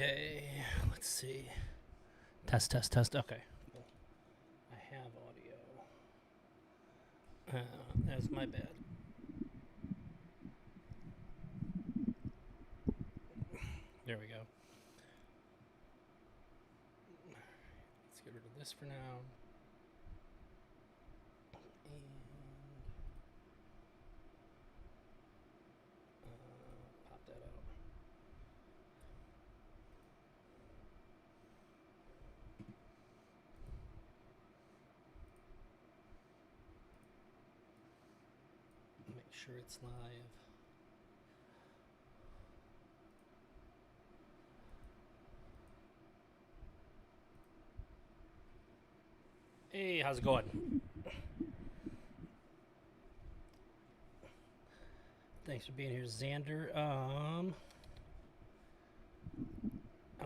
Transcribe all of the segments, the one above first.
Okay, let's see. Test, test, test. Okay. I have audio. That's my bad. There we go. Let's get rid of this for now. And pop that out. Make sure it's live. Hey, how's it going? Thanks for being here, Xander. I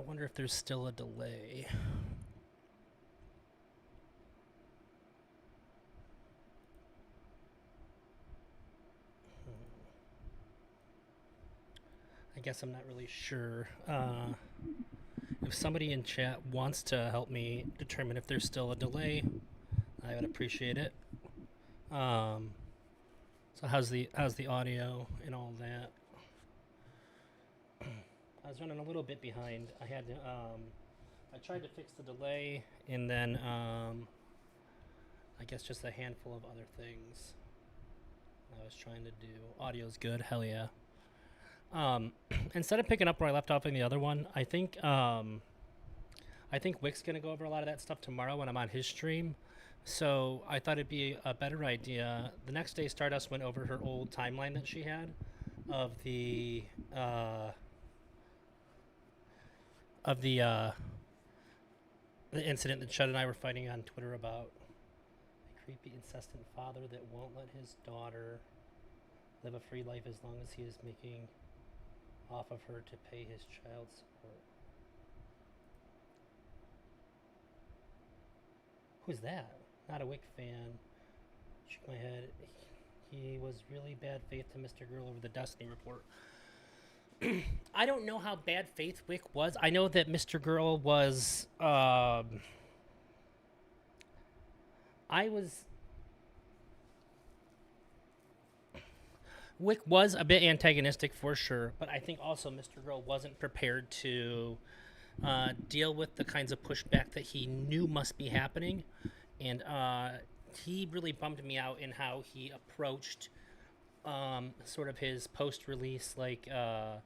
wonder if there's still a delay. I guess I'm not really sure. If somebody in chat wants to help me determine if there's still a delay, I would appreciate it. So how's the audio and all that? I was running a little bit behind. I had to I tried to fix the delay and then I guess just a handful of other things I was trying to do. Audio's good, hell yeah. Instead of picking up where I left off in the other one, I think Wick's gonna go over a lot of that stuff tomorrow when I'm on his stream. So I thought it'd be a better idea. The next day, Stardust went over her old timeline that she had of the incident that Chud and I were fighting on Twitter about. A creepy, incessant father that won't let his daughter live a free life as long as he is making off of her to pay his child support. Who's that? Not a Wick fan. Shook my head. He was really bad faith to Mr. Girl over the Destiny report. I don't know how bad faith Wick was. I know that Mr. Girl was. Wick was a bit antagonistic for sure, but I think also Mr. Girl wasn't prepared to deal with the kinds of pushback that he knew must be happening. And he really bummed me out in how he approached sort of his post-release, like more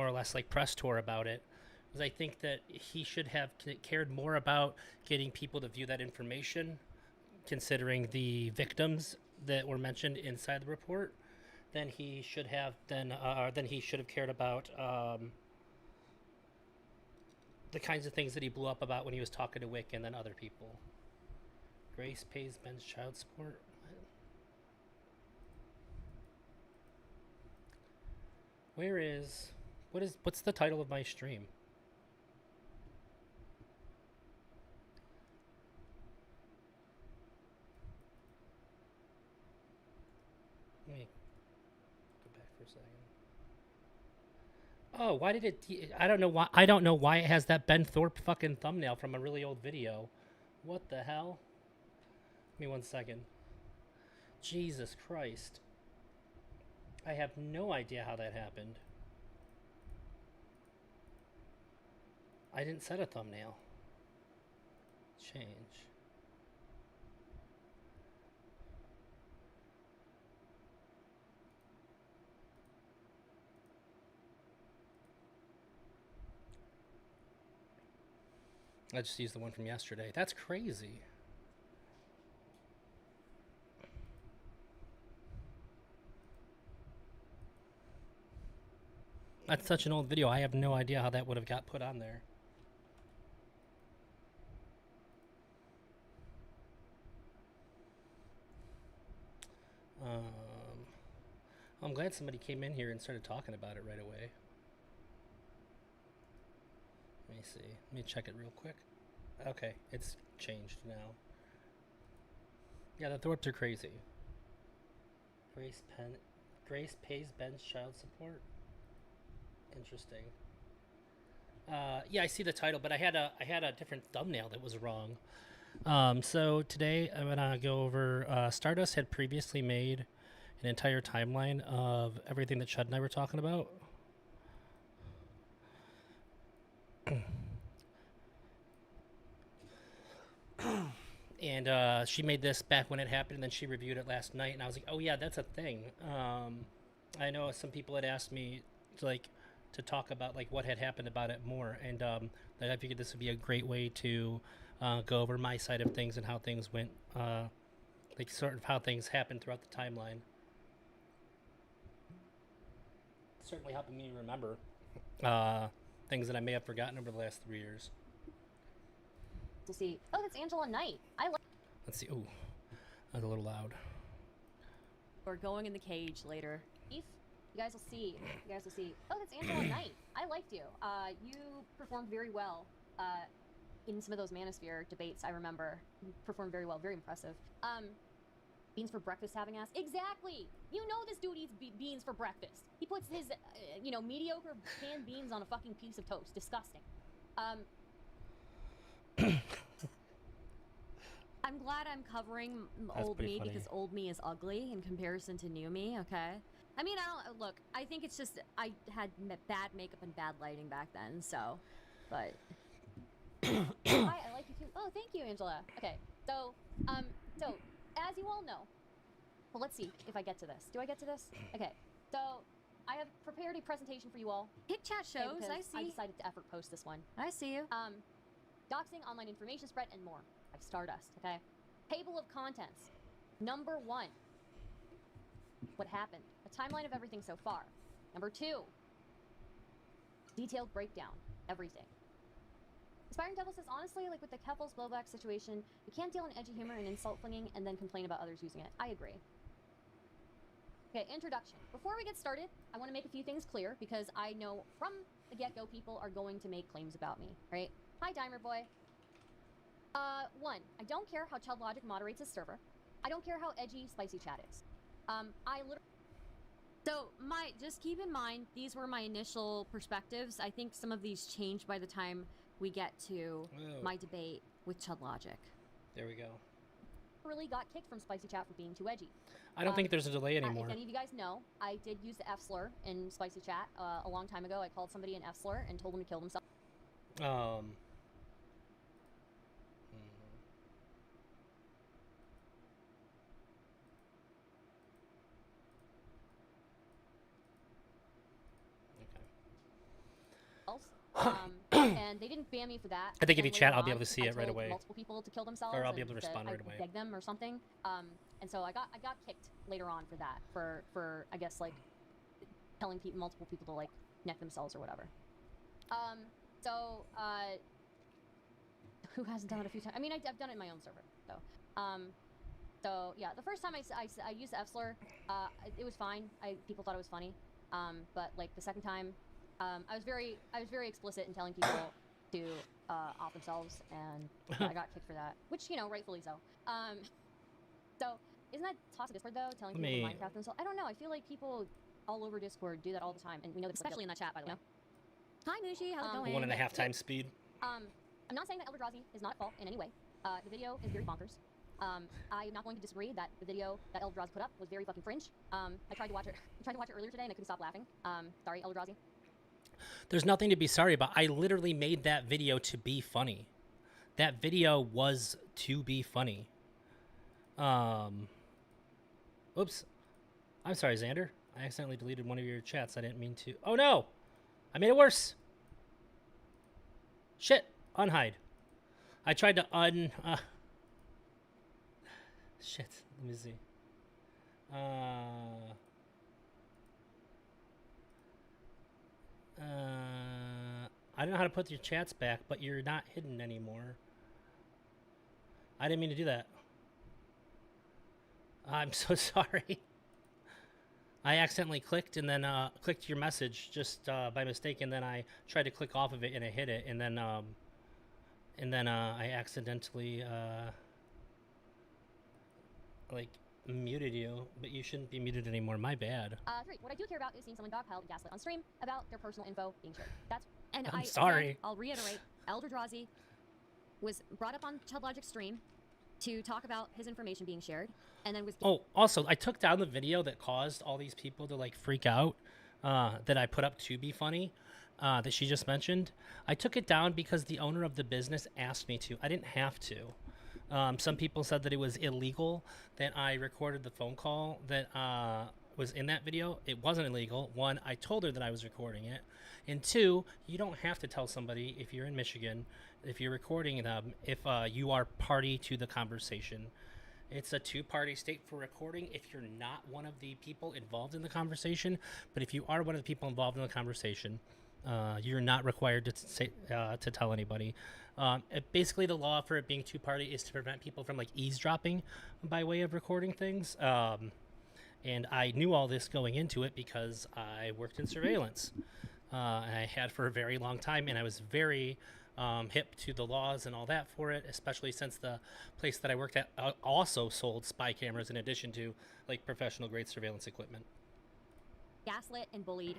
or less like press tour about it. Because I think that he should have cared more about getting people to view that information, considering the victims that were mentioned inside the report, than he should have cared about the kinds of things that he blew up about when he was talking to Wick and then other people. Grace pays Ben's child support. What's the title of my stream? Let me go back for a second. Oh, why did it? I don't know why. I don't know why it has that Ben Thorpe fucking thumbnail from a really old video. What the hell? Give me 1 second. Jesus Christ. I have no idea how that happened. I didn't set a thumbnail. Change. I just used the one from yesterday. That's crazy. That's such an old video. I have no idea how that would have got put on there. I'm glad somebody came in here and started talking about it right away. Let me see. Let me check it real quick. Okay, it's changed now. Yeah, the Thorpes are crazy. Grace pays Ben's child support. Interesting. Yeah, I see the title, but I had a different thumbnail that was wrong. So today I'm gonna go over. Stardust had previously made an entire timeline of everything that Chud and I were talking about. And she made this back when it happened, and then she reviewed it last night, and I was like, oh yeah, that's a thing. I know some people had asked me to talk about like what had happened about it more, and I figured this would be a great way to go over my side of things and how things went, like sort of how things happened throughout the timeline. Certainly helping me remember uh, things that I may have forgotten over the last 3 years. To see. Oh, that's Angela Knight. I like. Let's see. Ooh, that's a little loud. We're going in the cage later. You guys will see. You guys will see. Oh, that's Angela Knight. I liked you. You performed very well. In some of those Manosphere debates, I remember. You performed very well. Very impressive. Beans for breakfast having ass. Exactly. You know this dude eats beans for breakfast. He puts his, mediocre canned beans on a fucking piece of toast. Disgusting. I'm glad I'm covering old me funny. because old me is ugly in comparison to new me, okay? I mean, I think it's just, I had bad makeup and bad lighting back then, so, but. Hi, I like you too. Oh, thank you, Angela. Okay, so, as you all know, well, let's see if I get to this. Do I get to this? Okay, so, I have prepared a presentation for you all. Hit chat shows, I see. I decided to effort post this one. I see you. Doxing, online information spread, and more. Like Stardust, okay? Table of contents. Number 1. What happened? A timeline of everything so far. Number 2. Detailed breakdown. Everything. Aspiring Devil says, honestly, like with the Keffels blowback situation, you can't deal in edgy humor and insult flinging and then complain about others using it. I agree. Okay, introduction. Before we get started, I want to make a few things clear because I know from the get-go people are going to make claims about me, right? Hi, Dimer Boy. 1, I don't care how Chudlogic moderates his server. I don't care how edgy Spicy Chat is. So, just keep in mind, these were my initial perspectives. I think some of these change by the time we get to my debate with Chudlogic. There we go. Really got kicked from Spicy Chat for being too edgy. I don't think there's a delay anymore. If any of you guys know, I did use the F slur in Spicy Chat a long time ago. I called somebody an F slur and told them to kill themselves. And they didn't ban me for that. I think if you And chat, later I'll be able on, to see it right I told away. multiple people to kill themselves, Or I'll be able to respond right I away. begged them or something. And so I got kicked later on for that. For I guess like telling multiple people to like neck themselves or whatever. Who hasn't done it a few times? I mean, I've done it in my own server, so yeah, the first time I used the F slur, it was fine. People thought it was funny. But like the second time, I was very explicit in telling people to off themselves, and I got kicked for that, which rightfully so. So isn't that toxic Discord though? Telling people to Minecraft themselves? I don't know. I feel like people all over Discord do that all the time, and we know that Especially in that chat, by the way. Hi, Mushi. How's it going? 1.5 times speed. I'm not saying that Eldrazi is not at fault in any way. The video is very bonkers. I'm not going to disagree that the video that Eldrazi put up was very fucking fringe. I tried to watch it. I tried to watch it earlier today and I couldn't stop laughing. Sorry, Eldrazi. There's nothing to be sorry about. I literally made that video to be funny. That video was to be funny. Oops. I'm sorry, Xander. I accidentally deleted one of your chats. I didn't mean to. Oh no! I made it worse. Shit. Unhide. I tried to shit. Let me see. I don't know how to put your chats back, but you're not hidden anymore. I didn't mean to do that. I'm so sorry. I accidentally clicked and then clicked your message just by mistake, and then I tried to click off of it and I hit it, and then I accidentally like muted you, but you shouldn't be muted anymore. My bad. 3. What I do care about is seeing someone dogpile and gaslit on stream about their personal info being shared. And I'm sorry. Again, I'll reiterate, Eldrazi was brought up on Chudlogic's stream to talk about his information being shared, and then was... Oh, also, I took down the video that caused all these people to, like, freak out, that I put up to be funny, that she just mentioned. I took it down because the owner of the business asked me to. I didn't have to. Some people said that it was illegal that I recorded the phone call that was in that video. It wasn't illegal. One, I told her that I was recording it. And two, you don't have to tell somebody if you're in Michigan, if you're recording them, if you are party to the conversation. It's a two-party state for recording if you're not one of the people involved in the conversation. But if you are one of the people involved in the conversation, you're not required to say, to tell anybody. Basically, the law for it being two-party is to prevent people from like eavesdropping by way of recording things. And I knew all this going into it because I worked in surveillance. I had for a very long time, and I was very hip to the laws and all that for it, especially since the place that I worked at also sold spy cameras in addition to like professional grade surveillance equipment. Gaslit and bullied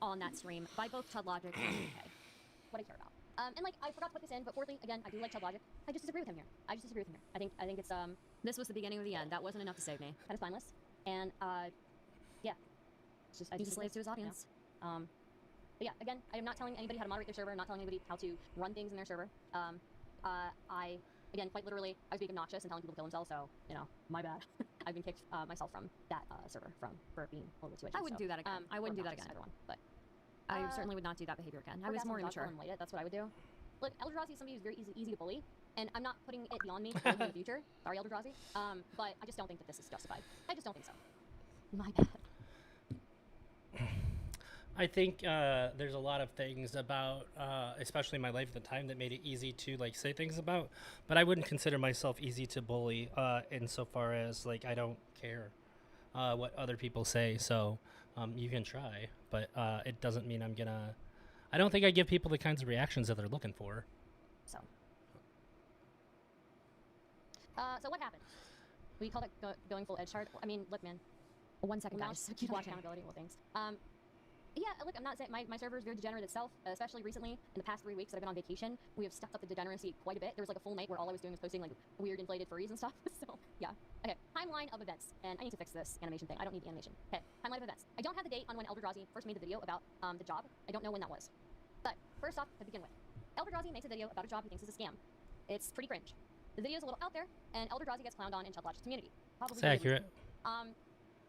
on that stream by both Chudlogic and UK. What I care about. And like I forgot to put this in, but fourthly, again, I do like Chudlogic. I just disagree with him here. I think it's This was the beginning of the end. That wasn't enough to save me. kind of spineless, and yeah, it's just He's a slave to his audience. But yeah, again, I am not telling anybody how to moderate their server. I'm not telling anybody how to run things in their server. Again, quite literally, I was being obnoxious and telling people to kill themselves. So my bad. I've been kicked myself from that server for being a little bit too edgy. I wouldn't do that again. I wouldn't do that again. Everyone, but I certainly would not do that behavior again. I was more immature. That's what I would do. Look, Eldrazi is somebody who's very easy to bully, and I'm not putting it beyond me to bully in the future. Sorry, Eldrazi. But I just don't think that this is justified. I just don't think so. My bad. I think there's a lot of things about, especially my life at the time, that made it easy to like say things about. But I wouldn't consider myself easy to bully, insofar as like I don't care what other people say. So you can try, but it doesn't mean I'm gonna. I don't think I give people the kinds of reactions that they're looking for. So what happened? We called it going full edge chart. I mean, look, man. 1 second, Now guys. keep watching accountability. Well, thanks. Yeah, look, I'm not saying my server is very degenerate itself, especially recently in the past 3 weeks that I've been on vacation. We have stepped up the degeneracy quite a bit. There was like a full night where all I was doing was posting like weird inflated furries and stuff. So yeah. Okay, timeline of events, and I need to fix this animation thing. I don't need the animation. Okay, timeline of events. I don't have the date on when Eldrazi first made the video about the job. I don't know when that was. But first off, to begin with, Eldrazi makes a video about a job he thinks is a scam. It's pretty cringe. The video's a little out there, and Eldrazi gets clowned on in Chudlogic's community. Probably It's accurate.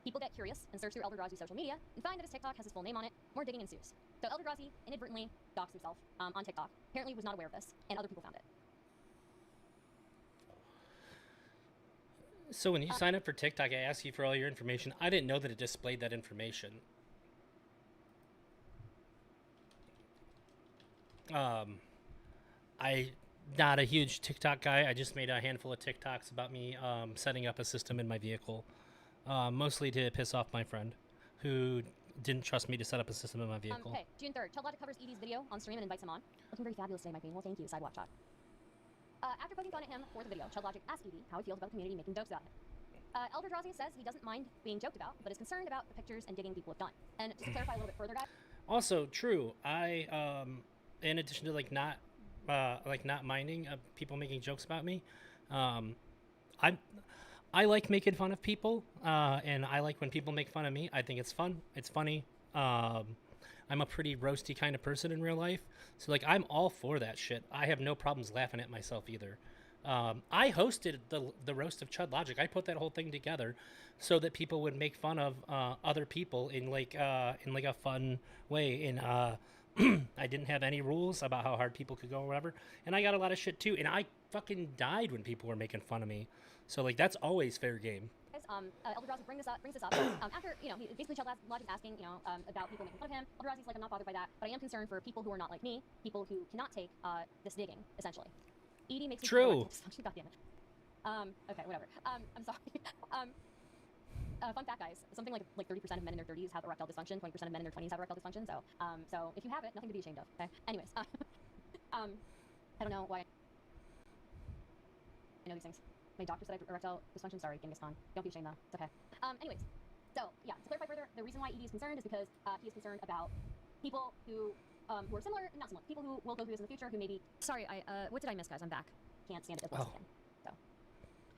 People get curious and search through Eldrazi's social media and find that his TikTok has his full name on it. More digging ensues. So Eldrazi inadvertently doxed himself on TikTok. Apparently was not aware of this, and other people found it. So when you sign up for TikTok, I ask you for all your information. I didn't know that it displayed that information. I not a huge TikTok guy. I just made a handful of TikToks about me setting up a system in my vehicle, mostly to piss off my friend, who didn't trust me to set up a system in my vehicle. Okay, June 3rd. Chudlogic covers Edie's video on stream and invites him on. Looking very fabulous today, my queen. Well, thank you. Sidewalk shot. After poking fun at him for the video, Chudlogic asks Edie how he feels about the community making jokes about him. Eldrazi says he doesn't mind being joked about, but is concerned about the pictures and digging people have done. And just to clarify a little bit further, guys. Also, true. I, in addition to like not minding people making jokes about me, I like making fun of people, and I like when people make fun of me. I think it's fun. It's funny. I'm a pretty roasty kind of person in real life, so like I'm all for that shit. I have no problems laughing at myself either. I hosted the roast of Chudlogic. I put that whole thing together so that people would make fun of other people in like a fun way. And I didn't have any rules about how hard people could go or whatever. And I got a lot of shit too. And I fucking died when people were making fun of me. So like that's always fair game. Eldrazi brings this up. After, he basically Chudlogic's asking, about people making fun of him. Eldrazi's like, I'm not bothered by that, but I am concerned for people who are not like me, people who cannot take this digging, essentially. Edie makes me True. God damn it. Okay, whatever. I'm sorry. Fun fact, guys. Something like 30% of men in their 30s have erectile dysfunction. 20% of men in their 20s have erectile dysfunction. So if you have it, nothing to be ashamed of. Okay. Anyways, I don't know why I know these things. My doctor said I have erectile dysfunction. Sorry, Genghis Khan. Don't be ashamed though. It's okay. Anyways, so yeah, to clarify further, the reason why Edie is concerned is because he is concerned about people who who are similar, not similar, people who will go through this in the future, who maybe Sorry, what did I miss, guys? I'm back. can't stand it once again. So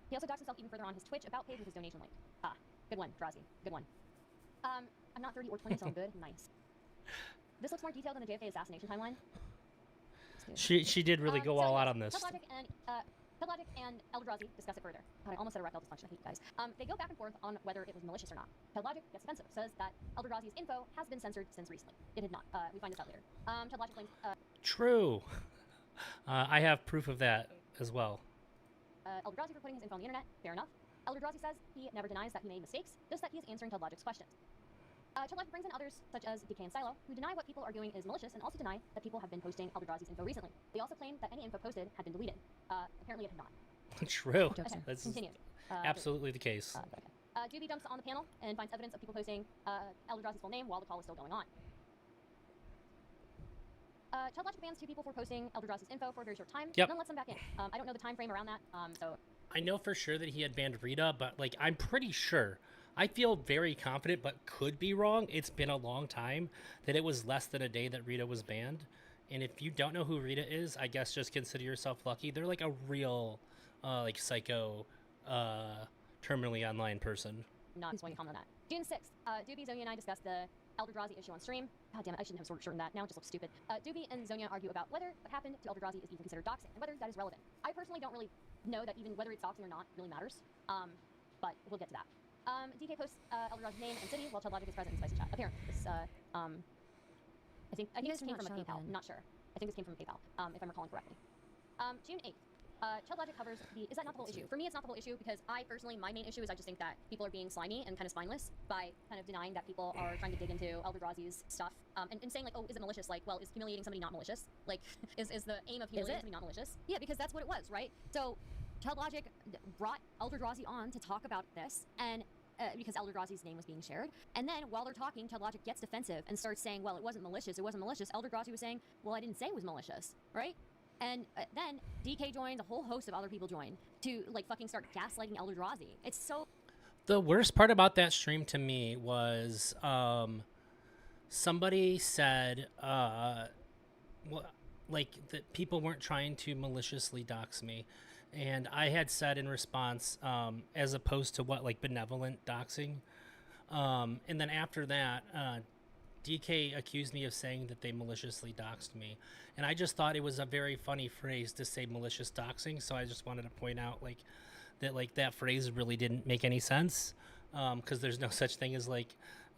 he also docs himself even further on his Twitch about page with his donation link. Ah, good one, Drazi. Good one. I'm not 30 or 20, so I'm good. Nice. This looks more detailed than the JFK assassination timeline. She did really go all out on this. Chudlogic and Eldrazi discuss it further. God, I almost said erectile dysfunction. I hate you guys. They go back and forth on whether it was malicious or not. Chudlogic gets defensive, says that Eldrazi's info has been censored since recently. It had not. We find this out later. Chudlogic claims. True. I have proof of that as well. Eldrazi for putting his info on the internet. Fair enough. Eldrazi says he never denies that he made mistakes, just that he is answering Chudlogic's questions. Chudlogic brings in others, such as DK and Silo, who deny what people are doing is malicious and also deny that people have been posting Eldrazi's info recently. They also claim that any info posted had been deleted. Apparently it had not. True. Okay, That's continue. absolutely the case. Okay. Doobie jumps on the panel and finds evidence of people posting Eldrazi's full name while the call is still going on. Chudlogic bans 2 people for posting Eldrazi's info for a very short time, Yep. and then lets them back in. I don't know the time frame around that, so... I know for sure that he had banned Rita, but like I'm pretty sure. I feel very confident, but could be wrong. It's been a long time that it was less than a day that Rita was banned. And if you don't know who Rita is, I guess just consider yourself lucky. They're like a real, like psycho, terminally online person. Not going to comment on that. June 6th, Doobie, Zonia, and I discussed the Eldrazi issue on stream. God damn it, I shouldn't have shortened that. Now it just looks stupid. Doobie and Zonia argue about whether what happened to Eldrazi is even considered doxing, and whether that is relevant. I personally don't really know that even whether it's doxing or not really matters, but we'll get to that. DK posts Eldrazi's name and city while Chudlogic is present in Spicy Chat. Apparently, this, I think this came from a PayPal. I'm not sure. I think this came from a PayPal, if I'm recalling correctly. June 8th. Chudlogic covers the... Is that not the whole issue? For me, it's not the whole issue because I personally, my main issue is I just think that people are being slimy and kind of spineless by kind of denying that people are trying to dig into Eldrazi's stuff and saying like, oh, is it malicious? Like, well, is humiliating somebody not malicious? Like, is the aim of humiliating somebody not malicious? Yeah, because that's what it was, right? So Chudlogic brought Eldrazi on to talk about this, and because Eldrazi's name was being shared. And then while they're talking, Chudlogic gets defensive and starts saying, well, it wasn't malicious. Eldrazi was saying, well, I didn't say it was malicious, right? And then DK joins, a whole host of other people join to like fucking start gaslighting Eldrazi. It's so... The worst part about that stream to me was somebody said like that people weren't trying to maliciously dox me. And I had said in response, as opposed to what, like benevolent doxing. And then after that, DK accused me of saying that they maliciously doxed me. And I just thought it was a very funny phrase to say malicious doxing. So I just wanted to point out like that phrase really didn't make any sense. Because there's no such thing as like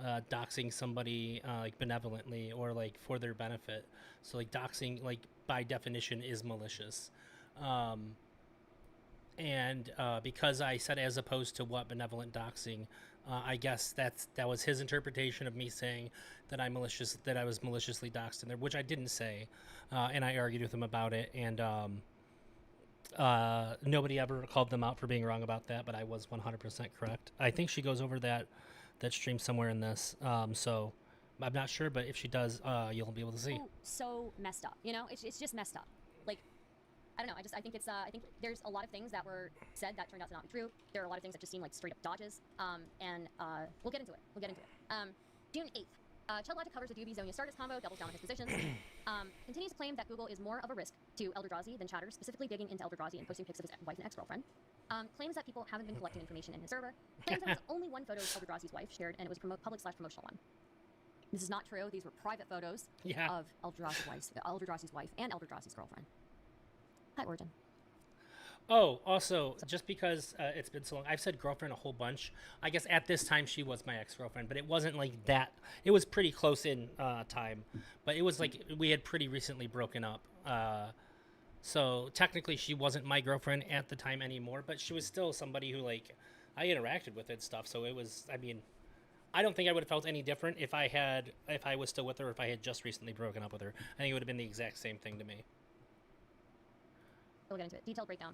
doxing somebody like benevolently or like for their benefit. So like doxing, like by definition, is malicious. And because I said as opposed to what benevolent doxing, I guess that was his interpretation of me saying that I was maliciously doxed in there, which I didn't say, and I argued with him about it, and nobody ever called them out for being wrong about that, but I was 100% correct. I think she goes over that stream somewhere in this, so I'm not sure, but if she does, you'll be able to see. So messed up, you know? It's just messed up. Like, I don't know. I think it's. I think there's a lot of things that were said that turned out to not be true. There are a lot of things that just seem like straight up dodges. And we'll get into it. June 8th. Chudlogic covers the Doobie Zonia Stardust combo, doubles down on his positions. Continues to claim that Google is more of a risk to Eldrazi than chatters, specifically digging into Eldrazi and posting pics of his wife and ex-girlfriend. Claims that people haven't been collecting information in his server. Claims there was only one photo of Eldrazi's wife shared, and it was a public/promotional one. This is not true. These were private photos of Eldrazi's wife and Eldrazi's girlfriend. Hi, Origin. Oh, also, just because it's been so long, I've said girlfriend a whole bunch. I guess at this time she was my ex-girlfriend, but it wasn't like that. It was pretty close in time, but it was like we had pretty recently broken up. So technically she wasn't my girlfriend at the time anymore, but she was still somebody who like I interacted with and stuff. So it was, I mean, I don't think I would have felt any different if I was still with her or if I had just recently broken up with her. I think it would have been the exact same thing to me. We'll get into it. Detailed breakdown.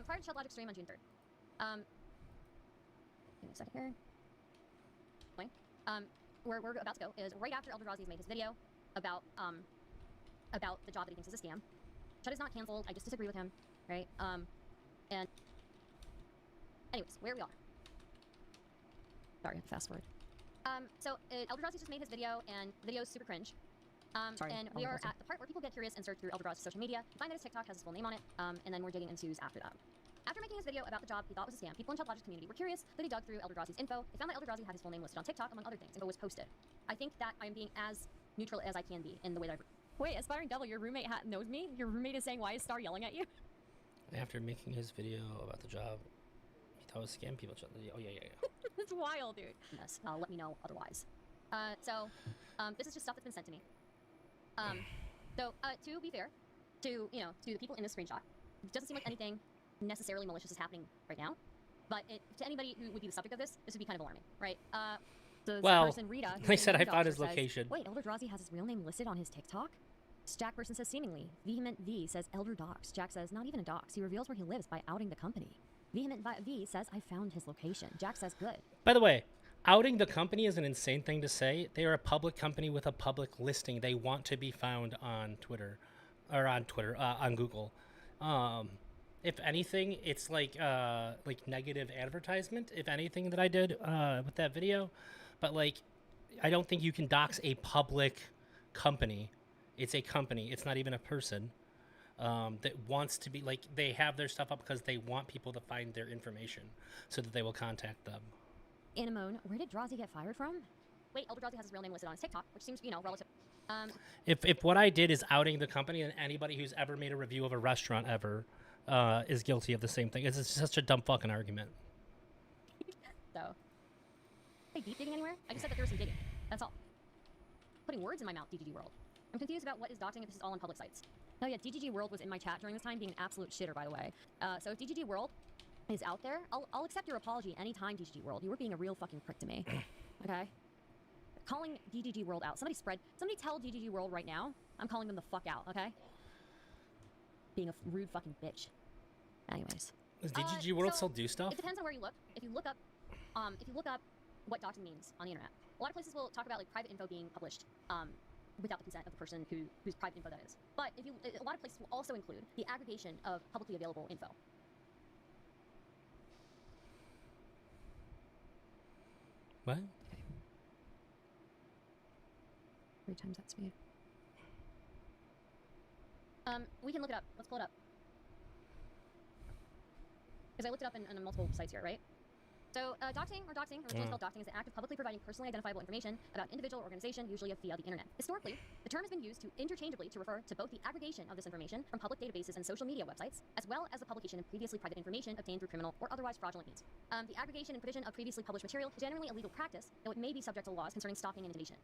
Prior to Chudlogic stream on June 3rd. Give me a second here. Where we're about to go is right after Eldrazi's made his video about the job that he thinks is a scam. Chud is not canceled. I just disagree with him, right? And anyways, where we are. Sorry, fast forward. So Eldrazi just made his video, and the video is super cringe. Sorry, And we are at the part where people get curious and search through Eldrazi's social media, find that his TikTok has his full name on it, and then we're digging into his after that. After making his video about the job he thought was a scam, people in Chudlogic's community were curious, that he dug through Eldrazi's info. They found that Eldrazi had his full name listed on TikTok, among other things. Info was posted. I think that I'm being as neutral as I can be in the way that Wait, Aspiring Devil, your roommate knows me? Your roommate is saying, why is Star yelling at you? After making his video about the job, he thought it was scam people. Oh, yeah. That's wild, dude. Yes, let me know otherwise. This is just stuff that's been sent to me. To be fair, to the people in this screenshot, it doesn't seem like anything necessarily malicious is happening right now. But to anybody who would be the subject of this would be kind of alarming, right? Well, person, Rita, like I said, I found his location. Wait, Eldrazi has his real name listed on his TikTok? Jack person says seemingly. Vehement V says Elder Docs. Jack says not even a docs. He reveals where he lives by outing the company. Vehement V says I found his location. Jack says good. By the way, outing the company is an insane thing to say. They are a public company with a public listing. They want to be found on Twitter, on Google. If anything, it's like negative advertisement. If anything that I did with that video, but like, I don't think you can dox a public company. It's a company. It's not even a person that wants to be like. They have their stuff up because they want people to find their information, so that they will contact them. Anemone, where did Drazi get fired from? Wait, Eldrazi has his real name listed on his TikTok, which seems, relative. If what I did is outing the company, then anybody who's ever made a review of a restaurant ever is guilty of the same thing. It's such a dumb fucking argument. So, hey, deep digging anywhere? I just said that there was some digging. That's all. Putting words in my mouth, DGG World. I'm confused about what is doxing if this is all on public sites. Oh yeah, DGG World was in my chat during this time being an absolute shitter, by the way. So if DGG World is out there, I'll accept your apology anytime, DGG World. You were being a real fucking prick to me. Okay? Calling DGG World out. Somebody tell DGG World right now, I'm calling them the fuck out, okay? Being a rude fucking bitch. Anyways. Does DGG World still do stuff? It depends on where you look. If you look up what doxing means on the internet, a lot of places will talk about like private info being published without the consent of the person whose private info that is. But a lot of places will also include the aggregation of publicly available info. What? 3 times that speed. We can look it up. Let's pull it up. Because I looked it up on multiple sites here, right? So, doxing, originally spelled doxing, is the act of publicly providing personally identifiable information about an individual or organization, usually via the internet. Historically, the term has been used interchangeably to refer to both the aggregation of this information from public databases and social media websites, as well as the publication of previously private information obtained through criminal or otherwise fraudulent means. The aggregation and provision of previously published material is generally a legal practice, though it may be subject to laws concerning stalking and intimidation.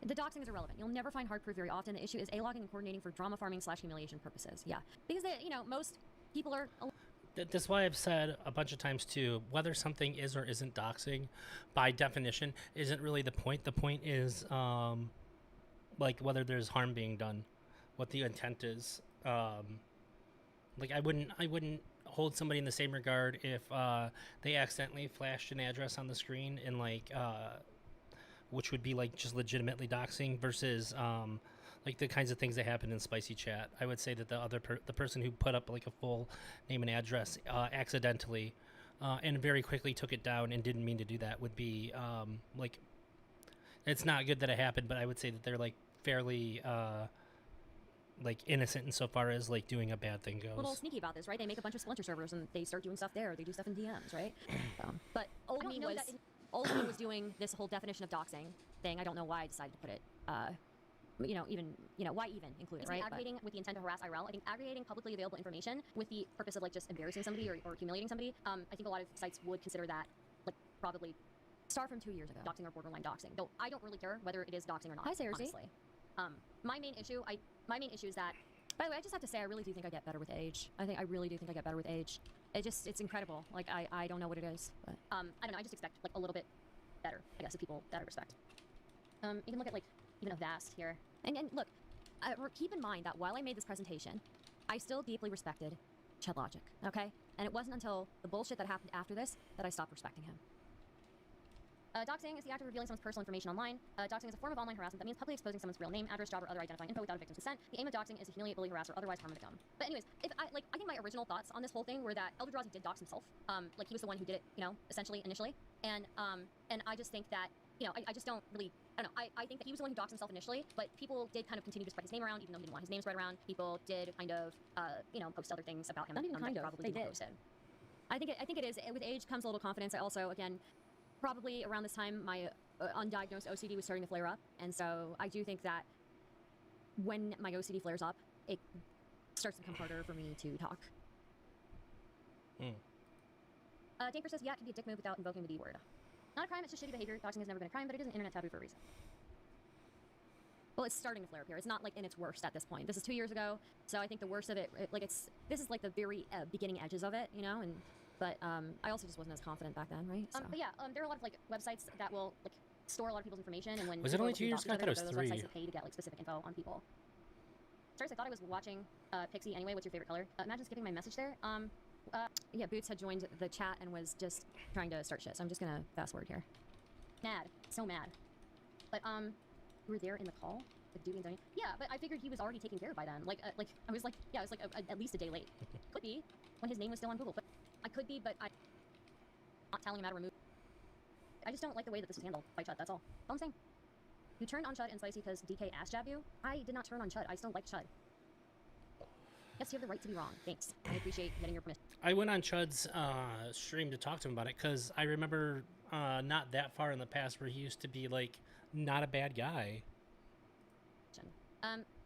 The doxing is irrelevant. You'll never find hard proof very often. The issue is A-logging and coordinating for drama farming / humiliation purposes. Yeah. Because, most people are... That's why I've said a bunch of times too, whether something is or isn't doxing, by definition, isn't really the point. The point is, like whether there's harm being done, what the intent is. Like I wouldn't hold somebody in the same regard if they accidentally flashed an address on the screen and like, which would be like just legitimately doxing versus like the kinds of things that happen in spicy chat. I would say that the person who put up like a full name and address accidentally and very quickly took it down and didn't mean to do that would be like, it's not good that it happened, but I would say that they're like fairly like innocent insofar as like doing a bad thing goes. A little sneaky about this, right? They make a bunch of Splinter servers and they start doing stuff there. They do stuff in DMs, right? But Old Me was doing this whole definition of doxing thing. I don't know why I decided to put it. Why even include it, right? Aggregating with the intent to harass IRL. I think aggregating publicly available information with the purpose of like just embarrassing somebody or humiliating somebody. I think a lot of sites would consider that like probably Star from 2 years ago. doxing or borderline doxing. Though I don't really care whether it is doxing or not. Hi, Sarah. Honestly, my main issue is that. By the way, I just have to say, I really do think I get better with age. I really do think I get better with age. It's incredible. Like, I don't know what it is, but... I don't know, I just expect, like, a little bit better, I guess, of people that I respect. You can look at, like, even Avast here. And look, keep in mind that while I made this presentation, I still deeply respected Chudlogic, okay? And it wasn't until the bullshit that happened after this that I stopped respecting him. Doxing is the act of revealing someone's personal information online. Doxing is a form of online harassment that means publicly exposing someone's real name, address, job, or other identifying info without a victim's consent. The aim of doxing is to humiliate, bully, harass, or otherwise harm a victim. But anyways, I think my original thoughts on this whole thing were that Eldrazi did dox himself. Like he was the one who did it, essentially initially. And I just think that you know, I just don't really, I don't know. I think that he was the one who doxed himself initially, but people did kind of continue to spread his name around, even though he didn't want his name spread around. People did kind of, you know, post other things about him. Not even kind of, probably they didn't did. post it. I think it is. With age comes a little confidence. I also, again, probably around this time, my undiagnosed OCD was starting to flare up, and so I do think that when my OCD flares up, it starts to become harder for me to talk. Danker says, yeah, it can be a dick move without invoking the D word. Not a crime, it's just shitty behavior. Doxing has never been a crime, but it is an internet taboo for a reason. Well, it's starting to flare up here. It's not like in its worst at this point. This is 2 years ago, so I think the worst of it, like this is like the very beginning edges of it, you know. But I also just wasn't as confident back then, right? So. But yeah, there are a lot of like websites that will like store a lot of people's information, and when Was it people only look 2 at years ago? I thought it was those 3. websites that pay to get like specific info on people. Stardust, I thought I was watching Pixie anyway. What's your favorite color? Imagine skipping my message there. Yeah, Boots had joined the chat and was just trying to start shit, so I'm just gonna fast forward here. Mad, so mad. But you were there in the call. Like, Doobie and Donnie. Yeah, but I figured he was already taken care of by then. Like, I was like, yeah, I was like at least a day late. Could be when his name was still on Google, but I could be, but I'm not telling him how to remove. I just don't like the way that this was handled by Chud. That's all I'm saying. You turned on Chud and Spicy because DK ass jabbed you. I did not turn on Chud. I still like Chud. Yes, you have the right to be wrong. Thanks. I appreciate getting your permission. I went on Chud's stream to talk to him about it because I remember not that far in the past where he used to be like not a bad guy.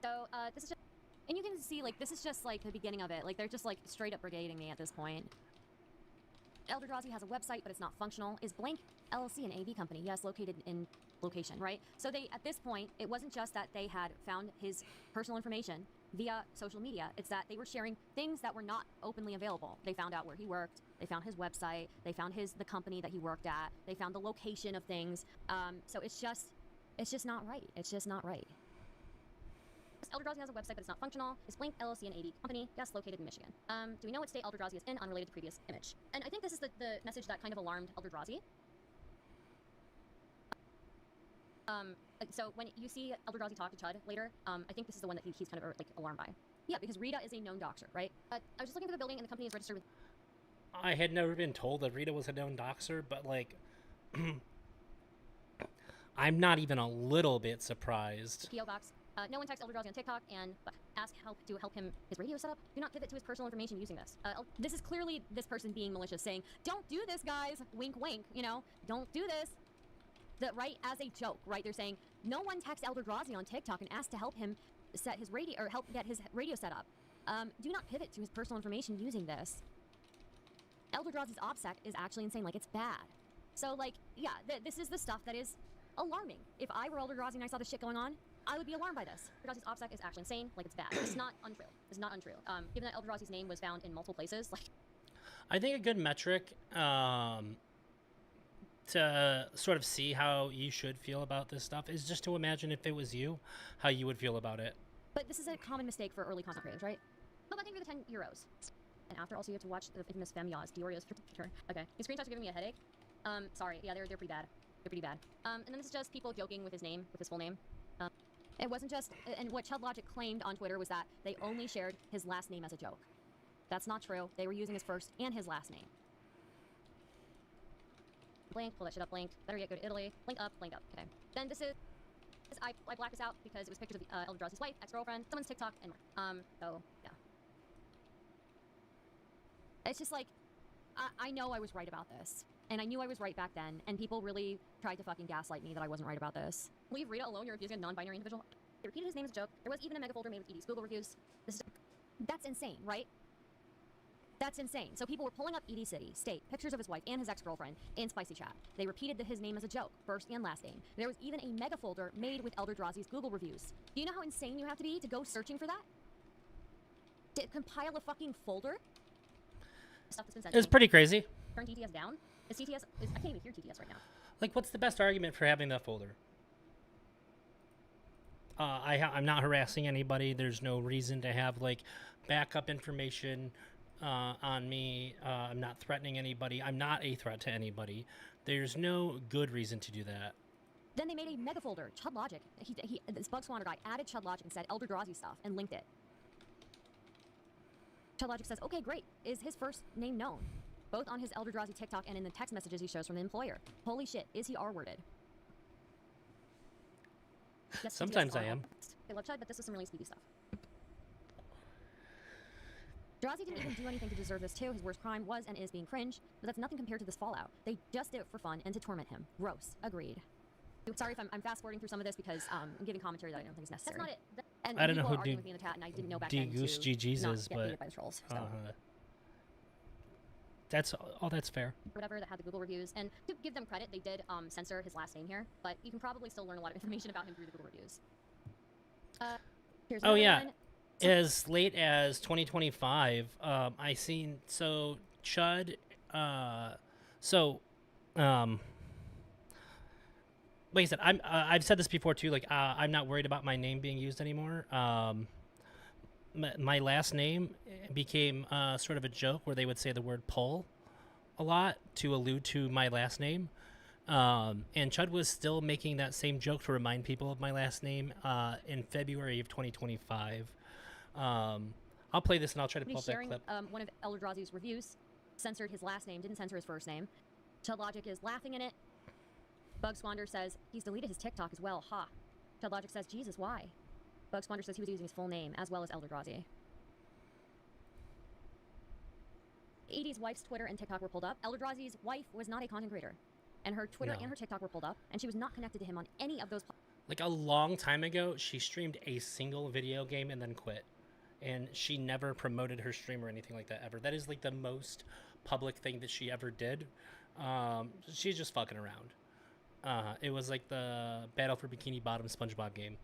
So this is just, and you can see like this is just like the beginning of it. Like they're just like straight up brigading me at this point. Eldrazi has a website, but it's not functional. Is Blank LLC an AV company? Yes, located in location, right? So they, at this point, it wasn't just that they had found his personal information via social media. It's that they were sharing things that were not openly available. They found out where he worked. They found his website. They found the company that he worked at. They found the location of things. So it's just not right. It's just not right. Eldrazi has a website, but it's not functional. Is Blink LLC an AV company? Yes, located in Michigan. Do we know what state Eldrazi is in, unrelated to previous image? And I think this is the message that kind of alarmed Eldrazi. So when you see Eldrazi talk to Chud later, I think this is the one that he's kind of like alarmed by. Yeah, because Rita is a known doxer, right? I was just looking for the building, and the company is registered with. I had never been told that Rita was a known doxer, but like, I'm not even a little bit surprised. PO box. No one texts Eldrazi on TikTok and ask to help him his radio setup. Do not pivot to his personal information using this. This is clearly this person being malicious, saying, "Don't do this, guys." Wink, wink. You know, don't do this. Right, as a joke, right? They're saying no one texts Eldrazi on TikTok and asks to help him set his radio or help get his radio set up. Do not pivot to his personal information using this. Eldrazi's OPSEC is actually insane. Like, it's bad. So, like, yeah, this is the stuff that is alarming. If I were Eldrazi and I saw this shit going on, I would be alarmed by this. Eldrazi's OPSEC is actually insane. Like, it's bad. It's not untrue. It's not untrue. Given that Eldrazi's name was found in multiple places, like... I think a good metric to sort of see how you should feel about this stuff is just to imagine if it was you, how you would feel about it. But this is a common mistake for early content creators, right? No, but thank you for the 10 euros. And after, also, you have to watch the infamous Femyaz, Dioreos for Twitter. Okay. These screenshots are giving me a headache. Sorry. Yeah, they're pretty bad. They're pretty bad. And then this is just people joking with his name, with his full name. It wasn't just, and what Chudlogic claimed on Twitter was that they only shared his last name as a joke. That's not true. They were using his first and his last name. Blink, pull that shit up, Blink. Better yet, go to Italy. Blink up, okay. Then this is, I blacked this out because it was pictures of Eldrazi's wife, ex-girlfriend, someone's TikTok, and more. So, yeah. It's just like, I know I was right about this. And I knew I was right back then, and people really tried to fucking gaslight me that I wasn't right about this. Leave Rita alone, you're abusing a non-binary individual. They repeated his name as a joke. There was even a mega folder made with ED's Google reviews. That's insane, right? That's insane. So people were pulling up ED City, State, pictures of his wife and his ex-girlfriend in Spicy Chat. They repeated his name as a joke, first and last name. There was even a mega folder made with Eldrazi's Google reviews. Do you know how insane you have to be to go searching for that? To compile a fucking folder? Stuff that's been sent It's pretty crazy. Turn TTS down? Is TTS, I can't even hear TTS right now. Like, what's the best argument for having that folder? I'm not harassing anybody. There's no reason to have, like, backup information on me. I'm not threatening anybody. I'm not a threat to anybody. There's no good reason to do that. Then they made a mega folder, Chudlogic. This Bug Swanner guy added Chudlogic and said Eldrazi stuff and linked it. Chudlogic says, okay, great. Is his first name known? Both on his Eldrazi TikTok and in the text messages he shows from the employer. Holy shit, is he R-worded? Yes, Sometimes GTS I am. They love Chud, but this was some really speedy stuff. Drazi didn't even do anything to deserve this too. His worst crime was and is being cringe, but that's nothing compared to this fallout. They just did it for fun and to torment him. Gross. Agreed. Sorry if I'm fast forwarding through some of this because I'm giving commentary that I don't think is necessary. That's not it. And I don't know people who are arguing with me in the chat, and I didn't know back then to Goose GG's not is, get but baited by the trolls. So. That's fair. Whatever that had the Google reviews, and to give them credit, they did censor his last name here, but you can probably still learn a lot of information about him through the Google reviews. Here's Oh another yeah. one. As late as 2025, I seen Chud. Like I said, I've said this before too. Like I'm not worried about my name being used anymore. My last name became sort of a joke where they would say the word "pull" a lot to allude to my last name. And Chud was still making that same joke to remind people of my last name in February of 2025. I'll play this and I'll try to pull up that Sharing clip. one of Eldrazi's reviews, censored his last name, didn't censor his first name. Chudlogic is laughing in it. Bug Squander says he's deleted his TikTok as well. Ha. Chudlogic says, Jesus, why? Bug Squander says he was using his full name as well as Eldrazi. Edie's wife's Twitter and TikTok were pulled up. Eldrazi's wife was not a content creator, and her Twitter and her TikTok were pulled up, and she was not connected to him on any of those. Like a long time ago, she streamed a single video game and then quit. And she never promoted her stream or anything like that ever. That is like the most public thing that she ever did. She's just fucking around. It was like the Battle for Bikini Bottom SpongeBob game.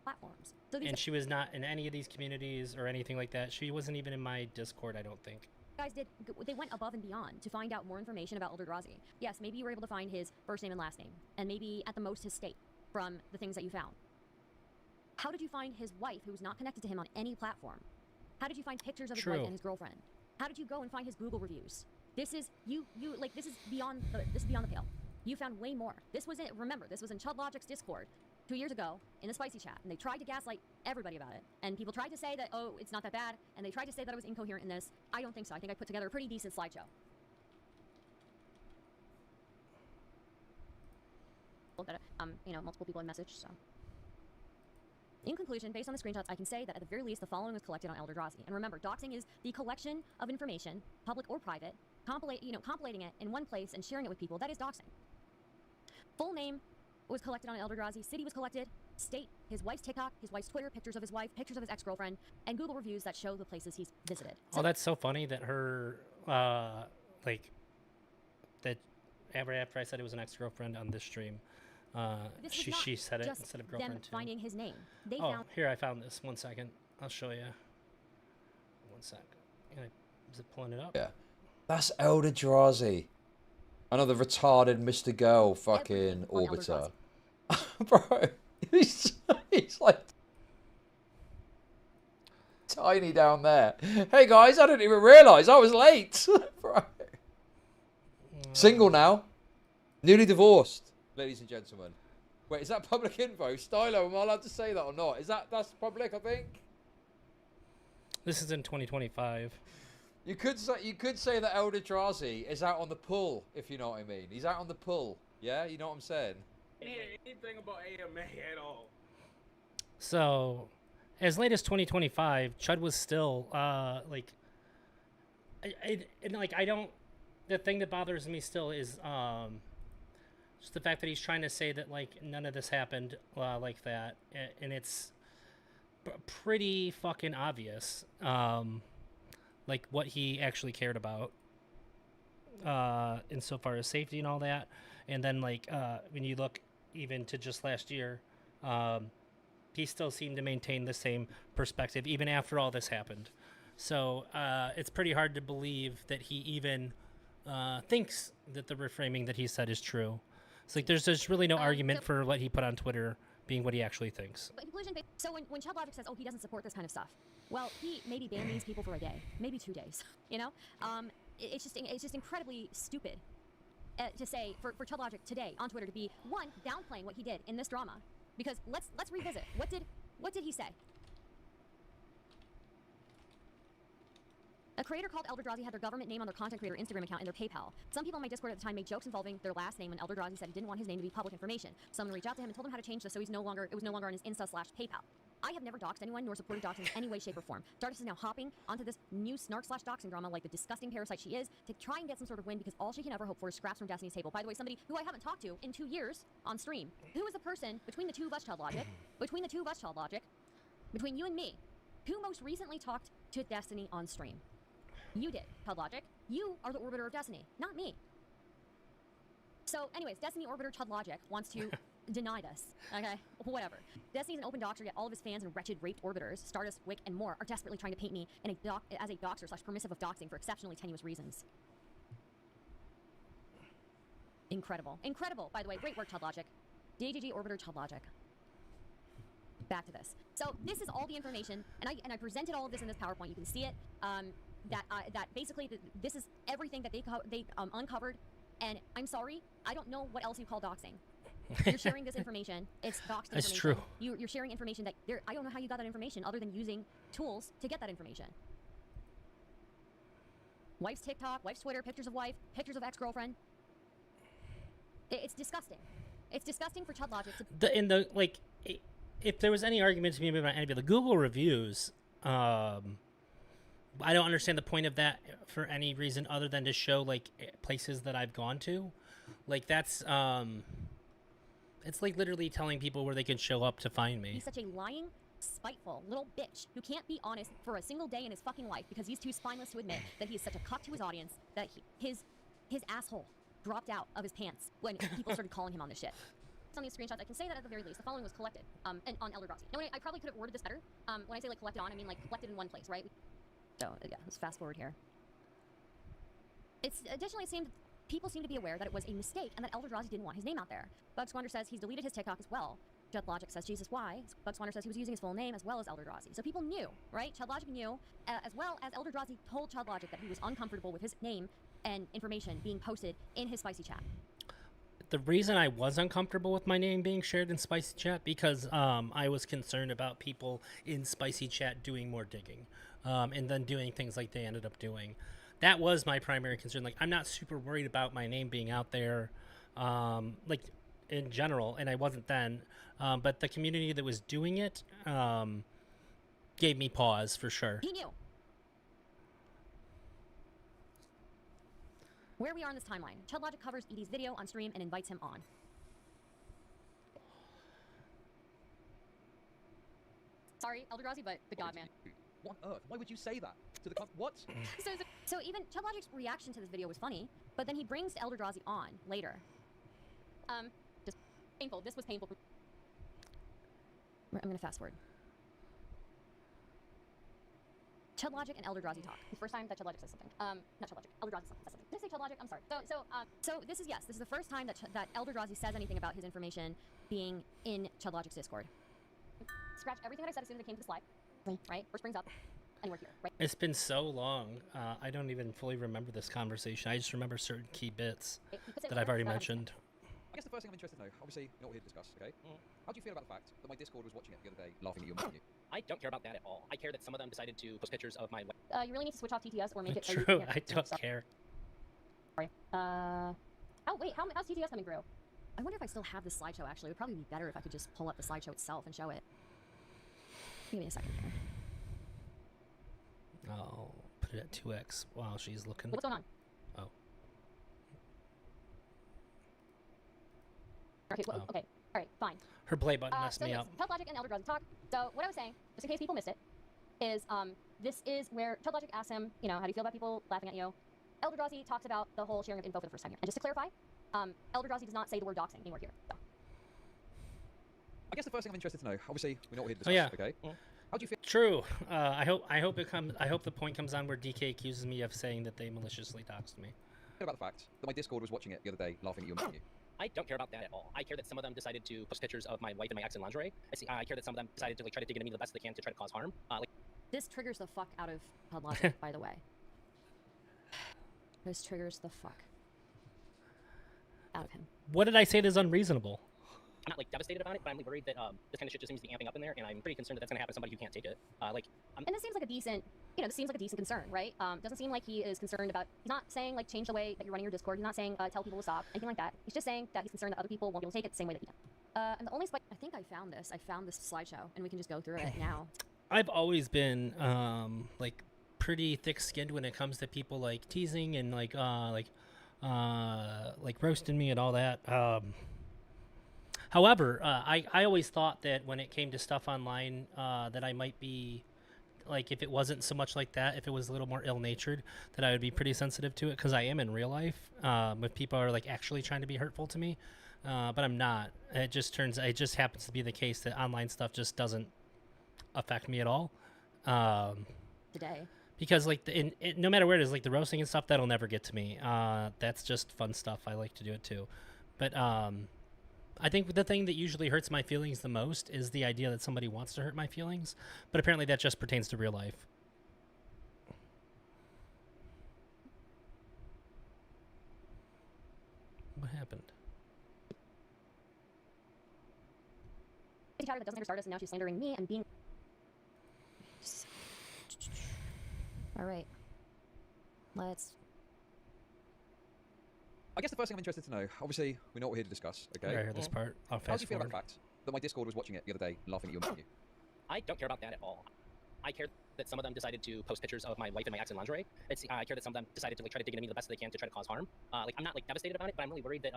Platforms. So these And she was not in any of these communities or anything like that. She wasn't even in my Discord, I don't think. guys they went above and beyond to find out more information about Eldrazi. Yes, maybe you were able to find his first name and last name, and maybe at the most his state from the things that you found. How did you find his wife, who was not connected to him on any platform? How did you find pictures of his wife and his girlfriend? How did you go and find his Google reviews? This is this is beyond the pale. You found way more. This was remember, this was in Chudlogic's Discord 2 years ago in the spicy chat, and they tried to gaslight everybody about it. And people tried to say that, oh, it's not that bad, and they tried to say that I was incoherent in this. I don't think so. I think I put together a pretty decent slideshow. Multiple people in message, so. In conclusion, based on the screenshots, I can say that at the very least, the following was collected on Eldrazi. And remember, doxing is the collection of information, public or private, compilating it in one place and sharing it with people. That is doxing. Full name was collected on Eldrazi. City was collected. State, his wife's TikTok, his wife's Twitter, pictures of his wife, pictures of his ex-girlfriend, and Google reviews that show the places he's visited. So, that's so funny that her, that after I said it was an ex-girlfriend on this stream, she said it instead of girlfriend them too. finding his name. They found... here, I found this. 1 second. I'll show you. 1 sec. Is it pulling it up? Yeah. That's Eldrazi. Another retarded Mr. Girl fucking orbiter. Bro, he's like tiny down there. Hey guys, I didn't even realise I was late. Bro. Single now. Newly divorced. Ladies and gentlemen. Wait, is that public info? Stylo, am I allowed to say that or not? That's public, I think? This is in 2025. You could say that Eldrazi is out on the pull, if you know what I mean. He's out on the pull. Yeah, you know what I'm saying? Yeah, anything about AMA at all. So, as late as 2025, Chud was still the thing that bothers me still is just the fact that he's trying to say that none of this happened like that, and it's pretty fucking obvious what he actually cared about insofar as safety and all that. And then when you look even to just last year, he still seemed to maintain the same perspective even after all this happened. So it's pretty hard to believe that he even thinks that the reframing that he said is true. It's there's really no argument for what he put on Twitter being what he actually thinks. So when Chudlogic says, oh, he doesn't support this kind of stuff, well, he maybe banned these people for a day, maybe 2 days, it's just incredibly stupid to say for Chudlogic today on Twitter to be downplaying what he did in this drama, because let's revisit what did he say? A creator called Eldrazi had their government name on their content creator Instagram account and their PayPal. Some people in my Discord at the time made jokes involving their last name when Eldrazi said he didn't want his name to be public information. Someone reached out to him and told him how to change this so it was no longer on his Insta/PayPal. I have never doxed anyone nor supported doxing in any way, shape, or form. Stardust is now hopping onto this new snark/doxing drama like the disgusting parasite she is to try and get some sort of win because all she can ever hope for is scraps from Destiny's table. By the way, somebody who I haven't talked to in 2 years on stream, who is the person between the two of us, Chudlogic, between you and me, who most recently talked to Destiny on stream? You did, Chudlogic. You are the Orbiter of Destiny, not me. So, anyways, Destiny Orbiter Chudlogic wants to deny this. Okay, whatever. Destiny's an open doxer, yet all of his fans and wretched raped orbiters, Stardust, Wick, and more, are desperately trying to paint me in as a doxer/permissive of doxing for exceptionally tenuous reasons. Incredible. Incredible, by the way. Great work, Chudlogic. DGG Orbiter Chudlogic. Back to this. So this is all the information, and I presented all of this in this PowerPoint. You can see it. That basically this is everything that they uncovered. And I'm sorry, I don't know what else you call doxing. You're sharing this information. It's doxed information. That's true. You're sharing information that I don't know how you got that information other than using tools to get that information. Wife's TikTok, wife's Twitter, pictures of wife, pictures of ex-girlfriend. It's disgusting. It's disgusting for Chudlogic to... If there was any argument to be made about any of the Google reviews, I don't understand the point of that for any reason other than to show like places that I've gone to. Like that's it's like literally telling people where they can show up to find me. He's such a lying, spiteful little bitch who can't be honest for a single day in his fucking life because he's too spineless to admit that he is such a cuck to his audience that his asshole dropped out of his pants when people started calling him on this shit. On these screenshots, I can say that at the very least, the following was collected and on Eldrazi. Now, I probably could have worded this better. When I say like collected on, I mean like collected in one place, right? So yeah, let's fast forward here. It's additionally seemed people seem to be aware that it was a mistake and that Eldrazi didn't want his name out there. Bug Squander says he's deleted his TikTok as well. Chudlogic says, Jesus, why? Bug Squander says he was using his full name as well as Eldrazi. So people knew, right? Chudlogic knew, as well as Eldrazi told Chudlogic that he was uncomfortable with his name and information being posted in his spicy chat. The reason I was uncomfortable with my name being shared in Spicy Chat because I was concerned about people in Spicy Chat doing more digging and then doing things like they ended up doing. That was my primary concern. Like, I'm not super worried about my name being out there, like, in general, and I wasn't then. But the community that was doing it gave me pause, for sure. He knew. Where we are on this timeline. Chudlogic covers Edie's video on stream and invites him on. Sorry, Eldrazi, but the God man. What on earth? Why would you say that to the what? So even Chudlogic's reaction to this video was funny, but then he brings Eldrazi on later. Just painful. This was painful. I'm gonna fast forward. Chudlogic and Eldrazi talk. The first time that Chudlogic says something. Not Chudlogic. Eldrazi says something. Did I say Chudlogic? I'm sorry. So this is the first time that Eldrazi says anything about his information being in Chudlogic's Discord. Scratch everything that I said as soon as I came to the slide. Right? First brings up, and we're here. Right? It's been so long. I don't even fully remember this conversation. I just remember certain key bits that I've already mentioned. I guess the first thing I'm interested to know, obviously, you're not here to discuss, okay? How do you feel about the fact that my Discord was watching it the other day, laughing at you and mocking you? I don't care about that at all. I care that some of them decided to post pictures of my... You really need to switch off TTS or make it... True, I don't care. Sorry. Oh, wait, how's TTS coming through? I wonder if I still have this slideshow, actually. It would probably be better if I could just pull up the slideshow itself and show it. Give me a second here. I'll put it at 2x while she's looking. What's going on? Oh. Okay, well, okay. All right, fine. Her play button messed me up. Chudlogic and Eldrazi talk. So what I was saying, just in case people missed it, is this is where Chudlogic asks him, you know, how do you feel about people laughing at you? Eldrazi talks about the whole sharing of info for the first time here. And just to clarify, Eldrazi does not say the word doxing anywhere here. So. I guess the first thing I'm interested to know, obviously, we're not here to discuss, okay? How do you feel? True. I hope the point comes on where DK accuses me of saying that they maliciously doxed me. About the fact that my Discord was watching it the other day, laughing at you and mocking you? I don't care about that at all. I care that some of them decided to post pictures of my wife and my ex in lingerie. I care that some of them decided to like try to dig into me the best they can to try to cause harm. This triggers the fuck out of Chudlogic, by the way. This triggers the fuck out of him. What did I say that is unreasonable? I'm not like devastated about it, but I'm worried that this kind of shit just seems to be amping up in there, and I'm pretty concerned that that's gonna happen to somebody who can't take it. And this seems like a decent, this seems like a decent concern, right? Doesn't seem like he is concerned about. He's not saying like change the way that you're running your Discord. He's not saying tell people to stop, anything like that. He's just saying that he's concerned that other people won't be able to take it the same way that he can. And the only I think I found this. I found this slideshow, and we can just go through it now. I've always been like pretty thick-skinned when it comes to people like teasing and like roasting me and all that. However, I always thought that when it came to stuff online, that I might be like, if it wasn't so much like that, if it was a little more ill-natured, that I would be pretty sensitive to it, because I am in real life. If people are like actually trying to be hurtful to me, but I'm not. It just happens to be the case that online stuff just doesn't affect me at all. Today. Because like no matter where it is, like the roasting and stuff, that'll never get to me. That's just fun stuff. I like to do it too. But I think the thing that usually hurts my feelings the most is the idea that somebody wants to hurt my feelings. But apparently that just pertains to real life. What happened? Chatter that doesn't enter Stardust, and now she's slandering me and being. All right. Let's. I guess the first thing I'm interested to know, obviously, we know what we're here to discuss, okay? I heard this part. I'll How do fast you feel about forward. the fact that my Discord was watching it the other day and laughing at you and mocking you? I don't care about that at all. I care that some of them decided to post pictures of my wife and my ex in lingerie. I care that some of them decided to like try to dig into me the best they can to try to cause harm. Like I'm not like devastated about it, but I'm really worried that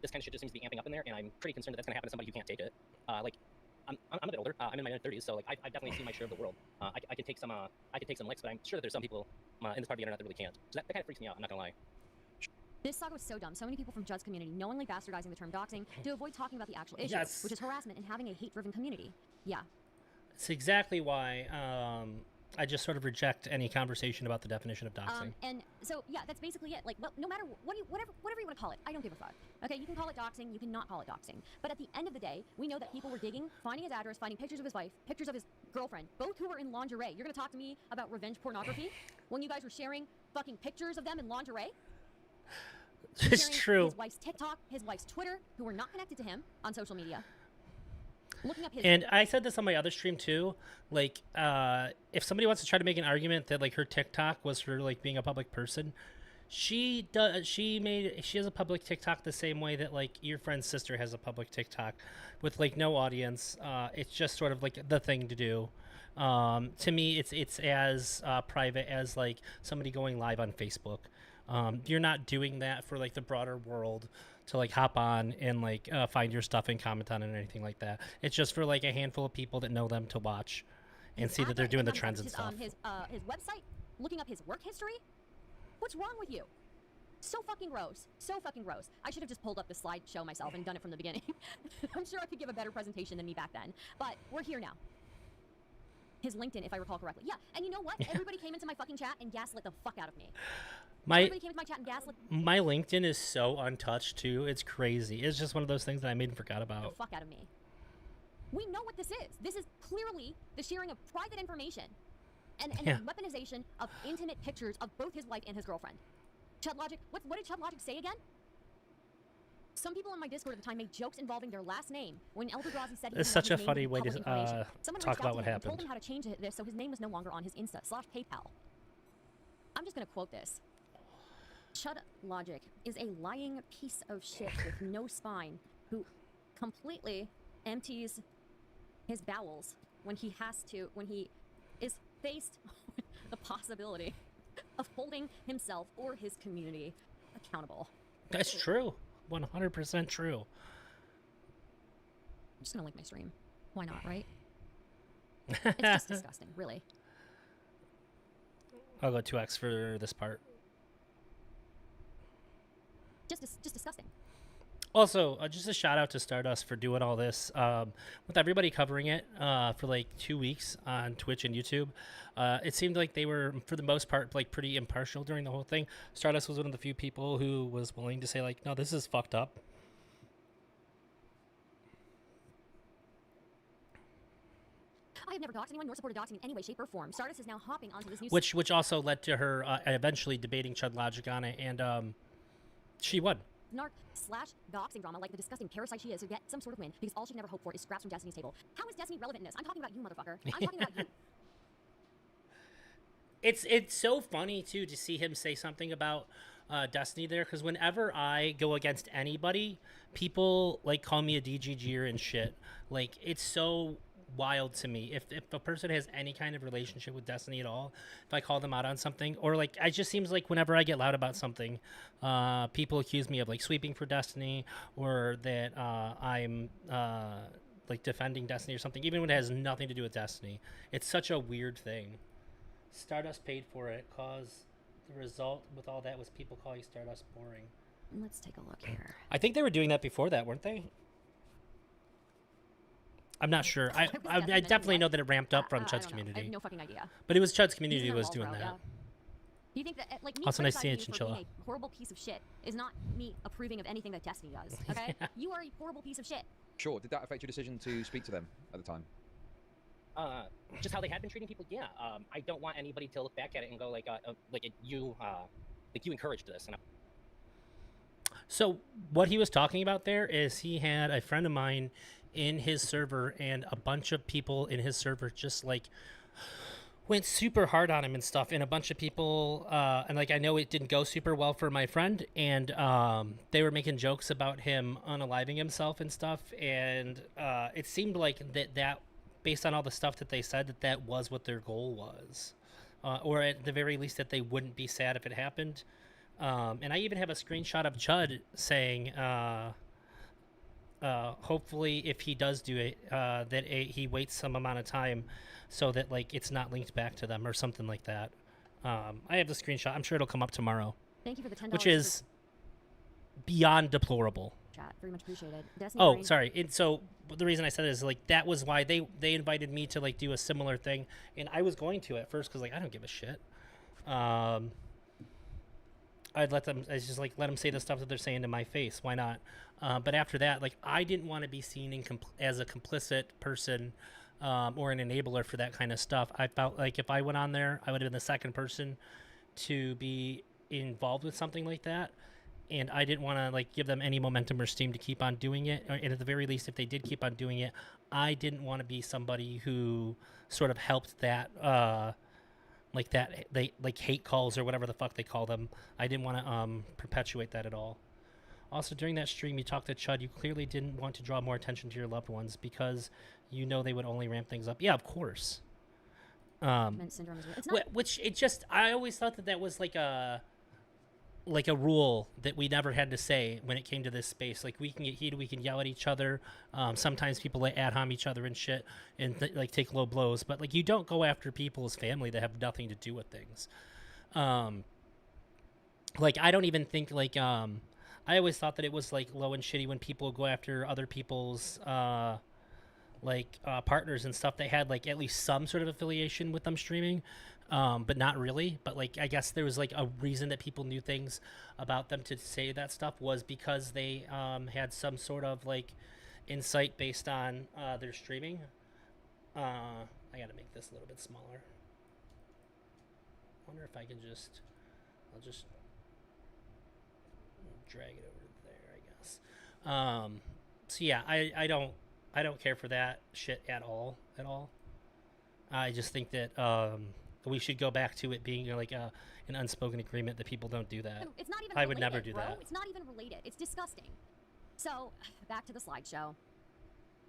this kind of shit just seems to be amping up in there, and I'm pretty concerned that that's gonna happen to somebody who can't take it. I'm a bit older. I'm in my mid-30s, so like I've definitely seen my share of the world. I can take some licks, but I'm sure that there's some people in this part of the internet that really can't. So that kind of freaks me out. I'm not gonna lie. This saga was so dumb. So many people from Judd's community knowingly bastardizing the term doxing to avoid talking about the actual issue, Yes. which is harassment and having a hate-driven community. Yeah. It's exactly why I just sort of reject any conversation about the definition of doxing. And so yeah, that's basically it. Like, well, no matter whatever you want to call it, I don't give a fuck. Okay, you can call it doxing, you cannot call it doxing. But at the end of the day, we know that people were digging, finding his address, finding pictures of his wife, pictures of his girlfriend, both who were in lingerie. You're gonna talk to me about revenge pornography when you guys were sharing fucking pictures of them in lingerie? It's Sharing true. His wife's TikTok, his wife's Twitter, who were not connected to him on social media. Looking up his. And I said this on my other stream too. Like, if somebody wants to try to make an argument that like her TikTok was her like being a public person, she does. She has a public TikTok the same way that like your friend's sister has a public TikTok, with like no audience. It's just sort of like the thing to do. To me, it's as private as like somebody going live on Facebook. You're not doing that for like the broader world to like hop on and like find your stuff and comment on it or anything like that. It's just for like a handful of people that know them to watch and see that they're doing the trends and stuff. His website, looking up his work history. What's wrong with you? So fucking gross. So fucking gross. I should have just pulled up the slideshow myself and done it from the beginning. I'm sure I could give a better presentation than me back then. But we're here now. His LinkedIn, if I recall correctly. Yeah, and you know what? Everybody came into my fucking chat and gaslit the fuck out of me. Everybody came into my chat and gaslit my LinkedIn is so untouched too. It's crazy. It's just one of those things that I made and forgot about. the fuck out of me. We know what this is. This is clearly the sharing of private information and Yeah. the weaponization of intimate pictures of both his wife and his girlfriend. Chudlogic, what did Chudlogic say again? Some people in my Discord at the time made jokes involving their last name when El Degrazi said he It's didn't want such a his name funny be way to public information. Someone talk reached out about to what him and told happened. him how to change this so his name was no longer on his Insta/PayPal. I'm just gonna quote this. Chudlogic is a lying piece of shit with no spine who completely empties his bowels when he is faced with the possibility of holding himself or his community accountable. That's true. 100% true. I'm just gonna link my stream. Why not, right? It's just disgusting, really. I'll go 2x for this part. Just disgusting. Also, just a shout out to Stardust for doing all this with everybody covering it for like 2 weeks on Twitch and YouTube. It seemed like they were, for the most part, like pretty impartial during the whole thing. Stardust was one of the few people who was willing to say like, no, this is fucked up. I have never doxed anyone nor supported doxing in any way, shape, or form. Stardust is now hopping onto this new Which also led to her eventually debating Chudlogic on it, and she won. narc slash doxing drama like the disgusting parasite she is to get some sort of win because all she can ever hope for is scraps from Destiny's table. How is Destiny relevant in this? I'm talking about you, motherfucker. I'm talking about you. It's so funny too to see him say something about Destiny there, because whenever I go against anybody, people like call me a DGGer and shit. Like, it's so wild to me. If a person has any kind of relationship with Destiny at all, if I call them out on something, or like, it just seems like whenever I get loud about something, people accuse me of like sweeping for Destiny, or that I'm like defending Destiny or something, even when it has nothing to do with Destiny. It's such a weird thing. Stardust paid for it, cause the result with all that was people calling Stardust boring. Let's take a look here. I think they were doing that before that, weren't they? I'm not sure. I definitely know that it ramped up from Chud's I community. have no fucking idea. But it was Chud's He's community in was Wall doing Bro, that. yeah. You think that like me Also nice seeing criticizing you, you for Chinchilla. being a horrible piece of shit is not me approving of anything that Destiny does, okay? Yeah. You are a horrible piece of shit. Sure. Did that affect your decision to speak to them at the time? Just how they had been treating people. Yeah. I don't want anybody to look back at it and go like you encouraged this. And So what he was talking about there is he had a friend of mine in his server, and a bunch of people in his server just like went super hard on him and stuff, and a bunch of people and like, I know it didn't go super well for my friend, and they were making jokes about him unaliving himself and stuff, and it seemed like that based on all the stuff that they said, that was what their goal was, or at the very least that they wouldn't be sad if it happened. And I even have a screenshot of Chud saying hopefully if he does do it, that he waits some amount of time so that like it's not linked back to them or something like that. I have the screenshot. I'm sure it'll come up tomorrow, Thank you for the $10. which is beyond deplorable. Chat. Very much appreciated. Destiny Oh, Brain- sorry. And so the reason I said it is like that was why they invited me to like do a similar thing, and I was going to at first because like I don't give a shit. I'd let them. I just like let them say the stuff that they're saying to my face. Why not? But after that, like I didn't want to be seen as a complicit person or an enabler for that kind of stuff. I felt like if I went on there, I would have been the second person to be involved with something like that. And I didn't want to like give them any momentum or steam to keep on doing it. And at the very least, if they did keep on doing it, I didn't want to be somebody who sort of helped that, like that, they like hate calls or whatever the fuck they call them. I didn't want to perpetuate that at all. Also, during that stream, you talked to Chud. You clearly didn't want to draw more attention to your loved ones because you know they would only ramp things up. Yeah, of course. Syndrome is real. It's not Which it just, I always thought that was like a rule that we never had to say when it came to this space. Like we can get heated, we can yell at each other. Sometimes people like ad hom each other and shit, and like take low blows. But like you don't go after people's family that have nothing to do with things. Like I don't even think like I always thought that it was like low and shitty when people go after other people's partners and stuff. They had like at least some sort of affiliation with them streaming. But not really. But like, I guess there was like a reason that people knew things about them to say that stuff was because they had some sort of like insight based on their streaming. I gotta make this a little bit smaller. I wonder if I can just, I'll just drag it over there, I guess. So yeah, I don't care for that shit at all. I just think that we should go back to it being like an unspoken agreement that people don't do that. It's not even I would related, never do bro. that. It's not even related. It's disgusting. So, back to the slideshow.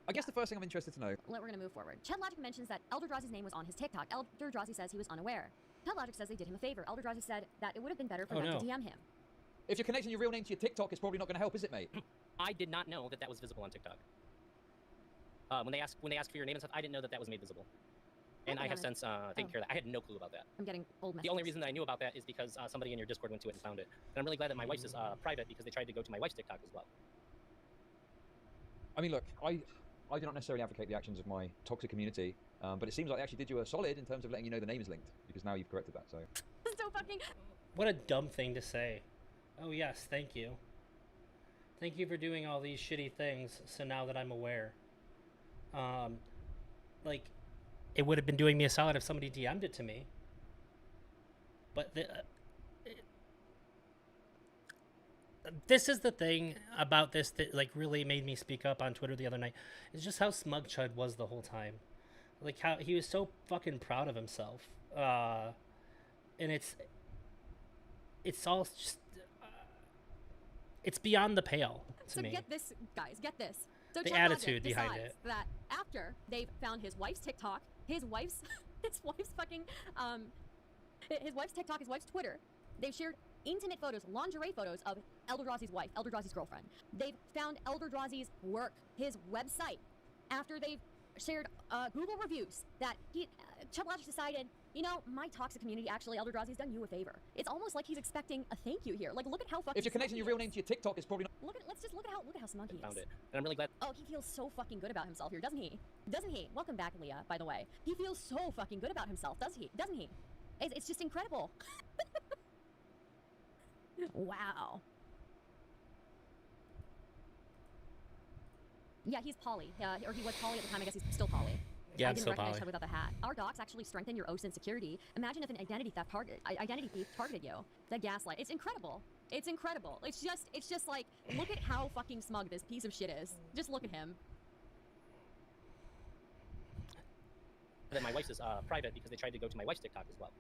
I guess the first thing I'm interested to know. We're going to move forward. Chudlogic mentions that Eldrazi's name was on his TikTok. Eldrazi says he was unaware. Chudlogic says they did him a favor. Eldrazi said that it would have been better for Oh, them no. to DM him. If you're connecting your real name to your TikTok, it's probably not going to help, is it, mate? I did not know that was visible on TikTok. When they ask for your name and stuff, I didn't know that was made visible. And Okay, I have Gunner. since taken care of that. I had no clue about that. I'm getting old messages. The only reason that I knew about that is because somebody in your Discord went to it and found it. And I'm really glad that my wife's is private because they tried to go to my wife's TikTok as well. I mean, look, I do not necessarily advocate the actions of my toxic community, but it seems like they actually did you a solid in terms of letting you know the name is linked, because now you've corrected that, so... so fucking... What a dumb thing to say. Oh yes, thank you. Thank you for doing all these shitty things, so now that I'm aware. Like, it would have been doing me a solid if somebody DM'd it to me. But this is the thing about this that like really made me speak up on Twitter the other night. Is just how smug Chud was the whole time. Like how he was so fucking proud of himself. And it's all just it's beyond the pale to So me. get this, guys, get this. So The Chudlogic attitude behind decides it. that after they've found his wife's TikTok, his wife's his wife's fucking his wife's TikTok, his wife's Twitter, they've shared intimate photos, lingerie photos of Eldrazi's wife, Eldrazi's girlfriend. They've found Eldrazi's work, his website, after they've shared Google reviews that Chudlogic decided, you know, my toxic community, actually, Eldrazi's done you a favor. It's almost like he's expecting a thank you here. Like, look at how fucking If you're connecting smug your he real is. name to your TikTok, it's probably not. Look at how smug he is. Found it, and I'm really glad. Oh, he feels so fucking good about himself here, doesn't he? Doesn't he? Welcome back, Leah, by the way. He feels so fucking good about himself, doesn't he? It's just incredible. Wow. Yeah, he's poly. Or he was poly at the time. I guess he's still poly. Yeah, I I'm didn't still recognize poly. Chud without the hat. Our docs actually strengthen your OSINT security. Imagine if an identity thief targeted you. The gaslight. It's incredible. It's incredible. It's just like, look at how fucking smug this piece of shit is. Just look at him. That my wife's is private because they tried to go to my wife's TikTok as well.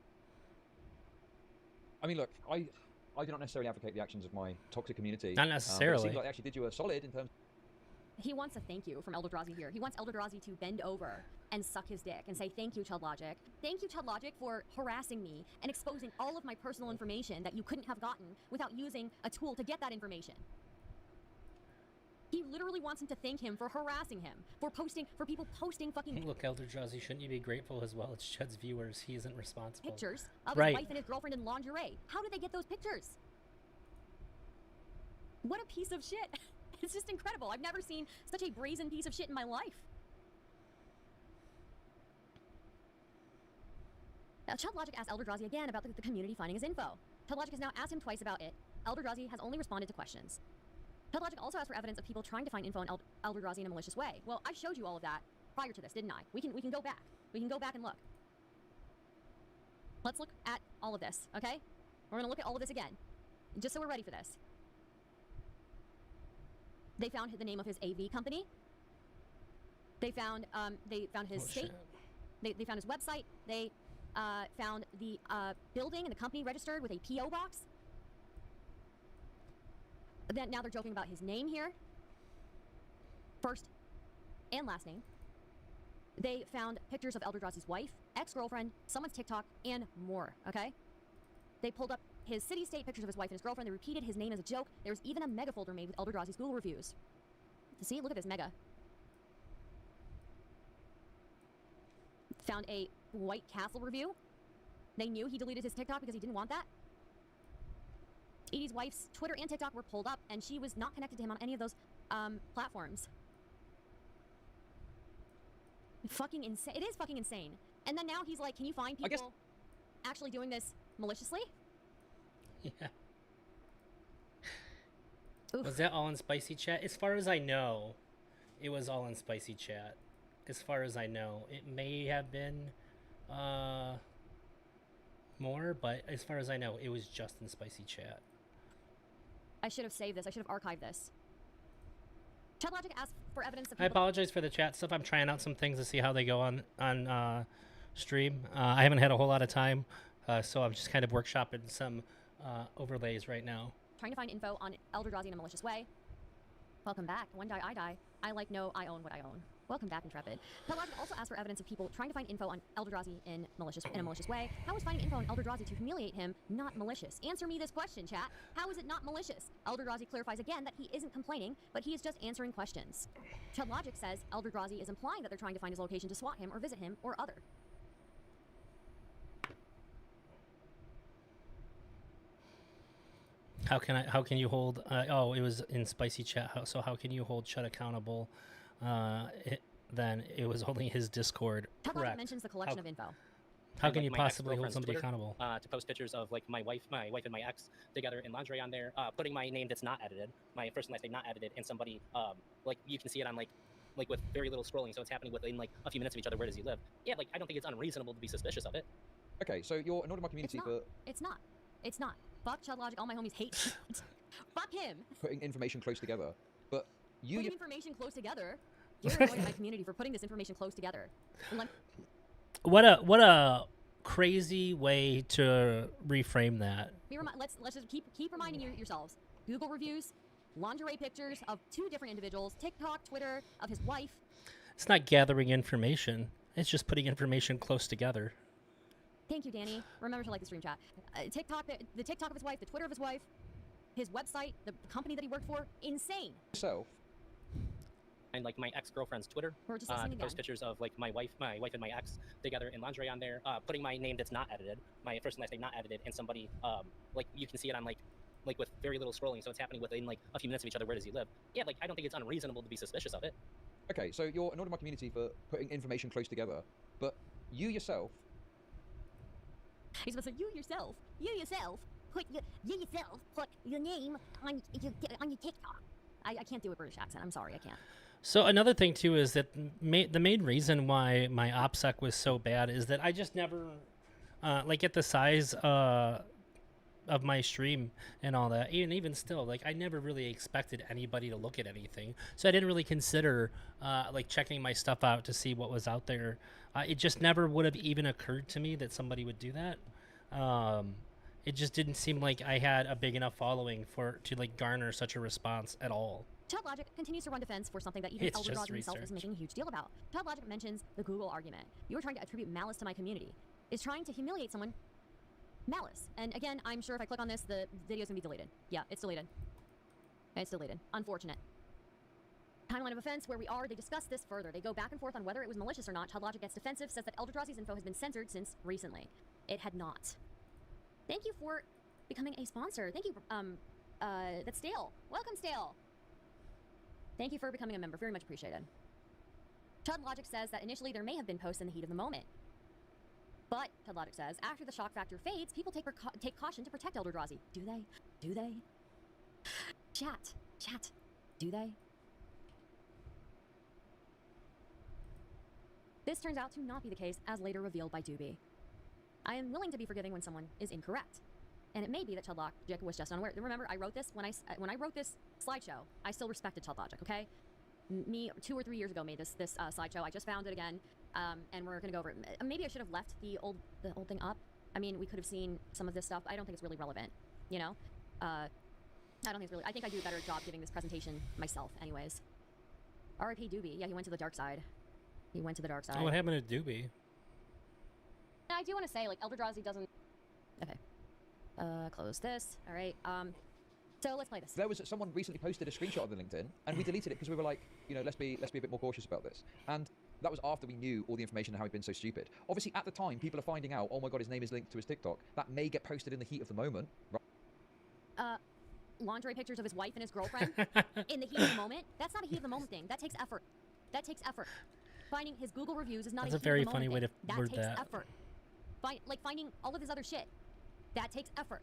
I mean, look, I do not necessarily advocate the actions of my toxic community. Not But it necessarily. seems like they actually did you a solid in terms. He wants a thank you from Eldrazi here. He wants Eldrazi to bend over and suck his dick and say, thank you, Chudlogic. Thank you, Chudlogic, for harassing me and exposing all of my personal information that you couldn't have gotten without using a tool to get that information. He literally wants him to thank him for harassing him, for people posting fucking Look, Eldrazi, shouldn't you be grateful as well? It's Chud's viewers. He isn't responsible. pictures of Right. his wife and his girlfriend in lingerie. How did they get those pictures? What a piece of shit. It's just incredible. I've never seen such a brazen piece of shit in my life. Now, Chudlogic asked Eldrazi again about the community finding his info. Chudlogic has now asked him twice about it. Eldrazi has only responded to questions. Chudlogic also asked for evidence of people trying to find info on Eldrazi in a malicious way. Well, I showed you all of that prior to this, didn't I? We can go back. We can go back and look. Let's look at all of this, okay? We're gonna look at all of this again, just so we're ready for this. They found the name of his AV company. They found his state. They found his website. They found the building and the company registered with a PO box. Then now they're joking about his name here. First and last name. They found pictures of Eldrazi's wife, ex-girlfriend, someone's TikTok, and more. Okay. They pulled up his city-state pictures of his wife and his girlfriend. They repeated his name as a joke. There was even a mega folder made with Eldrazi's Google reviews. See, look at this mega. Found a White Castle review. They knew he deleted his TikTok because he didn't want that. Edie's wife's Twitter and TikTok were pulled up, and she was not connected to him on any of those platforms. Fucking insane. It is fucking insane. And then now he's like, can you find I guess- people actually doing this maliciously? Yeah. Oof. Was that all in spicy chat? As far as I know, it was all in spicy chat. As far as I know, it may have been more, but as far as I know, it was just in spicy chat. I should have saved this. I should have archived this. Chudlogic asked for evidence of I people. apologize for the chat stuff. I'm trying out some things to see how they go on stream. I haven't had a whole lot of time, so I'm just kind of workshopping some overlays right now. Trying to find info on Eldrazi in a malicious way. Welcome back. One die, I die. I like no, I own what I own. Welcome back, Intrepid. Chudlogic also asked for evidence of people trying to find info on Eldrazi in a malicious way. How is finding info on Eldrazi to humiliate him not malicious? Answer me this question, chat. How is it not malicious? Eldrazi clarifies again that he isn't complaining, but he is just answering questions. Chudlogic says Eldrazi is implying that they're trying to find his location to swat him or visit him or other. How can you hold? Oh, it was in spicy chat. So how can you hold Chud accountable? Then it was only his Discord. Chudlogic Correct. mentions the collection of info. How And, can like, you my possibly hold ex-girlfriend's somebody Twitter, accountable? To post pictures of like my wife and my ex together in lingerie on there, putting my name that's not edited, my first and last name not edited, and somebody like you can see it on like with very little scrolling, so it's happening within like a few minutes of each other. Where does he live? Yeah, like I don't think it's unreasonable to be suspicious of it. Okay, so you're annoyed at my community not. for. It's not. It's not. Fuck Chudlogic. All my homies hate. Fuck him. putting information close together, but you Putting information close together. You're annoying my community for putting this information close together. And What a crazy way to reframe that. let's just keep reminding yourselves. Google reviews, lingerie pictures of 2 different individuals, TikTok, Twitter of his wife. It's not gathering information. It's just putting information close together. Thank you, Danny. Remember to like the stream chat. TikTok, the TikTok of his wife, the Twitter of his wife, his website, the company that he worked for. Insane. yourself. And like my ex-girlfriend's Twitter, We're just to listening again. post pictures of like my wife and my ex together in lingerie on there, putting my name that's not edited, my first and last name not edited, and somebody like you can see it on like with very little scrolling, so it's happening within like a few minutes of each other. Where does he live? Yeah, like I don't think it's unreasonable to be suspicious of it. Okay, so you're annoyed my community for putting information close together, but you yourself. He's supposed to say, you yourself put your name on your TikTok. I can't do a British accent. I'm sorry, I can't. So another thing too is that the main reason why my OPSEC was so bad is that I just never, like at the size of my stream and all that, and even still, like I never really expected anybody to look at anything. So I didn't really consider like checking my stuff out to see what was out there. It just never would have even occurred to me that somebody would do that. It just didn't seem like I had a big enough following to like garner such a response at all. Chudlogic continues to run defense for something that even It's Elder just God himself is research. making a huge deal about. Chudlogic mentions the Google argument. You are trying to attribute malice to my community. Is trying to humiliate someone malice. And again, I'm sure if I click on this, the video's gonna be deleted. Yeah, it's deleted. It's deleted. Unfortunate. Timeline of offense, where we are, they discuss this further. They go back and forth on whether it was malicious or not. Chudlogic gets defensive, says that Eldrazi's info has been censored since recently. It had not. Thank you for becoming a sponsor. Thank you, that's Stale. Welcome, Stale. Thank you for becoming a member. Very much appreciated. Chudlogic says that initially there may have been posts in the heat of the moment. But, Chudlogic says, after the shock factor fades, people take caution to protect Eldrazi. Do they? Do they? Chat. Do they? This turns out to not be the case, as later revealed by Doobie. I am willing to be forgiving when someone is incorrect. And it may be that Chudlogic was just unaware. Remember, I wrote this, when I wrote this slideshow, I still respected Chudlogic, okay? Me 2 or 3 years ago made this slideshow. I just found it again, and we're gonna go over it. Maybe I should have left the old thing up. I mean, we could have seen some of this stuff. I don't think it's really relevant, you know? I don't think it's really, I think I do a better job giving this presentation myself, anyways. R.I.P. Doobie. Yeah, he went to the dark side. He went to the dark side. Oh, what happened to Doobie? I do want to say, like, Eldrazi doesn't... Okay. Close this. All right. So let's play this. There was someone recently posted a screenshot of the LinkedIn, and we deleted it because we were like, you know, let's be a bit more cautious about this. And that was after we knew all the information and how he'd been so stupid. Obviously, at the time, people are finding out, oh my god, his name is linked to his TikTok. That may get posted in the heat of the moment. Right? Lingerie pictures of his wife and his girlfriend in the heat of the moment. That's not a heat of the moment thing. That takes effort. That takes effort. Finding his Google reviews is not That's a a heat very of the funny moment way thing. to word takes that. effort. Finding all of his other shit. That takes effort.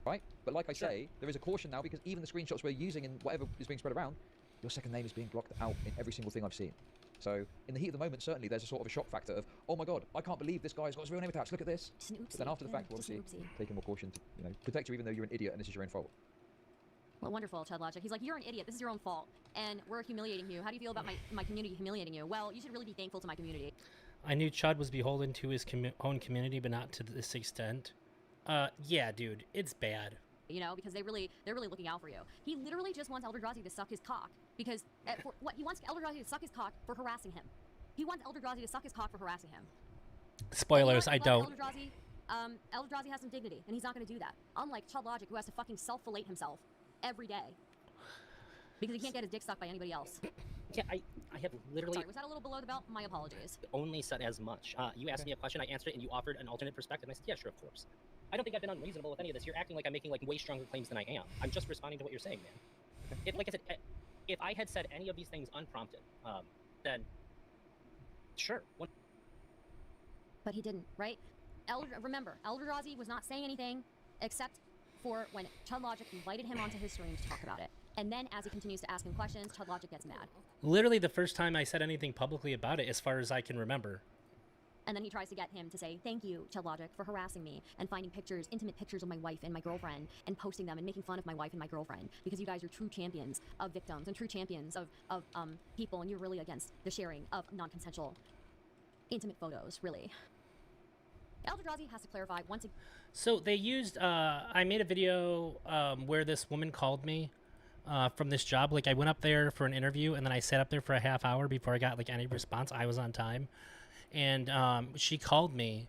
Right? But like I say, there is a caution now because even the screenshots we're using and whatever is being spread around, your second name is being blocked out in every single thing I've seen. So in the heat of the moment, certainly there's a sort of a shock factor of, oh my god, I can't believe this guy's got his real name attached. Look at this. Just an oopsie. But then after the fact, we're Just an obviously oopsie. taking more caution to, you know, protect you even though you're an idiot and this is your own fault. Well, wonderful, Chudlogic. He's like, you're an idiot. This is your own fault. And we're humiliating you. How do you feel about my community humiliating you? Well, you should really be thankful to my community. I knew Chud was beholden to his own community, but not to this extent. Yeah, dude, it's bad. You know, because they're really looking out for you. He literally just wants Eldrazi to suck his cock because he wants Eldrazi to suck his cock for harassing him. He wants Eldrazi to suck his cock for harassing him. Spoilers, I don't. Eldrazi has some dignity, and he's not going to do that. Unlike Chudlogic, who has to fucking self-fillet himself every day because he can't get his dick sucked by anybody else. Yeah, I have literally Sorry, was that a little below the belt? My apologies. only said as much. You asked me a question, I answered it, and you offered an alternate perspective. And I said, yeah, sure, of course. I don't think I've been unreasonable with any of this. You're acting like I'm making like way stronger claims than I am. I'm just responding to what you're saying, man. Like I said, if I had said any of these things unprompted, then sure. But he didn't, right? Remember, Eldrazi was not saying anything except for when Chudlogic invited him onto his stream to talk about it. And then as he continues to ask him questions, Chudlogic gets mad. Literally the first time I said anything publicly about it, as far as I can remember. And then he tries to get him to say, thank you, Chudlogic, for harassing me and finding pictures, intimate pictures of my wife and my girlfriend and posting them and making fun of my wife and my girlfriend because you guys are true champions of victims and true champions of people, and you're really against the sharing of non-consensual intimate photos, really. Eldrazi has to clarify once again. So they used, I made a video where this woman called me from this job. Like, I went up there for an interview, and then I sat up there for a half hour before I got, like, any response. I was on time. And she called me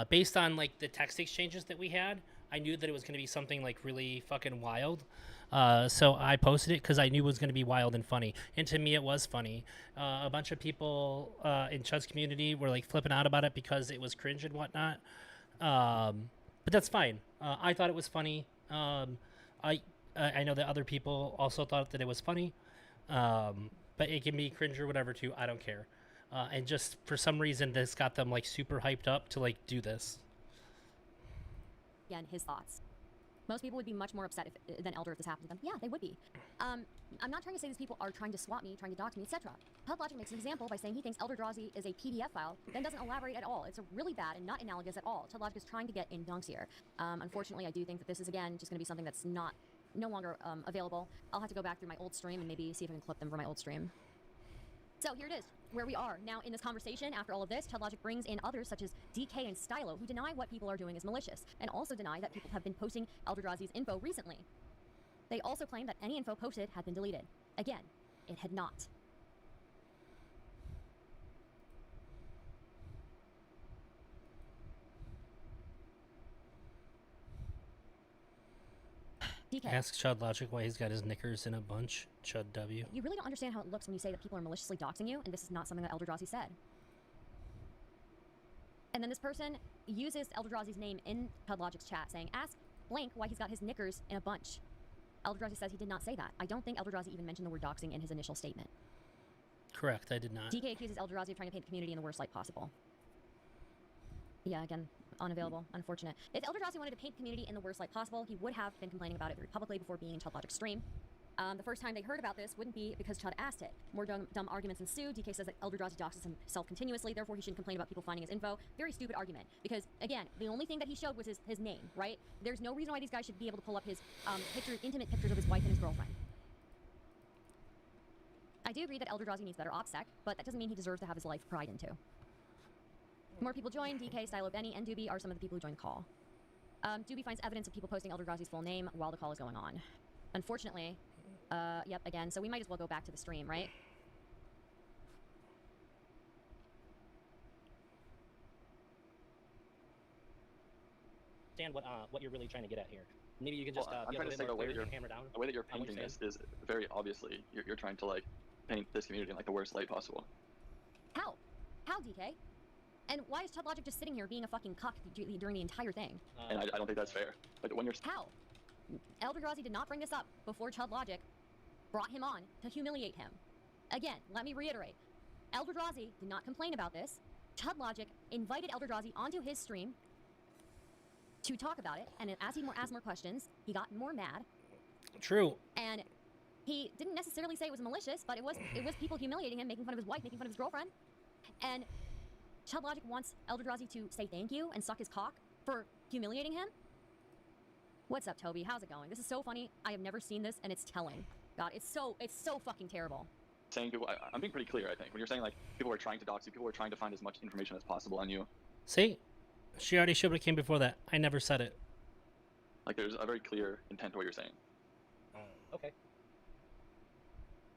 based on, like, the text exchanges that we had. I knew that it was going to be something, like, really fucking wild. So I posted it because I knew it was going to be wild and funny. And to me, it was funny. A bunch of people in Chud's community were, like, flipping out about it because it was cringe and whatnot. But that's fine. I thought it was funny. I know that other people also thought that it was funny. But it can be cringe or whatever, too. I don't care. And just for some reason, this got them, like, super hyped up to, like, do this. Again, his thoughts. Most people would be much more upset than Elder if this happened to them. Yeah, they would be. I'm not trying to say these people are trying to swat me, trying to dox me, etc. Chudlogic makes an example by saying he thinks Eldrazi is a PDF file, then doesn't elaborate at all. It's a really bad and not analogous at all. Chudlogic is trying to get in dunks here. Unfortunately, I do think that this is, again, just going to be something that's no longer available. I'll have to go back through my old stream and maybe see if I can clip them from my old stream. So here it is, where we are. Now, in this conversation, after all of this, Chudlogic brings in others such as DK and Stylo, who deny what people are doing is malicious, and also deny that people have been posting Eldrazi's info recently. They also claim that any info posted had been deleted. Again, it had not. DK. Ask Chudlogic why he's got his knickers in a bunch. Chud W. You really don't understand how it looks when you say that people are maliciously doxing you, and this is not something that Eldrazi said. And then this person uses Eldrazi's name in Chudlogic's chat, saying, ask blank why he's got his knickers in a bunch. Eldrazi says he did not say that. I don't think Eldrazi even mentioned the word doxing in his initial statement. Correct, I did not. DK accuses Eldrazi of trying to paint the community in the worst light possible. Yeah, again, unavailable, unfortunate. If Eldrazi wanted to paint the community in the worst light possible, he would have been complaining about it very publicly before being in Chudlogic's stream. The first time they heard about this wouldn't be because Chud asked it. More dumb arguments ensue. DK says that Eldrazi doxes himself continuously, therefore he shouldn't complain about people finding his info. Very stupid argument, because, again, the only thing that he showed was his name, right? There's no reason why these guys should be able to pull up his intimate pictures of his wife and his girlfriend. I do agree that Eldrazi needs better OPSEC, but that doesn't mean he deserves to have his life pried into. More people join. DK, Stylo, Benny, and Doobie are some of the people who joined the call. Doobie finds evidence of people posting Eldrazi's full name while the call is going on. Unfortunately, yep, again, so we might as well go back to the stream, right? Understand what you're really trying to get at here. Maybe you can just I'm be a trying little to bit say more the way clear that and hammer down. the way that you're on what painting you're this is very obviously you're trying to like paint this community in like the worst light possible. How? How, DK? And why is Chudlogic just sitting here being a fucking cuck during the entire thing? And I don't think that's fair. Like when you're How? Eldrazi did not bring this up before Chudlogic brought him on to humiliate him. Again, let me reiterate. Eldrazi did not complain about this. Chudlogic invited Eldrazi onto his stream to talk about it, and as he asked more questions, he got more mad. True. And he didn't necessarily say it was malicious, but it was people humiliating him, making fun of his wife, making fun of his girlfriend. And Chudlogic wants Eldrazi to say thank you and suck his cock for humiliating him. What's up, Toby? How's it going? This is so funny. I have never seen this, and it's telling. God, it's so fucking terrible. saying people, I'm being pretty clear, I think. When you're saying like people are trying to dox you, people are trying to find as much information as possible on you. See? She already showed what came before that. I never said it. Like there's a very clear intent to what you're saying. Okay.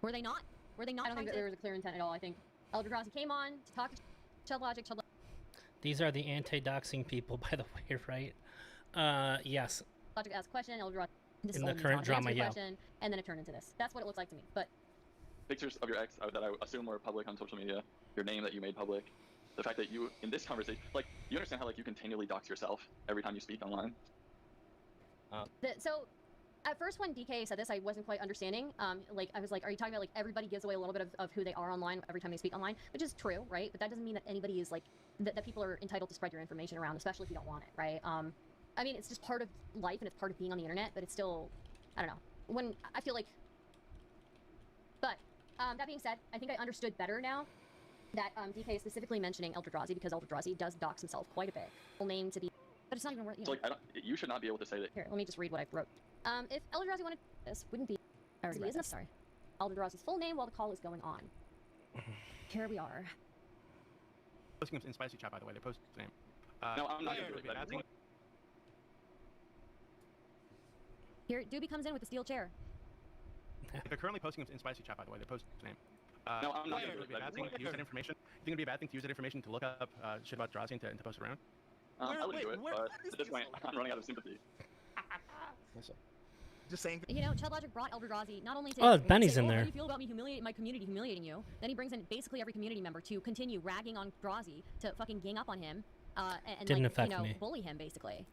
Were they not? Were they not? I don't think that there was a clear intent at all. I think Eldrazi came on to talk to Chudlogic. These are the anti-doxing people, by the way, right? Yes. Chudlogic asked a question, Eldrazi just In the told him current to answer drama, the yeah. question, and then it turned into this. That's what it looks like to me. But Pictures of your ex that I assume were public on social media, your name that you made public, the fact that you, in this conversation, like, you understand how like you continually dox yourself every time you speak online? So at first when DK said this, I wasn't quite understanding. Like, I was like, are you talking about like everybody gives away a little bit of who they are online every time they speak online? Which is true, right? But that doesn't mean that anybody is like, that people are entitled to spread your information around, especially if you don't want it, right? I mean, it's just part of life and it's part of being on the internet, but it's still, I don't know. When I feel like, but that being said, I think I understood better now that DK is specifically mentioning Eldrazi because Eldrazi does dox himself quite a bit. Full name to be, but it's not even worth. You So know. like, you should not be able to say that. Here, let me just read what I wrote. If Eldrazi wanted this, wouldn't be. I already read this. Sorry. Eldrazi's full name while the call is going on. Here we are. Posting in spicy chat, by the way. They're posting his name. No, I'm not yeah, gonna do bad it. thing. Here, Doobie comes in with the steel chair. They're currently posting in spicy chat, by the way. They're posting his name. No, I'm not yeah, gonna do it'd be a it. bad thing to use that information. You think it'd be a bad thing to use that information to look up shit about Drazi and to post it around? I wouldn't do it, but at this point, I'm running out of sympathy. Just saying. You know, Chudlogic brought Eldrazi not only to Oh, Benny's say, in How there. do you feel about me my community humiliating you? Then he brings in basically every community member to continue ragging on Drazi, to fucking gang up on him, and Didn't like, affect you know, me. bully him basically.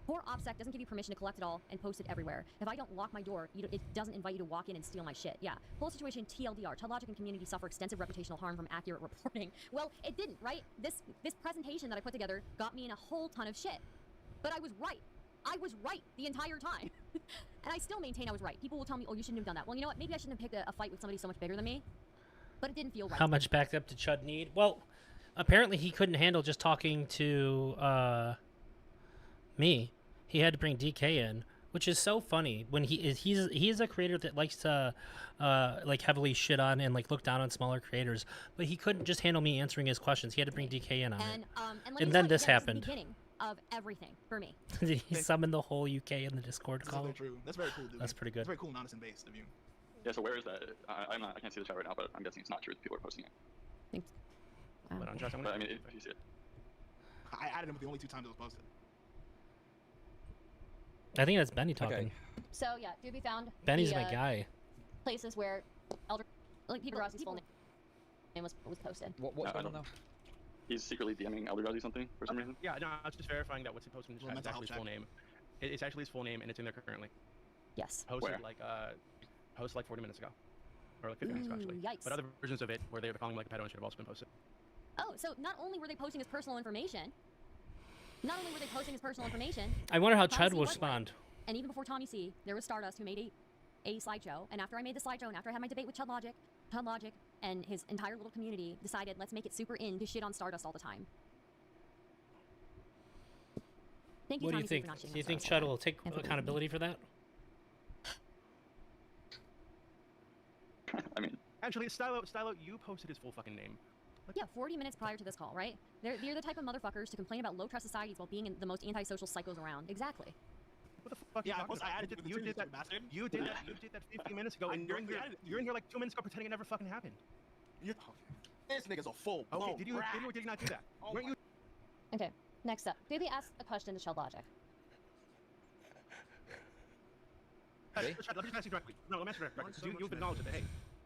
Poor OPSEC doesn't give you permission to collect it all and post it everywhere. If I don't lock my door, it doesn't invite you to walk in and steal my shit. Yeah. Whole situation TLDR. Chudlogic and community suffer extensive reputational harm from accurate reporting. Well, it didn't, right? This presentation that I put together got me in a whole ton of shit. But I was right. I was right the entire time. And I still maintain I was right. People will tell me, oh, you shouldn't have done that. Well, you know what? Maybe I shouldn't have picked a fight with somebody so much bigger than me. But it didn't feel right. How much backed up did Chud need? Well, apparently he couldn't handle just talking to me. He had to bring DK in, which is so funny. When he's a creator that likes to like heavily shit on and like look down on smaller creators, but he couldn't just handle me answering his questions. He had to bring DK in on And, it. let me And tell then you, this again, happened. is the beginning of everything for me. He summoned the whole UK in the Discord This is call. very true. That's very cool, dude. That's pretty good. It's very cool, honest and based of you. Yeah, so where is that? I can't see the chat right now, but I'm guessing it's not true that people are posting it. Thanks. But on Josh, I'm But I gonna... mean, if you see it. I added him the only 2 times it was posted. I think that's Benny talking. So yeah, Doobie found Benny's the, my guy. places where Eldrazi's full name was posted. What's going on now? He's secretly DMing Eldrazi something for some reason. Yeah, no, I was just verifying that what's he posting in the Well, chat is mental actually his health full name. It's actually his full name, and it's in there currently. Yes. Posted Where? like 40 minutes ago. Or like 50 minutes ago, actually. Yikes. But other versions of it, where they were calling him like a pedo and should have also been posted. Oh, so not only were they posting his personal information, I wonder how Tommy Chud C will was respond. and even before Tommy C, there was Stardust who made a slideshow. And after I made the slideshow, and after I had my debate with Chudlogic and his entire little community decided, let's make it super in to shit on Stardust all the time. Thank you, What do Tommy you C, think? for not shitting Do you on think Stardust Chud all will the take And for accountability for that? I mean, Actually, Stylo, you posted his full fucking name. time. Yeah, 40 minutes prior to this call, right? They're the type of motherfuckers to complain about low trust societies while being the most antisocial psychos around. Exactly. What the fuck Yeah, are I you was- talking I about? added You did that. bastard. You did that 15 minutes ago, and you're in here. You're in here like 2 minutes ago pretending it never fucking happened. This nigga's a full Okay, blown did you rat. or did you not do that? Oh Weren't my- you? Okay, next up. Doobie asked a question to Chudlogic. Let me just ask you directly. No, let me ask you directly. 'Cause you've acknowledged that. Hey,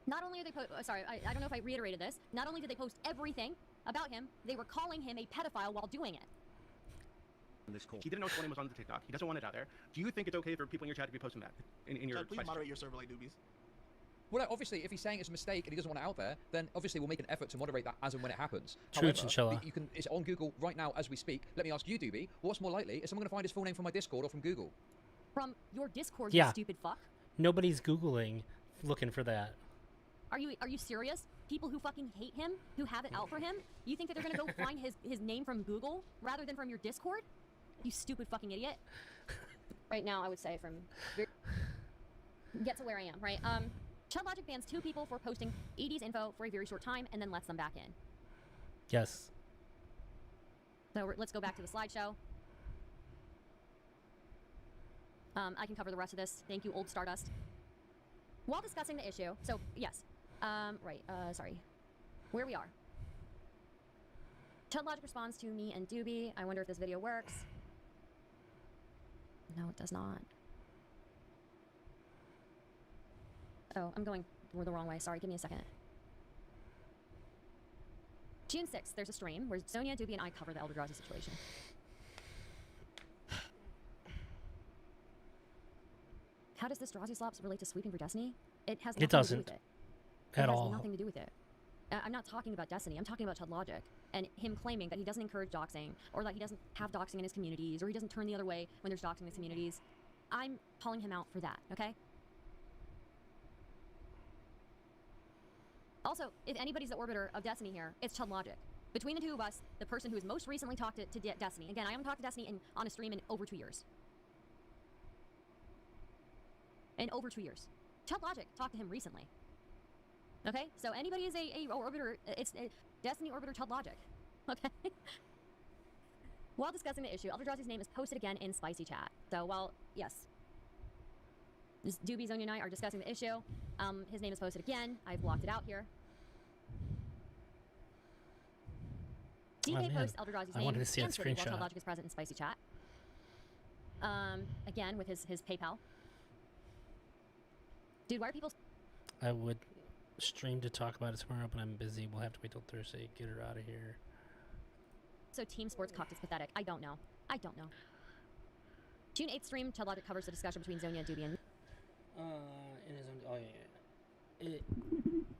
Not only are they sorry, I don't know if I reiterated this. Not only did they post everything about him, they were calling him a pedophile while doing it. he didn't know his full name was on the TikTok. He doesn't want it out there. Do you think it's okay for people in your chat to be posting that in your? Chud, please spicy moderate chat? your server like doobies. Well, no, obviously, if he's saying it's a mistake and he doesn't want it out there, then obviously we'll make an effort to moderate that as and when it happens. True, However, Chinchilla. you can. It's on Google right now as we speak. Let me ask you, Doobie, what's more likely? Is someone going to find his full name from my Discord or from Google? From your Discord, Yeah. you stupid fuck. Nobody's Googling looking for that. Are you serious? People who fucking hate him, who have it out for him, you think that they're gonna go find his name from Google rather than from your Discord? You stupid fucking idiot. Right now, I would say get to where I am, right? Chudlogic bans 2 people for posting ED's info for a very short time and then lets them back in. Yes. So let's go back to the slideshow. I can cover the rest of this. Thank you, old Stardust. While discussing the issue, so yes, sorry, where we are. Chudlogic responds to me and Doobie. I wonder if this video works. No, it does not. Oh, I'm going the wrong way. Sorry, give me a second. June 6th, there's a stream where Sonia, Doobie, and I cover the Eldrazi situation. How does this Drazi Slops relate to sweeping for Destiny? It has nothing It doesn't. to do with it. At It has all. nothing to do with it. I'm not talking about Destiny. I'm talking about Chudlogic and him claiming that he doesn't encourage doxing, or that he doesn't have doxing in his communities, or he doesn't turn the other way when there's doxing in his communities. I'm calling him out for that, okay? Also, if anybody's the orbiter of Destiny here, it's Chudlogic. Between the two of us, the person who has most recently talked to Destiny. Again, I haven't talked to Destiny on a stream in over 2 years. In over 2 years. Chudlogic talked to him recently. Okay? So anybody is a orbiter, it's a Destiny orbiter Chudlogic. Okay? While discussing the issue, Eldrazi's name is posted again in Spicy Chat. So while, yes. Doobie, Zonia, and I are discussing the issue. His name is posted again. I've blocked it out here. DK posts Eldrazi's name wanted to see that and City while screenshot. Chudlogic is present in Spicy Chat. Again, with his PayPal. Dude, why are people... I would stream to talk about it tomorrow, but I'm busy. We'll have to wait till Thursday. Get her out of here. So Team Sports Cocked is pathetic. I don't know. I don't know. June 8th stream, Chudlogic covers the discussion between Zonia and Doobie and... In his own... Oh, yeah.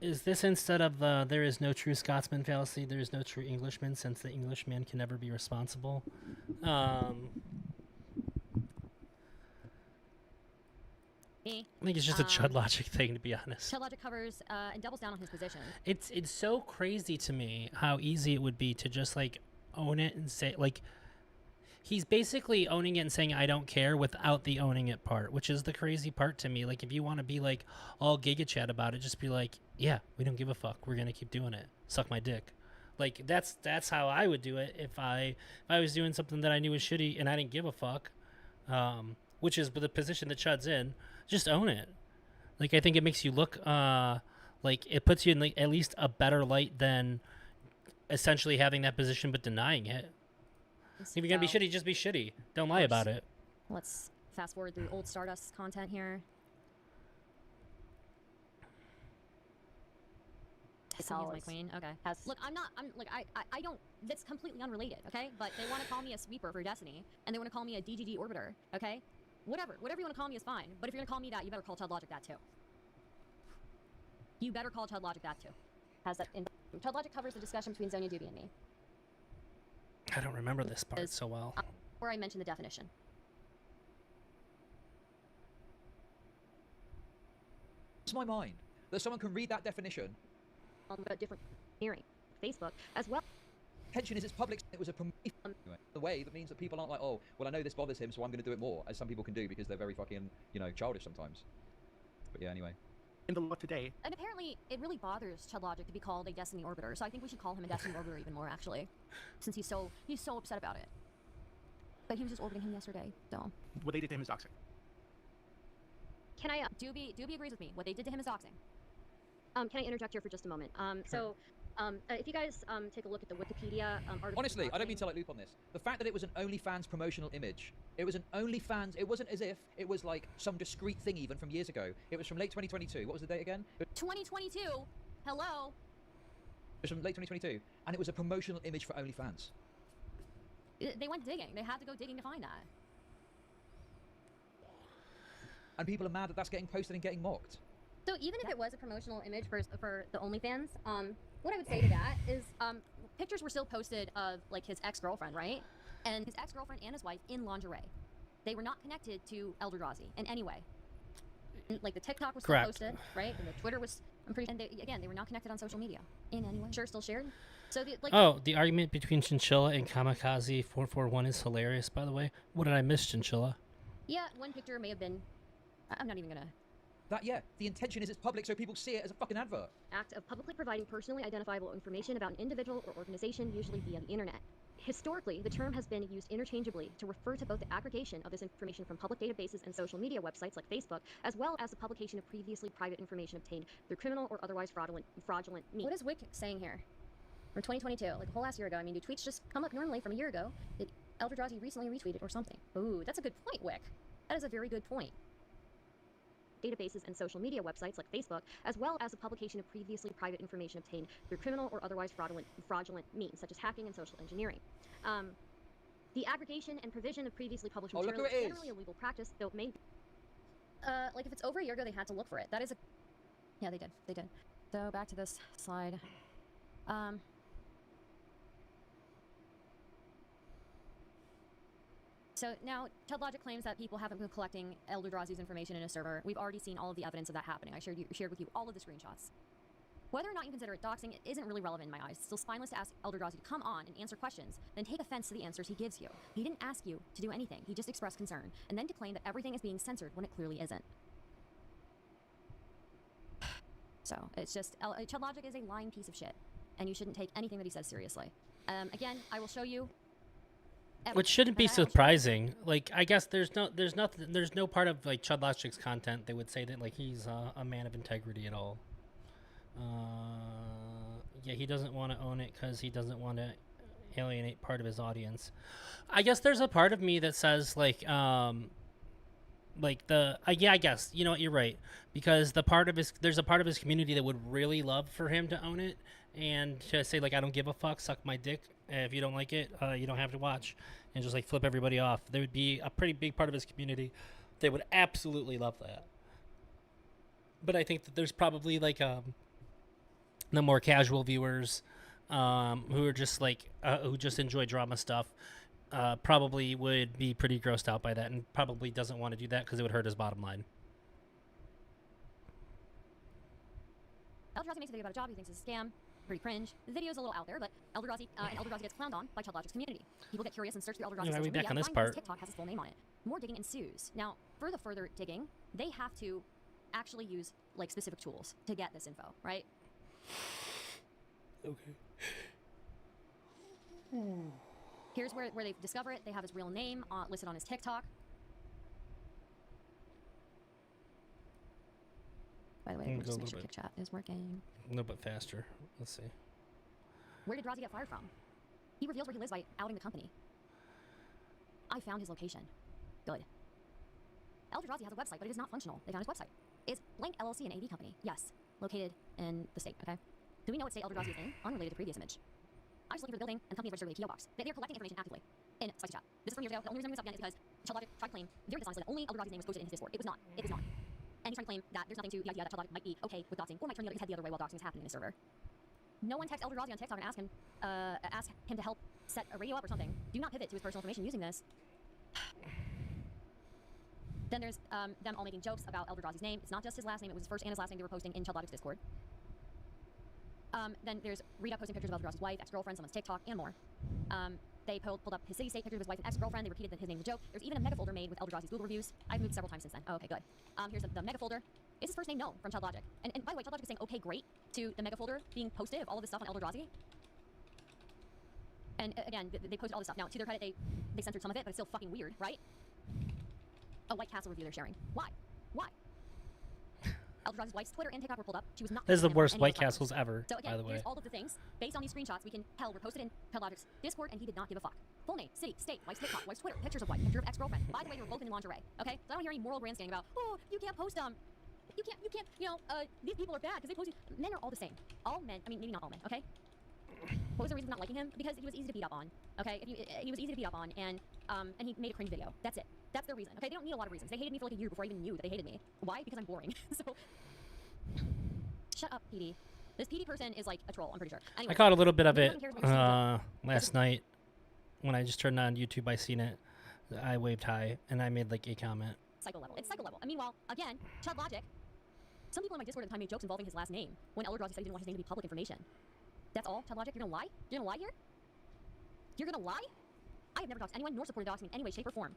Is this instead of the there is no true Scotsman fallacy, there is no true Englishman, since the Englishman can never be responsible? I think it's just a Chudlogic thing, to be honest. Chudlogic covers and doubles down on his position. It's so crazy to me how easy it would be to just, like, own it and say, like... He's basically owning it and saying, I don't care, without the owning it part, which is the crazy part to me. Like, if you want to be, like, all Giga Chat about it, just be like, yeah, we don't give a fuck. We're going to keep doing it. Suck my dick. Like, that's how I would do it if I was doing something that I knew was shitty and I didn't give a fuck, which is the position that Chud's in. Just own it. Like, I think it makes you look, like, it puts you in, like, at least a better light than essentially having that position but denying it. If you're going to be shitty, just be shitty. Don't lie about it. Let's fast forward through old Stardust content here. Destiny is my queen. Okay. Look, I'm I don't, that's completely unrelated, okay? But they want to call me a sweeper for Destiny, and they want to call me a DGD orbiter, okay? Whatever you want to call me is fine. But if you're going to call me that, you better call Chudlogic that too. You better call Chudlogic that too. Chudlogic covers the discussion between Zonia, Doobie, and me. I don't remember this part so well. Where I mentioned the definition. It's my mind that someone can read that definition. About different hearing, Facebook as well. Tension is its public. It was a the way that means that people aren't like, oh, well, I know this bothers him, so I'm going to do it more, as some people can do because they're very fucking, childish sometimes. But yeah, anyway. In the law today. And apparently, it really bothers Chudlogic to be called a Destiny orbiter, so I think we should call him a Destiny orbiter even more, actually, since he's so upset about it. But he was just orbiting him yesterday, so. What they did to him is doxing. Can I? Doobie agrees with me. What they did to him is doxing. Can I interject here for just a moment? Sure. If you guys take a look at the Wikipedia article. Honestly, I don't mean to like loop on this. The fact that it was an OnlyFans promotional image, it was an OnlyFans. It wasn't as if it was like some discreet thing even from years ago. It was from late 2022. What was the date again? 2022. Hello. It was from late 2022, and it was a promotional image for OnlyFans. They went digging. They had to go digging to find that. And people are mad that that's getting posted and getting mocked. So even if it was a promotional image for the OnlyFans, what I would say to that is, pictures were still posted of like his ex-girlfriend, right? And his ex-girlfriend and his wife in lingerie. They were not connected to Eldrazi in any way. Like the TikTok was still posted, right? And the Twitter was, I'm pretty. And they were not connected on social media in any way. Sure, still shared. So the argument between Chinchilla and Kamikaze 441 is hilarious. By the way, what did I miss, Chinchilla? Yeah, one picture may have been. I'm not even gonna. The intention is it's public so people see it as a fucking advert. Act of publicly providing personally identifiable information about an individual or organization, usually via the internet. Historically, the term has been used interchangeably to refer to both the aggregation of this information from public databases and social media websites like Facebook, as well as the publication of previously private information obtained through criminal or otherwise fraudulent means. What is Wick saying here? From 2022, like a whole last year ago. I mean, do tweets just come up normally from a year ago? Did Eldrazi recently retweeted or something? Ooh, that's a good point, Wick. That is a very good point. Databases and social media websites like Facebook, as well as the publication of previously private information obtained through criminal or otherwise fraudulent means, such as hacking and social engineering. The aggregation and provision of previously published material is generally a legal practice, though it may... like if it's over a year ago, they had to look for it. That is a... Yeah, they did. So back to this slide. So now, Chudlogic claims that people haven't been collecting Eldrazi's information in a server. We've already seen all of the evidence of that happening. I shared with you all of the screenshots. Whether or not you consider it doxing isn't really relevant in my eyes. It's still spineless to ask Eldrazi to come on and answer questions, then take offense to the answers he gives you. He didn't ask you to do anything. He just expressed concern, and then to claim that everything is being censored when it clearly isn't. So, it's just, Chudlogic is a lying piece of shit, and you shouldn't take anything that he says seriously. Again, I will show you Which shouldn't be surprising. Like, I guess there's no part of like Chudlogic's content that would say that like he's a man of integrity at all. Yeah, he doesn't want to own it because he doesn't want to alienate part of his audience. I guess there's a part of me that says like yeah, I guess you know what, you're right, because there's a part of his community that would really love for him to own it and to say like, I don't give a fuck, suck my dick. If you don't like it, you don't have to watch, and just like flip everybody off. There would be a pretty big part of his community that would absolutely love that. But I think that there's probably like the more casual viewers who are just like who just enjoy drama stuff probably would be pretty grossed out by that, and probably doesn't want to do that because it would hurt his bottom line. Eldrazi makes a video about a job he thinks is a scam. Pretty cringe. The video's a little out there, but Eldrazi and Eldrazi gets clowned on by Chudlogic's community. People get curious and search through Eldrazi's social media, back on this find his part. TikTok has his full name on it. More digging ensues. Now, for the further digging, they have to actually use like specific tools to get this info, right? Okay. Here's where they discover it. They have his real name listed on his TikTok. By the way, just make sure Kick Chat is working. A little bit faster. Let's see. Where did Drazi get fired from? He reveals where he lives by outing the company. I found his location. Good. Eldrazi has a website, but it is not functional. They found his website. Is Blank LLC an AV company? Yes. Located in the state, okay? Do we know what state Eldrazi is in? Unrelated to previous image. I was looking for the building and the company registered with a PO box. They are collecting information actively in Spicy Chat. This is from years ago. The only reason I'm bringing this up again is because Chudlogic tried to claim very dishonestly that only Eldrazi's name was posted in his Discord. It was not. It was not. And he's trying to claim that there's nothing to the idea that Chudlogic might be okay with doxing, or might turn his head the other way while doxing is happening in the server. No one text Eldrazi on TikTok and ask him to help set a radio up or something. Do not pivot to his personal information using this. Then there's them all making jokes about Eldrazi's name. It's not just his last name, it was his first and his last name they were posting in Chudlogic's Discord. Then there's Rita posting pictures of Eldrazi's wife, ex-girlfriend, someone's TikTok, and more. They pulled up his city-state pictures of his wife and ex-girlfriend. They repeated that his name was a joke. There's even a mega folder made with Eldrazi's Google reviews. I've moved several times since then. Oh, okay, good. Here's the mega folder. Is his first name? No, from Chudlogic. And by the way, Chudlogic is saying, okay, great, to the mega folder being posted of all of this stuff on Eldrazi. And again, they posted all this stuff. Now, to their credit, they censored some of it, but it's still fucking weird, right? A White Castle review they're sharing. Why? Why? Eldrazi's wife's Twitter and TikTok were pulled up. She was not. This is the worst White Castles ever, so again, by the way. here's all of the things based on these screenshots we can tell were posted in Chudlogic's Discord, and he did not give a fuck. Full name, city, state, wife's TikTok, wife's Twitter, pictures of wife, picture of ex-girlfriend. By the way, they were both in lingerie. Okay, so I don't hear any moral grandstanding about, oh, you can't post you can't, you know, these people are bad because they posted. Men are all the same. All men. I mean, maybe not all men. Okay. What was the reason for not liking him? Because he was easy to beat up on. Okay, he was easy to beat up on, and he made a cringe video. That's it. That's their reason. Okay, they don't need a lot of reasons. They hated me for like a year before I even knew that they hated me. Why? Because I'm boring. So. Shut up, PD. This PD person is like a troll, I'm pretty sure. Anyway, I caught a little bit of it last night when I just turned on YouTube. I seen it. I waved hi and I made like a comment. Psycho level. It's psycho level. And meanwhile, again, Chudlogic. Some people in my Discord at the time made jokes involving his last name when Eldrazi said he didn't want his name to be public information. That's all, Chudlogic. You're gonna lie? You're gonna lie here? You're gonna lie? I have never doxed anyone nor supported doxing in any way, shape, or form.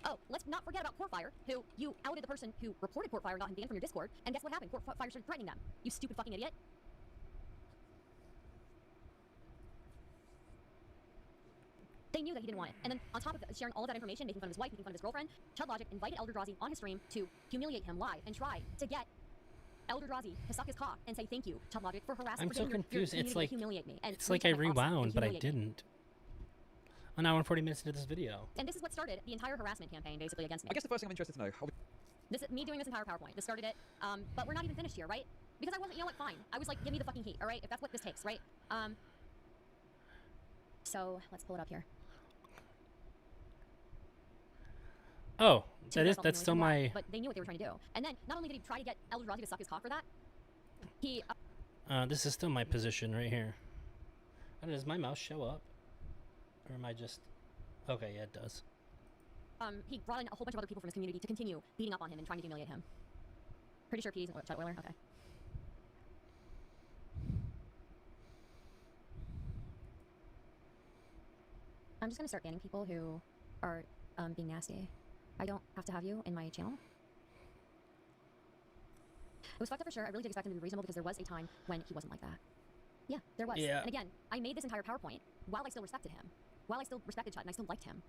Oh, let's not forget about Courtfire, who you outed the person who reported Courtfire and got him banned from your Discord. And guess what happened? Courtfire started threatening them. You stupid fucking idiot. They knew that he didn't want it. And then on top of sharing all of that information, making fun of his wife, making fun of his girlfriend, Chudlogic invited Eldrazi on his stream to humiliate him live and try to get Eldrazi to suck his cock and say thank you, Chudlogic, for harassing I'm so confused. It's like humiliate me. And it's like I rewound, but I didn't. An hour and 40 minutes into this video. And this is what started the entire harassment campaign, basically, against me. I guess the first thing I'm interested to know. This is me doing this entire PowerPoint. This started it. But we're not even finished here, right? Because I wasn't, you know what, fine. I was like, give me the fucking heat, all right? If that's what this takes, right? So, let's pull it up here. Oh, that's still my... But they knew what they were trying to do. And then, not only did he try to get Eldrazi to suck his cock for that, he... this is still my position right here. Does my mouse show up? Or am I just... Okay, yeah, it does. He brought in a whole bunch of other people from his community to continue beating up on him and trying to humiliate him. Pretty sure PD's Chud Oiler? Okay. I'm just gonna start banning people who are being nasty. I don't have to have you in my channel. It was fucked up for sure. I really did expect him to be reasonable because there was a time when he wasn't like that. Yeah, there was. Yeah. And again, I made this entire PowerPoint while I still respected him, while I still respected Chud and I still liked him.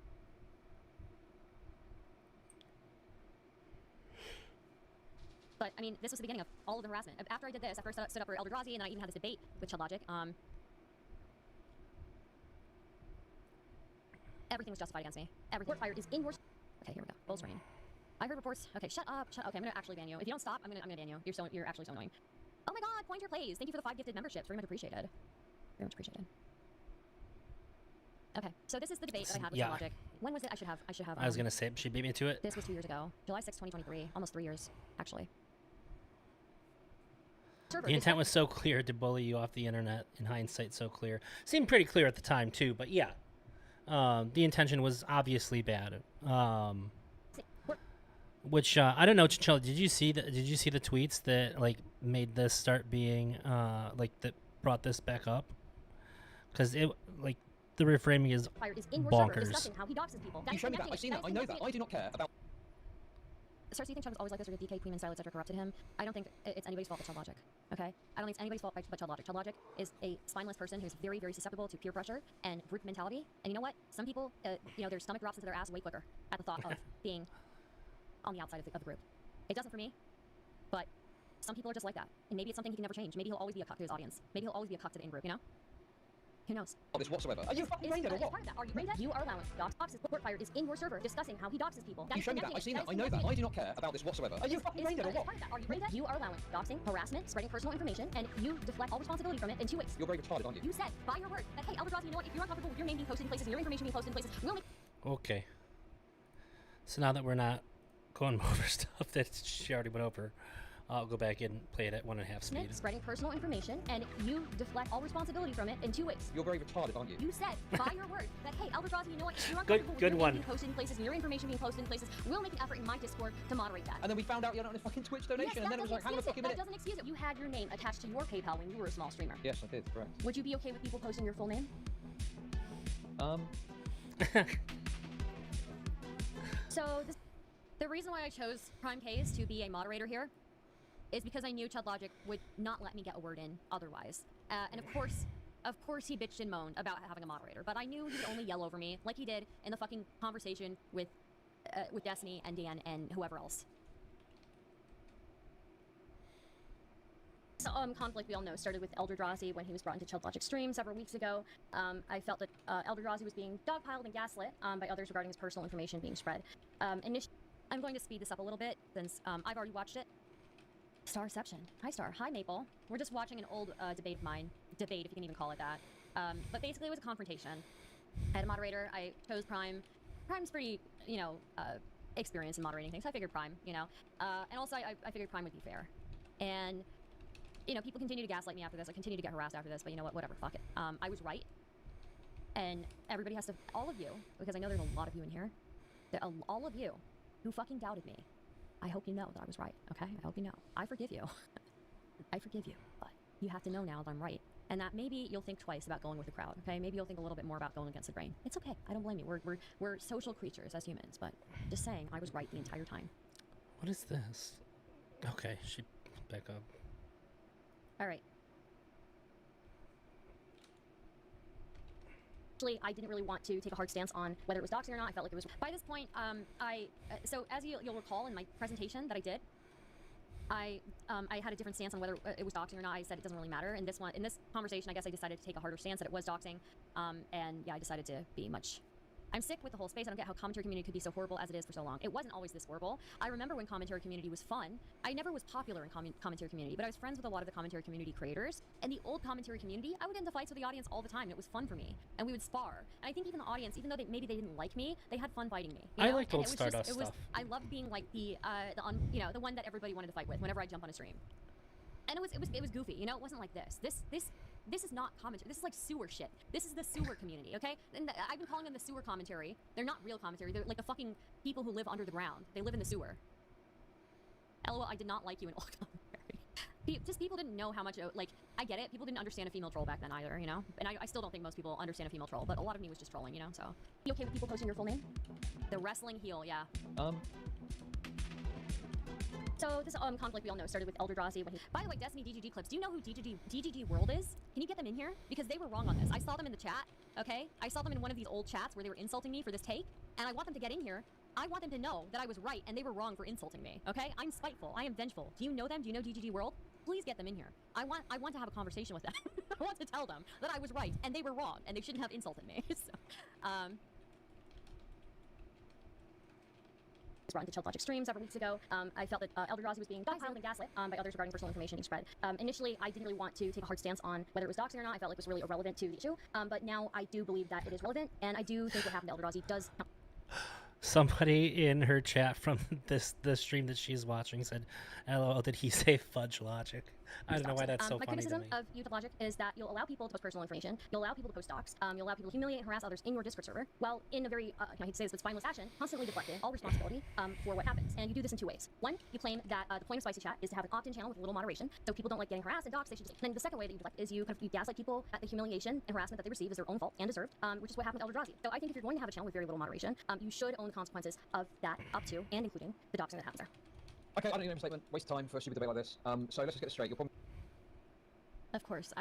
But I mean, this was the beginning of all of the harassment. After I did this, after I stood up for Eldrazi, and then I even had this debate with Chudlogic, everything was justified against me. Everything. Report fire is in your. Okay, here we go. Bull's rain. I heard reports. Okay, shut up. Okay, I'm gonna actually ban you. If you don't stop, I'm gonna ban you. You're actually so annoying. Oh my God, Pointer Plays. Thank you for the 5 gifted memberships. Very much appreciated. Very much appreciated. Okay, so this is the debate that I had with Chudlogic. When was it? I should have. I was gonna say she beat me to it. This was 2 years ago, July 6, 2023. Almost 3 years, actually. The intent was so clear to bully you off the internet. In hindsight, so clear. Seemed pretty clear at the time too, but yeah, the intention was obviously bad. Which I don't know, Chichella, did you see the tweets that like made this start being like that brought this back up? Because it like the reframing is bonkers. You showed me that. I've seen that. I know that. I do not care about. So you think Chud was always like this, or DK, Queen and Style, etc. corrupted him? I don't think it's anybody's fault but Chudlogic. Okay? I don't think it's anybody's fault but Chudlogic. Chudlogic is a spineless person who's very, very susceptible to peer pressure and group mentality. And you know what? Some people, their stomach drops into their ass way quicker at the thought of being on the outside of the group. It doesn't for me, but some people are just like that. And maybe it's something he can never change. Maybe he'll always be a cuck to his audience. Maybe he'll always be a cuck to the in-group, you know? Who knows? This whatsoever. Are you fucking brain dead or what? Part of that. Are you brain dead? You are allowing doxes. Report fire is in your server discussing how he doxes people. You showed me that. I've seen that. I know that. I do not care about this whatsoever. Are you fucking brain dead or what? Part of that. Are you brain dead? You are allowing doxing, harassment, spreading personal information, and you deflect all responsibility from it in 2 ways. You're very retarded, aren't you? You said, by your word, that hey, Eldrazi, you know what? If you're uncomfortable with your name being posted in places and your information being posted in places, we'll make. Okay. So now that we're not going over stuff that she already went over, I'll go back and play it at 1.5 speed. Spreading personal information, and you deflect all responsibility from it in 2 ways. You're very retarded, aren't you? You said, by your word, that hey, Eldrazi, you know what? If you're uncomfortable with your name being posted in places and your information being posted in places, we'll make an effort in my Discord to moderate that. And then we found out you had a fucking Twitch donation, and then it was like, hang on a fucking minute. That doesn't excuse it. You had your name attached to your PayPal when you were a small streamer. Yes, I did, correct. Would you be okay with people posting your full name? So the reason why I chose Prime K's to be a moderator here is because I knew Chudlogic would not let me get a word in otherwise. And of course he bitched and moaned about having a moderator, but I knew he would only yell over me like he did in the fucking conversation with Destiny and Dan and whoever else. So, conflict, we all know, started with Eldrazi when he was brought into Chudlogic stream several weeks ago. I felt that Eldrazi was being dogpiled and gaslit by others regarding his personal information being spread. I'm going to speed this up a little bit since I've already watched it. Starception. Hi, Star. Hi, Maple. We're just watching an old debate of mine. Debate, if you can even call it that. But basically, it was a confrontation. I had a moderator. I chose Prime. Prime's pretty, experienced in moderating things. So I figured Prime, and also I figured Prime would be fair. And, people continue to gaslight me after this. I continue to get harassed after this, but you know what? Whatever. Fuck it. I was right. And everybody has to, all of you, because I know there's a lot of you in here, all of you who fucking doubted me, I hope you know that I was right, okay? I hope you know. I forgive you. I forgive you, but you have to know now that I'm right. And that maybe you'll think twice about going with the crowd, okay? Maybe you'll think a little bit more about going against the grain. It's okay. I don't blame you. We're social creatures as humans, but just saying, I was right the entire time. What is this? Okay, she back up. All right. Actually, I didn't really want to take a hard stance on whether it was doxing or not. I felt like it was. By this point, so as you'll recall in my presentation that I did, I had a different stance on whether it was doxing or not. I said it doesn't really matter. In this conversation, I guess I decided to take a harder stance that it was doxing. And yeah, I decided to be much. I'm sick with the whole space. I don't get how commentary community could be so horrible as it is for so long. It wasn't always this horrible. I remember when commentary community was fun. I never was popular in commentary community, but I was friends with a lot of the commentary community creators. And the old commentary community, I would get into fights with the audience all the time, and it was fun for me. And we would spar. And I think even the audience, even though maybe they didn't like me, they had fun fighting me. I liked old Stardust stuff. I loved being like the one that everybody wanted to fight with whenever I jump on a stream. And it was goofy, It wasn't like this. This is not commentary. This is like sewer shit. This is the sewer community, okay? And I've been calling them the sewer commentary. They're not real commentary. They're like the fucking people who live under the ground. They live in the sewer. LOL, I did not like you in old commentary. Just people didn't know how much, like, I get it. People didn't understand a female troll back then either, you know? And I still don't think most people understand a female troll, but a lot of me was just trolling, you know? So, you okay with people posting your full name? The wrestling heel, yeah. So this conflict we all know started with Eldrazi when he... By the way, Destiny DGD clips, do you know who DGD World is? Can you get them in here? Because they were wrong on this. I saw them in the chat, okay? I saw them in one of these old chats where they were insulting me for this take, and I want them to get in here. I want them to know that I was right and they were wrong for insulting me, okay? I'm spiteful. I am vengeful. Do you know them? Do you know DGD World? Please get them in here. I want to have a conversation with them. I want to tell them that I was right and they were wrong and they shouldn't have insulted me. So, brought into Chudlogic stream several weeks ago. I felt that Eldrazi was being dogpiled and gaslit by others regarding personal information being spread. Initially, I didn't really want to take a hard stance on whether it was doxing or not. I felt like it was really irrelevant to the issue. But now I do believe that it is relevant, and I do think what happened to Eldrazi does count. Somebody in her chat from the stream that she's watching said, "LOL, did he say fudge logic?" I don't know why that's so my funny to criticism me. of Chudlogic is that you'll allow people to post personal information, you'll allow people to post docs, you'll allow people to humiliate and harass others in your Discord server, while in a very, I hate to say this, but spineless action, constantly deflecting all responsibility for what happens. And you do this in two ways. One, you claim that the point of Spicy Chat is to have an opt-in channel with a little moderation, so people don't like getting harassed and doxed, they should just... And then the second way that you deflect is you gaslight people that the humiliation and harassment that they receive is their own fault and deserved, which is what happened to Eldrazi. So I think if you're going to have a channel with very little moderation, you should own the consequences of that up to and including the doxing that happens there. Okay, I don't need a statement. Waste of time for a stupid debate like this. So let's just get this straight. You're probably... Of course,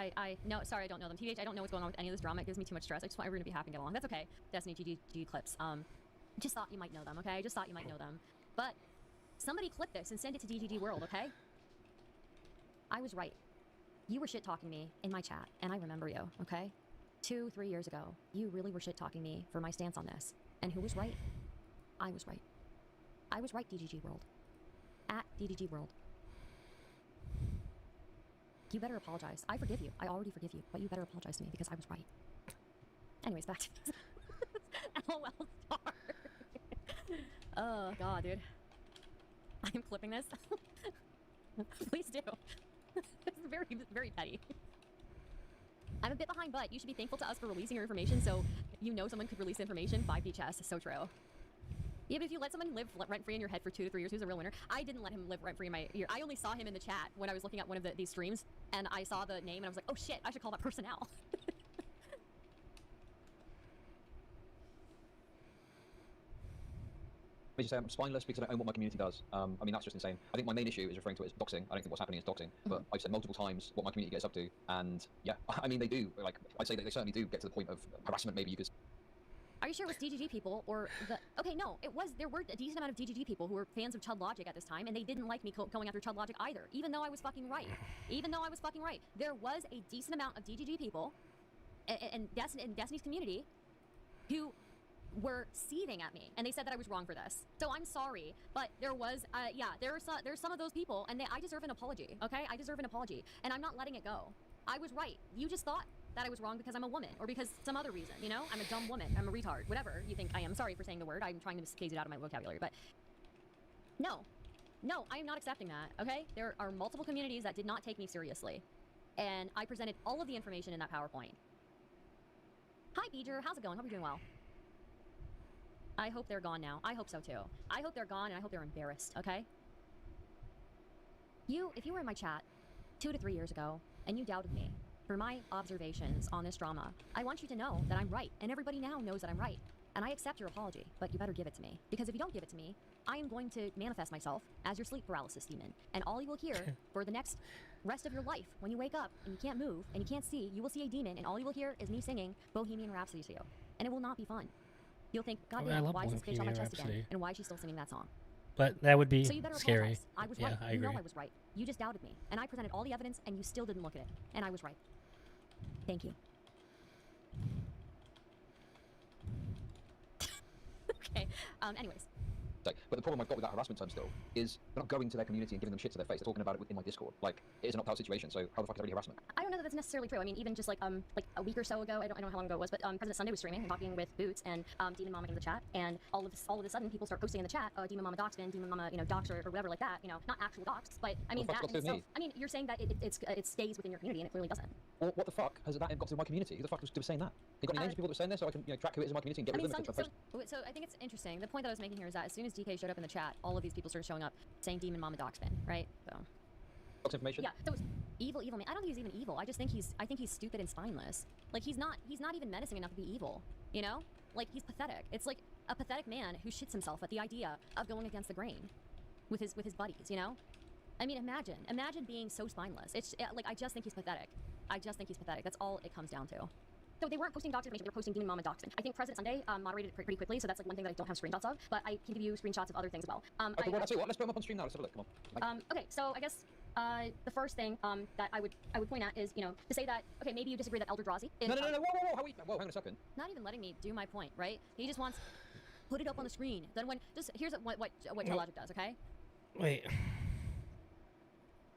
no, sorry, I don't know them. TBH, I don't know what's going on with any of this drama. It gives me too much stress. I just want everyone to be happy and get along. That's okay. Destiny GG clips. Just thought you might know them, okay? Just thought you might know them. But somebody clip this and send it to DGD World, okay? I was right. You were shit-talking me in my chat, and I remember you, okay? 2-3 years ago, you really were shit-talking me for my stance on this. And who was right? I was right. I was right, DGG World. At DGG World. You better apologize. I forgive you. I already forgive you, but you better apologize to me because I was right. Anyways, back to this. LOL star. Oh, God, dude. I am clipping this. Please do. This is very, very petty. I'm a bit behind, but you should be thankful to us for releasing your information so you know someone could release information by BHS. So true. Yeah, but if you let someone live rent-free in your head for 2 to 3 years, who's a real winner? I didn't let him live rent-free in my ear. I only saw him in the chat when I was looking at one of these streams, and I saw the name, and I was like, oh shit, I should call that person out. Let me just say I'm spineless because I don't own what my community does. I mean, that's just insane. I think my main issue is referring to it as doxing. I don't think what's happening is doxing, but I've said multiple times what my community gets up to, and yeah, I mean, they do. Like, I'd say that they certainly do get to the point of harassment, maybe you could... Are you sure it was DGG people or the... Okay, no, it was... There were a decent amount of DGG people who were fans of Chudlogic at this time, and they didn't like me going after Chudlogic either, even though I was fucking right. Even though I was fucking right. There was a decent amount of DGG people in Destiny's community who were seething at me, and they said that I was wrong for this. So I'm sorry, but there was... yeah, there's some of those people, and I deserve an apology, okay? I deserve an apology, and I'm not letting it go. I was right. You just thought that I was wrong because I'm a woman, or because some other reason, you know? I'm a dumb woman, I'm a retard, whatever you think I am. Sorry for saying the word, I'm trying to phase it out of my vocabulary, but... No, I am not accepting that, okay? There are multiple communities that did not take me seriously, and I presented all of the information in that PowerPoint. Hi, Beeger, how's it going? Hope you're doing well. I hope they're gone now. I hope so, too. I hope they're gone, and I hope they're embarrassed, okay? If you were in my chat 2 to 3 years ago, and you doubted me for my observations on this drama, I want you to know that I'm right, and everybody now knows that I'm right. And I accept your apology, but you better give it to me. Because if you don't give it to me, I am going to manifest myself as your sleep paralysis demon. And all you will hear for the next rest of your life, when you wake up and you can't move and you can't see, you will see a demon, and all you will hear is me singing Bohemian Rhapsody to you. And it will not be fun. You'll think, God damn, why is this bitch on my chest again? And why is she still singing that song? But that would be so you better scary. Apologize. I was right. You know I was right. You just doubted me. And I presented all the evidence, and you still didn't look at it. And I was right. Thank you. Okay. Anyways. But the problem I've got with that harassment term still is they're not going to their community and giving them shit to their face. They're talking about it in my Discord. Like, it is an opt-out situation, so how the fuck is that really harassment? I don't know that that's necessarily true. I mean, even just like a week or so ago, I don't know how long ago it was, but President Sunday was streaming and talking with Boots and Demon Mama in the chat, and all of a sudden people start posting in the chat, Demon Mama doxed Demon Mama, dox or whatever like that, not actual dox, but I mean, that in itself, I mean, you're saying that it stays within your community, and it clearly doesn't. Well, what the fuck has that got to do with my community? Who the fuck was saying that? You got any names of people that were saying this so I can track who it is in my community and get rid of them? So I think it's interesting. The point that I was making here is that as soon as DK showed up in the chat, all of these people started showing up saying Demon Mama Doxman, right? So Docs information. Yeah, so it's evil man. I don't think he's even evil. I think he's stupid and spineless. Like he's not even menacing enough to be evil. You know? Like he's pathetic. It's like a pathetic man who shits himself at the idea of going against the grain with his buddies, you know? I mean, imagine being so spineless. It's like I just think he's pathetic. That's all it comes down to. So they weren't posting docs information, they were posting Demon Mama docs. I think President Sunday moderated it pretty quickly, so that's like one thing that I don't have screenshots of, but I can give you screenshots of other things as well. Okay, well, let's put them up on stream now. Let's have a look. Come on. Okay, so I guess the first thing that I would point at is, you know, to say that, okay, maybe you disagree that Eldrazi is... No, whoa, hang on a second. Not even letting me do my point, right? He just wants, put it up on the screen. Then when, just, here's what Chudlogic does, okay? Wait.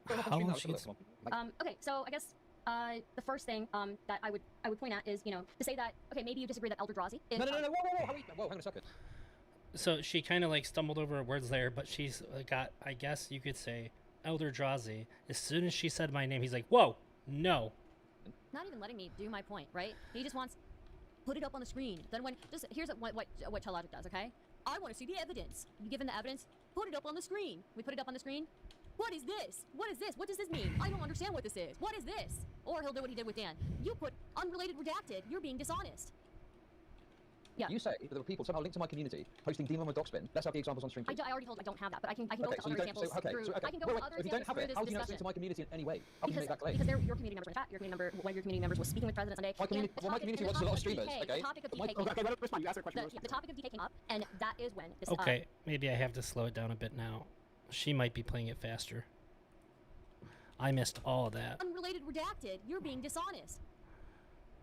How long she gets... Okay, so I guess the first thing that I would point at is, you know, to say that, okay, maybe you disagree that Eldrazi is... No, whoa, hang on a second. So she kind of like stumbled over her words there, but she's got, I guess you could say, Eldrazi. As soon as she said my name, he's like, whoa, no. Not even letting me do my point, right? He just wants, put it up on the screen. Then when, just, here's what Chudlogic does, okay? I want to see the evidence. You given the evidence, put it up on the screen. We put it up on the screen. What is this? What is this? What does this mean? I don't understand what this is. What is this? Or he'll do what he did with Dan. You put unrelated redacted. You're being dishonest. Yeah. You say that there were people somehow linked to my community posting Demon Mama Docspin. Let's have the examples on stream. I already told you I don't have that, but I can go okay, to other examples through. I can go to other if you don't have through it, this how do you know it's discussion. linked to my community in any way? How can you make that claim? Because they're your community members in the chat. Your community member, one of your community members was speaking with President Sunday. My community, well, my community watches a lot of streamers. Okay. The topic of DK Okay, let us respond. You asked her a question. the topic of DK came up, and that is when this. Okay, maybe I have to slow it down a bit now. She might be playing it faster. I missed all of that. Unrelated redacted. You're being dishonest.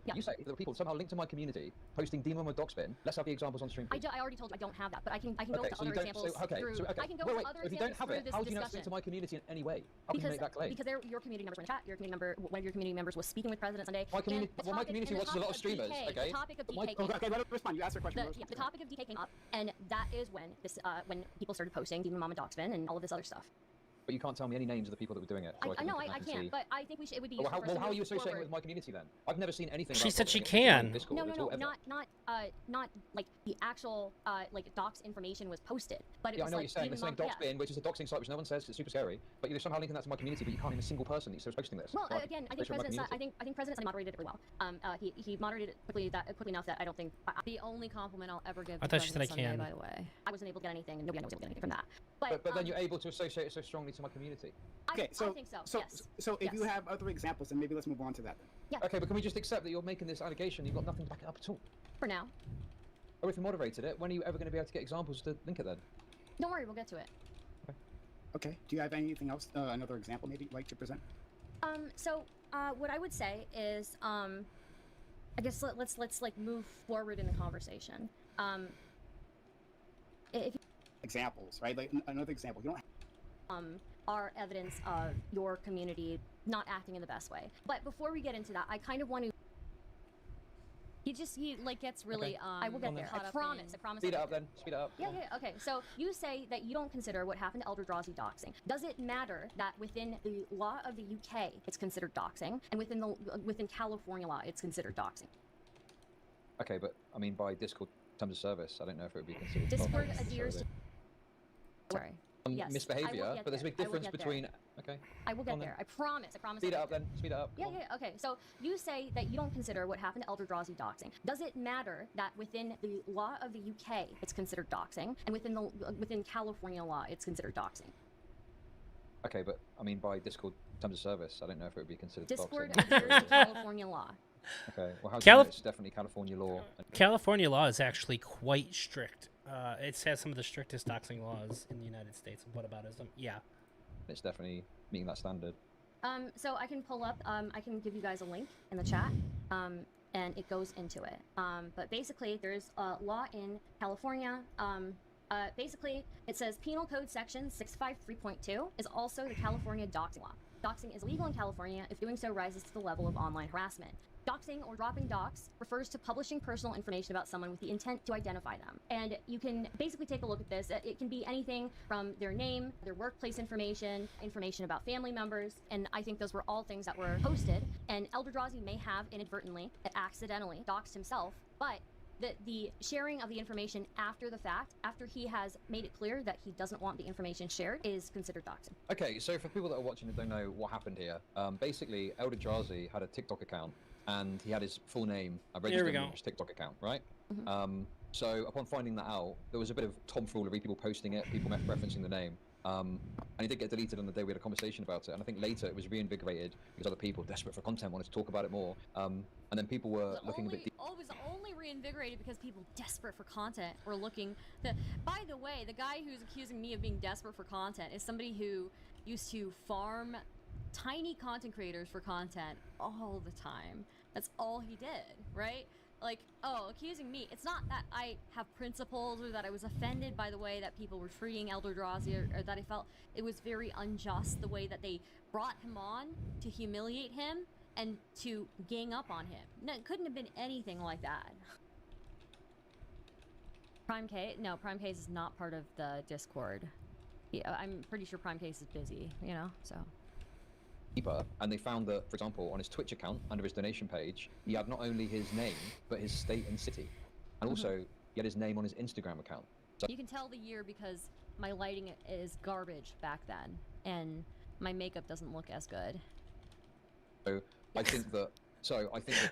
Yeah. You say that there were people somehow linked to my community posting Demon Mama Docspin. Let's have the examples on stream. I already told you I don't have that, but I can go okay, to so other you don't, examples so, okay, through. so, okay. I can go wait, to other if you don't examples have through it, this how do you know it's discussion. linked to my community in any way? How can you make that claim? Because they're your community members in the chat. Your community member, one of your community members was speaking with President Sunday. My community, and well, my community watches a lot of streamers. Okay. The topic of But DK my, Okay, let us respond. You asked her a question. the topic of DK came up, and that is when this when people started posting Demon Mama Doxman and all of this other stuff. But you can't tell me any names of the people that were doing it. So I know I can can't, see. but I think it would be. Well, useful for us to how are you move associating forward. with my community then? I've never seen anything. She about said she public information can. on Discord No, at all, ever. not like the actual like docs information was posted, but it Yeah, I was know like what you're saying. It's saying Demon Doxbin, which is a doxing site which no one says. It's super scary. But you're somehow linking that to my community, but you can't name a single person that's posting this. Well, So again, I think based on my President community. I think President Sunday moderated it really well. He moderated it quickly enough that I don't think The only compliment I'll ever give I to thought she said I President Sunday, can. by the way. I wasn't able to get anything, and nobody was able to get anything from that. But then you're able to associate it so strongly to my community. Okay, I think so. Yes. So if you Yes. have other examples, then maybe let's move on to that then. Yeah. Okay, but can we just accept that you're making this allegation? You've got nothing to back it up at all. For now, Or if you moderated it, when are you ever going to be able to get examples to link it then? don't worry, we'll get to it. Okay. Do you have anything else? Another example maybe you'd like to present? So what I would say is, I guess let's like move forward in the conversation. If Examples, right? Like another example. You don't. are evidence of your community not acting in the best way. But before we get into that, I kind of want to. He like gets really I will get there. I promise. Speed it I'll up get then. Speed it up. there. Yeah. Okay. So you say that you don't consider what happened to Eldrazi doxing. Does it matter that within the law of the UK it's considered doxing, and within California law it's considered doxing? Okay, but I mean by Discord terms of service, I don't know if it would be considered. Discord doxing adheres to. Sorry. Yes, I will misbehavior, get but there's a there. big I will difference get there. between. Okay. I will Go get on then. there. I promise. Speed it I'll up get then. Speed it up. Yeah, Come on. yeah, okay. So you say that you don't consider what happened to Eldrazi doxing. Does it matter that within the law of the UK it's considered doxing, and within California law it's considered doxing? Okay, but I mean by Discord terms of service, I don't know if it would be considered. Discord doxing. adheres to California law. Okay. Well, how do you know Calif- it's definitely California law? California law is actually quite strict. It has some of the strictest doxing laws in the United States. What about ism? Yeah. It's definitely meeting that standard. So I can pull up. I can give you guys a link in the chat. And it goes into it. But basically, there's a law in California. Basically, it says Penal Code Section 653.2 is also the California doxing law. Doxing is illegal in California if doing so rises to the level of online harassment. Doxing or dropping dox refers to publishing personal information about someone with the intent to identify them. And you can basically take a look at this. It can be anything from their name, their workplace information, information about family members, and I think those were all things that were posted. And Eldrazi may have inadvertently, accidentally doxed himself, but the sharing of the information after the fact, after he has made it clear that he doesn't want the information shared, is considered doxing. Okay, so for people that are watching and don't know what happened here, basically Eldrazi had a TikTok account and he had his full name registered on his TikTok account, right? So upon finding that out, there was a bit of tomfoolery, people posting it, people referencing the name. And it did get deleted on the day we had a conversation about it. And I think later it was reinvigorated because other people, desperate for content, wanted to talk about it more. And then people were looking a bit deep. It was only reinvigorated because people desperate for content were looking. By the way, the guy who's accusing me of being desperate for content is somebody who used to farm tiny content creators for content all the time. That's all he did, right? Like, oh, accusing me. It's not that I have principles or that I was offended by the way that people were treating Eldrazi or that I felt it was very unjust the way that they brought him on to humiliate him and to gang up on him. No, it couldn't have been anything like that. Prime Case? No, Prime Case is not part of the Discord. I'm pretty sure Prime Case is busy, you know, so... deeper, and they found that, for example, on his Twitch account, under his donation page, he had not only his name, but his state and city. And also, he had his name on his Instagram account. So you can tell the year because my lighting is garbage back then, and my makeup doesn't look as good. So I think that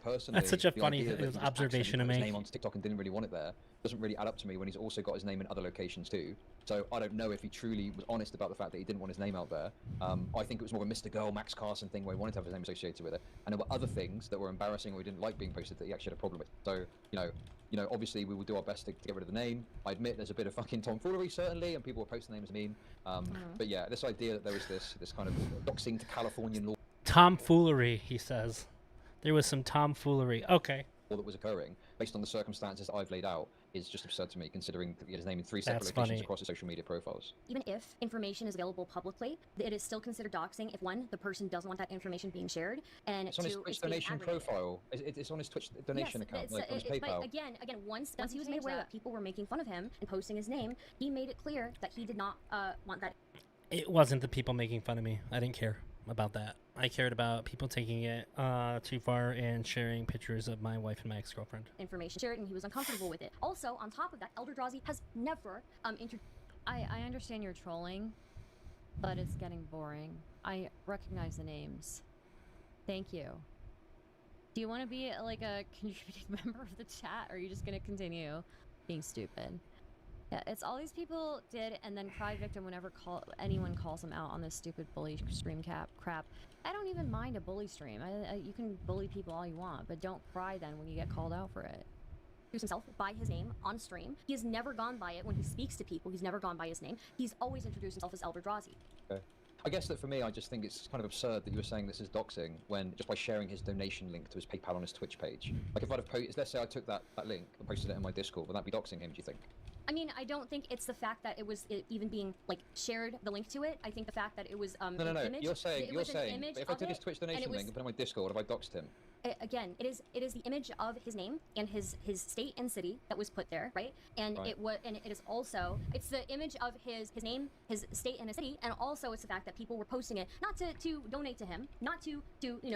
personally, that's such a the funny idea that he just observation to accidentally put his make. name on TikTok and didn't really want it there doesn't really add up to me when he's also got his name in other locations too. So I don't know if he truly was honest about the fact that he didn't want his name out there. I think it was more a Mr. Girl, Max Carson thing where he wanted to have his name associated with it. And there were other things that were embarrassing or he didn't like being posted that he actually had a problem with. So, you know, obviously we will do our best to get rid of the name. I admit there's a bit of fucking tomfoolery certainly, and people were posting names mean. But yeah, this idea that there was this kind of doxing to Californian law. Tomfoolery, he says. There was some tomfoolery. Okay. That was occurring based on the circumstances I've laid out is just absurd to me, considering that he had his name in 3 separate locations across his social media profiles. Even if information is available publicly, it is still considered doxing if, one, the person doesn't want that information being shared, and it's on his Twitch donation profile. It's on his Twitch donation account, like on his PayPal. But again, once he was made aware that people were making fun of him and posting his name, he made it clear that he did not want that. It wasn't the people making fun of me. I didn't care about that. I cared about people taking it too far and sharing pictures of my wife and my ex-girlfriend. Information shared, and he was uncomfortable with it. Also, on top of that, Eldrazi has never I understand you're trolling, but it's getting boring. I recognize the names. Thank you. Do you want to be like a contributing member of the chat, or are you just gonna continue being stupid? Yeah, it's all these people did, and then cry victim whenever anyone calls them out on this stupid bully stream crap. I don't even mind a bully stream. You can bully people all you want, but don't cry then when you get called out for it. Himself by his name on stream. He has never gone by it when he speaks to people. He's never gone by his name. He's always introduced himself as Eldrazi. Okay. I guess that for me, I just think it's kind of absurd that you were saying this is doxing when just by sharing his donation link to his PayPal on his Twitch page. Like if I'd have let's say I took that link and posted it in my Discord, would that be doxing him, do you think? I mean, I don't think it's the fact that it was even being like shared the link to it. I think the fact that it was no. Image, you're saying if I took his it, Twitch donation link and put it on my Discord, have I doxed him? Again, it is the image of his name and his state and city that was put there, right? And right. It is also it's the image of his name, his state, and his city, and also it's the fact that people were posting it not to donate to him, not to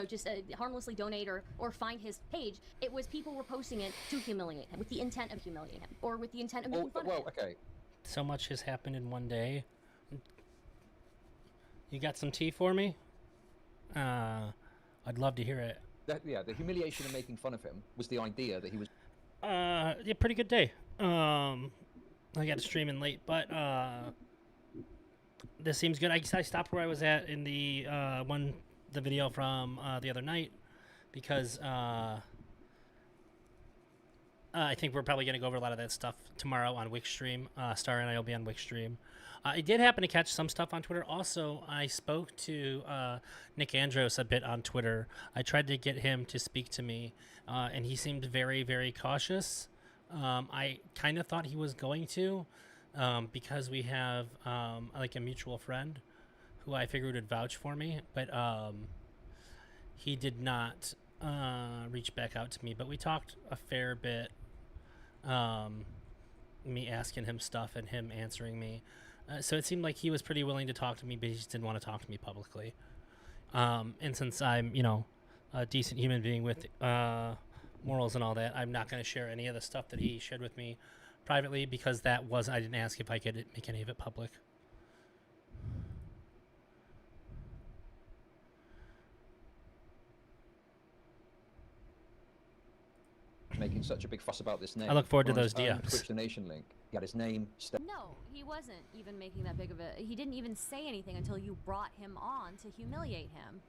just harmlessly donate or find his page. It was people were posting it to humiliate him with the intent of humiliating him or with the intent of making fun of him. Okay. So much has happened in one day. You got some tea for me? I'd love to hear it. The humiliation and making fun of him was the idea that he was... Yeah, pretty good day. I got to stream in late, but this seems good. I guess I stopped where I was at in the video from the other night because I think we're probably going to go over a lot of that stuff tomorrow on Wix stream. Star and I will be on Wix stream. I did happen to catch some stuff on Twitter. Also, I spoke to Nick Andros a bit on Twitter. I tried to get him to speak to me, and he seemed very, very cautious. I kind of thought he was going to because we have like a mutual friend who I figured would vouch for me, but he did not reach back out to me. But we talked a fair bit, me asking him stuff and him answering me. So it seemed like he was pretty willing to talk to me, but he just didn't want to talk to me publicly. And since I'm, a decent human being with morals and all that. I'm not going to share any of the stuff that he shared with me privately because I didn't ask if I could make any of it public. Making such a big fuss about this name. I look forward to When on those his own DMs. Twitch donation link. He had his name. No, he wasn't even making that big of a. He didn't even say anything until you brought him on to humiliate him.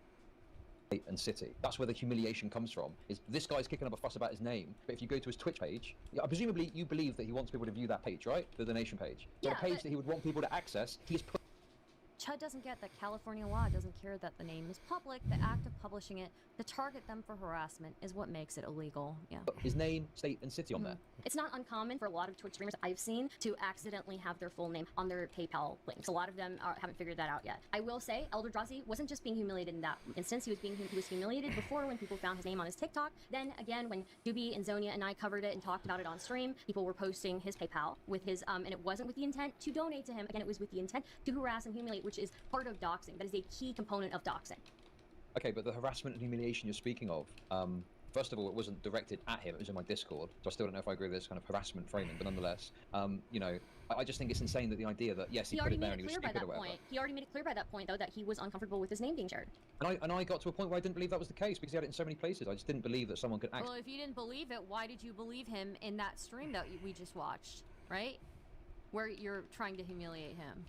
And city. That's where the humiliation comes from. Is this guy's kicking up a fuss about his name? But if you go to his Twitch page, presumably you believe that he wants people to view that page, right? The donation page. So Yeah, the page but- that he would want people to access, he's put. Chud doesn't get that California law doesn't care that the name is public. The act of publishing it to target them for harassment is what makes it illegal. Yeah. His name, state, and city on there. It's not uncommon for a lot of Twitch streamers I've seen to accidentally have their full name on their PayPal links. A lot of them haven't figured that out yet. I will say, Eldrazi wasn't just being humiliated in that instance. He was humiliated before when people found his name on his TikTok. Then again, when Doobie and Zonia and I covered it and talked about it on stream, people were posting his PayPal with his and it wasn't with the intent to donate to him. Again, it was with the intent to harass and humiliate, which is part of doxing. That is a key component of doxing. Okay, but the harassment and humiliation you're speaking of, first of all, it wasn't directed at him. It was in my Discord, so I still don't know if I agree with this kind of harassment framing. But nonetheless, you know, I just think it's insane that the idea that yes, he put it there and he was stupid or whatever. He already made it clear by that point, though, that he was uncomfortable with his name being shared. And I got to a point where I didn't believe that was the case because he had it in so many places. I just didn't believe that someone could Well, if you didn't believe it, why did you believe him in that stream that we just watched, right? Where you're trying to humiliate him.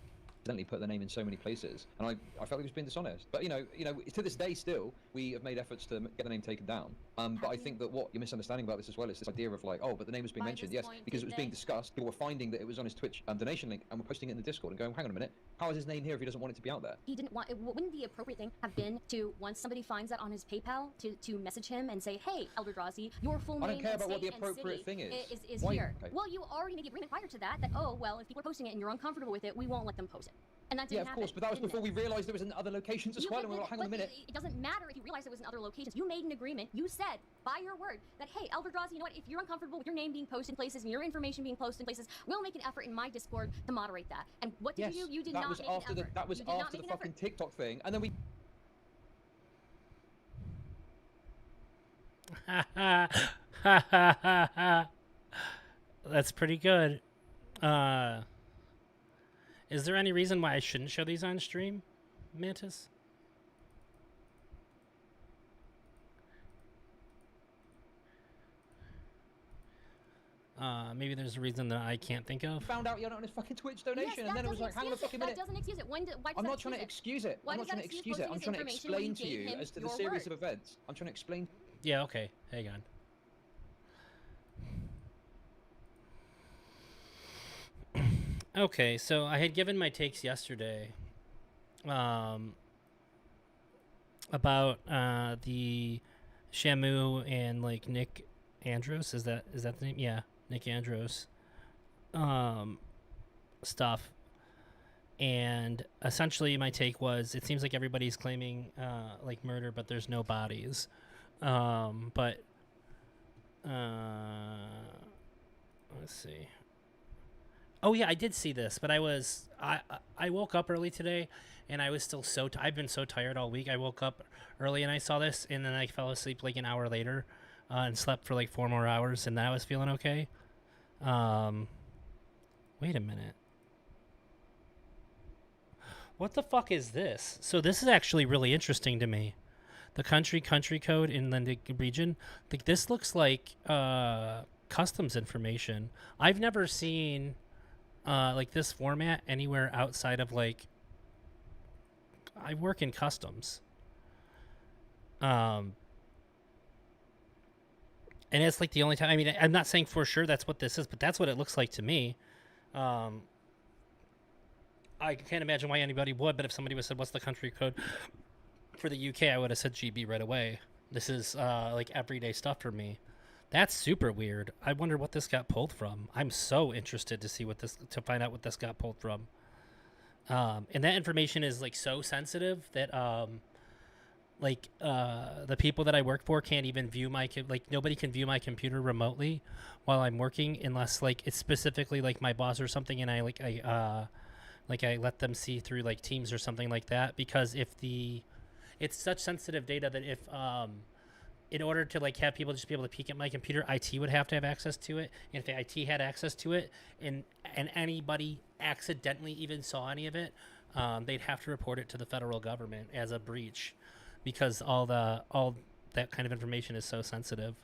accidentally put their name in so many places, and I felt he was being dishonest. But you know, to this day still, we have made efforts to get the name taken down. But I think that what you're misunderstanding about this as well is this idea of like, oh, but the name was being mentioned. Yes, because it was being discussed. People were finding that it was on his Twitch donation link and were posting it in the Discord and going, hang on a minute, how is his name here if he doesn't want it to be out there? He didn't want. Wouldn't the appropriate thing have been to, once somebody finds that on his PayPal, to message him and say, hey, Eldrazi, your full name I don't care and about what the state and appropriate city thing is. is Why- here. okay. Well, you already made the agreement prior to that, oh, well, if people are posting it and you're uncomfortable with it, we won't let them post it. And that didn't Yeah, of happen, course, but that was didn't before it? we realised there was in other locations as well, and we were like, hang on a minute. It doesn't matter if you realize it was in other locations. You made an agreement. You said, by your word, that, hey, Eldrazi, you know what? If you're uncomfortable with your name being posted in places and your information being posted in places, we'll make an effort in my Discord to moderate that. And what did Yes, you do? You did that not was make after an effort. that was You did not after make the an fucking effort. TikTok thing, and then we. That's pretty good. Is there any reason why I shouldn't show these on stream, Mantis? Maybe there's a reason that I can't think of. Found out you're not on his fucking Twitch donation, Yes, and then it was doesn't like, hang on a excuse fucking it. minute. That doesn't excuse it. Why does I'm that not trying to excuse it. Why I'm does not that trying to excuse excuse it. I'm posting trying to his information when explain you to gave you him as to the your series word? of events. I'm trying to explain. Yeah, okay. Hang on. Okay, so I had given my takes yesterday about the Shamu and like Nick Andros. Is that the name? Yeah, Nick Andros stuff. And essentially my take was it seems like everybody's claiming like murder, but there's no bodies. But let's see. Oh yeah, I did see this, but I woke up early today, and I was still I've been so tired all week. I woke up early and I saw this, and then I fell asleep like an hour later, and slept for like 4 more hours, and then I was feeling okay. Wait a minute. What the fuck is this? So this is actually really interesting to me. The country code in the region. Like this looks like customs information. I've never seen like this format anywhere outside of like I work in customs. And it's like the only time. I mean, I'm not saying for sure that's what this is, but that's what it looks like to me. I can't imagine why anybody would, but if somebody would have said, what's the country code for the UK, I would have said GB right away. This is like everyday stuff for me. That's super weird. I wonder what this got pulled from. I'm so interested to see to find out what this got pulled from. And that information is like so sensitive that the people that I work for can't even view nobody can view my computer remotely while I'm working unless like it's specifically like my boss or something, and I let them see through like Teams or something like that, because it's such sensitive data that if in order to like have people just be able to peek at my computer, IT would have to have access to it. And if IT had access to it, and anybody accidentally even saw any of it, they'd have to report it to the federal government as a breach, because all that kind of information is so sensitive.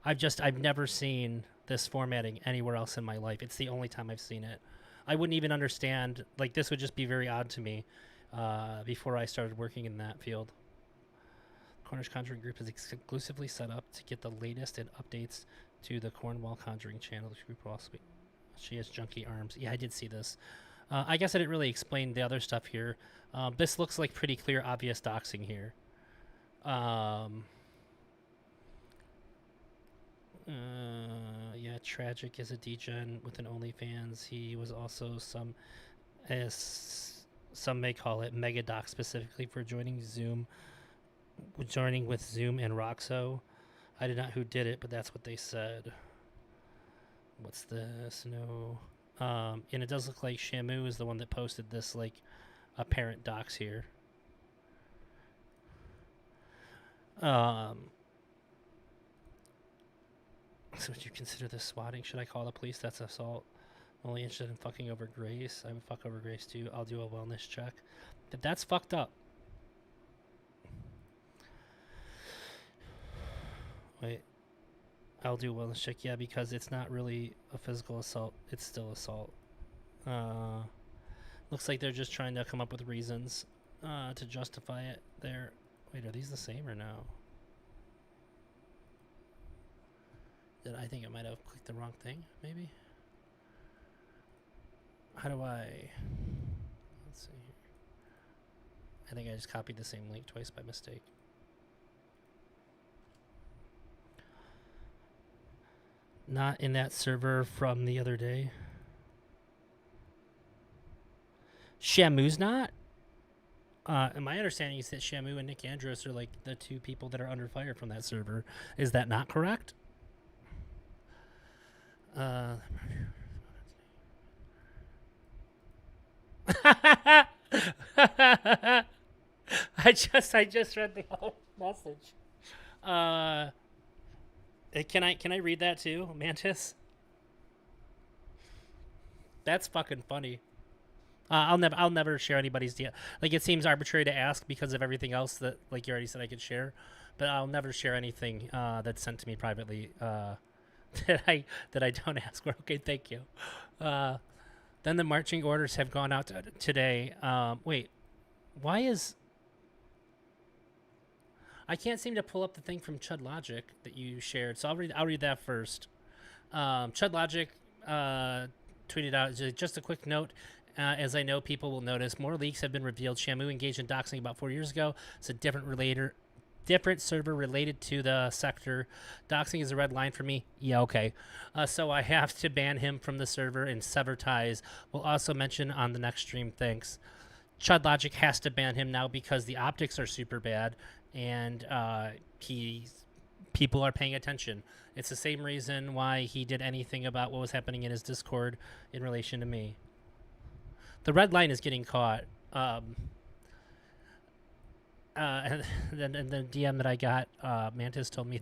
I've never seen this formatting anywhere else in my life. It's the only time I've seen it. I wouldn't even understand. Like, this would just be very odd to me before I started working in that field. Cornish Conjuring Group is exclusively set up to get the latest and updates to the Cornwall Conjuring channel. The group will also be, she has junky arms. Yeah, I did see this. I guess I didn't really explain the other stuff here. This looks like pretty clear, obvious doxing here. Yeah, Tragic is a degen with an OnlyFans. He was also as some may call it, megadoc specifically for joining with Zoom and Roxo. I did not who did it, but that's what they said. What's this? No. And it does look like Shamu is the one that posted this, like, apparent docs here. So would you consider this swatting? Should I call the police? That's assault. Only interested in fucking over Grace. I would fuck over Grace too. I'll do a wellness check. But that's fucked up. Wait. I'll do a wellness check. Yeah, because it's not really a physical assault. It's still assault. Looks like they're just trying to come up with reasons to justify it there. Wait, are these the same or no? I think I might have clicked the wrong thing, maybe? How do I... Let's see here. I think I just copied the same link twice by mistake. Not in that server from the other day. Shamu's not? And my understanding is that Shamu and Nick Andros are like the two people that are under fire from that server. Is that not correct? I just read the whole message. Can I read that too, Mantis? That's fucking funny. I'll never share anybody's deal. Like, it seems arbitrary to ask because of everything else that, like, you already said I could share, but I'll never share anything that's sent to me privately that I don't ask for. Okay, thank you. Then the marching orders have gone out today. Wait, why is... I can't seem to pull up the thing from Chudlogic that you shared, so I'll read that first. Chudlogic tweeted out, just a quick note, as I know people will notice, more leaks have been revealed. Shamu engaged in doxing about 4 years ago. It's a different server related to the sector. Doxing is a red line for me. Yeah, okay. So I have to ban him from the server and sever ties. We'll also mention on the next stream, thanks. Chudlogic has to ban him now because the optics are super bad and people are paying attention. It's the same reason why he did anything about what was happening in his Discord in relation to me. The red line is getting caught. And the DM that I got, Mantis told me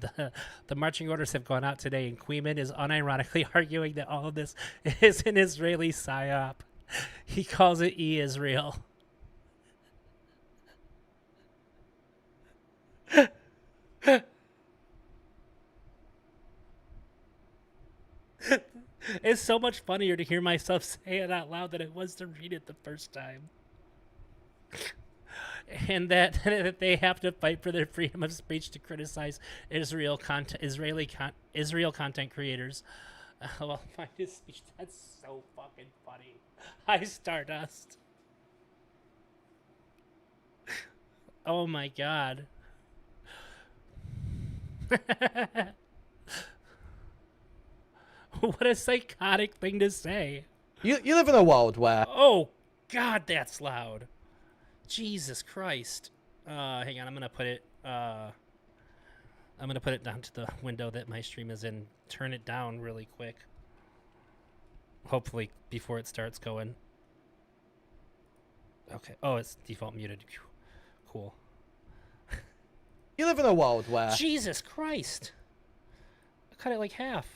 the marching orders have gone out today, and Queeman is unironically arguing that all of this is an Israeli psyop. He calls it E-Israel. It's so much funnier to hear myself say it out loud than it was to read it the first time. And that they have to fight for their freedom of speech to criticize Israel content creators. Well, find his speech. That's so fucking funny. Hi, Stardust. Oh my god. What a psychotic thing to say. You live in a world where... Oh, God, that's loud. Jesus Christ. Hang on, I'm going to put it... I'm going to put it down to the window that my stream is in. Turn it down really quick. Hopefully, before it starts going. Okay. Oh, it's default muted. Cool. You live in a world where Jesus Christ. I cut it like half.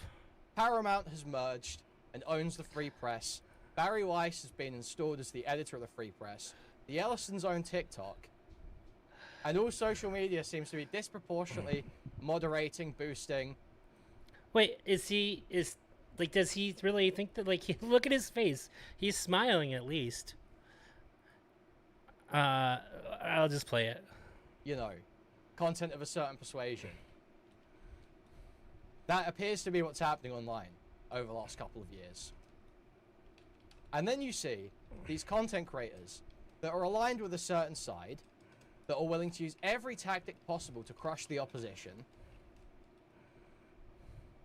Paramount has merged and owns the Free Press. Barry Weiss has been installed as the editor of the Free Press. The Ellisons own TikTok. And all social media seems to be disproportionately moderating, boosting. Wait, does he really think that, like, look at his face. He's smiling at least. I'll just play it. You know, content of a certain persuasion. That appears to be what's happening online over the last couple of years. And then you see these content creators that are aligned with a certain side, that are willing to use every tactic possible to crush the opposition,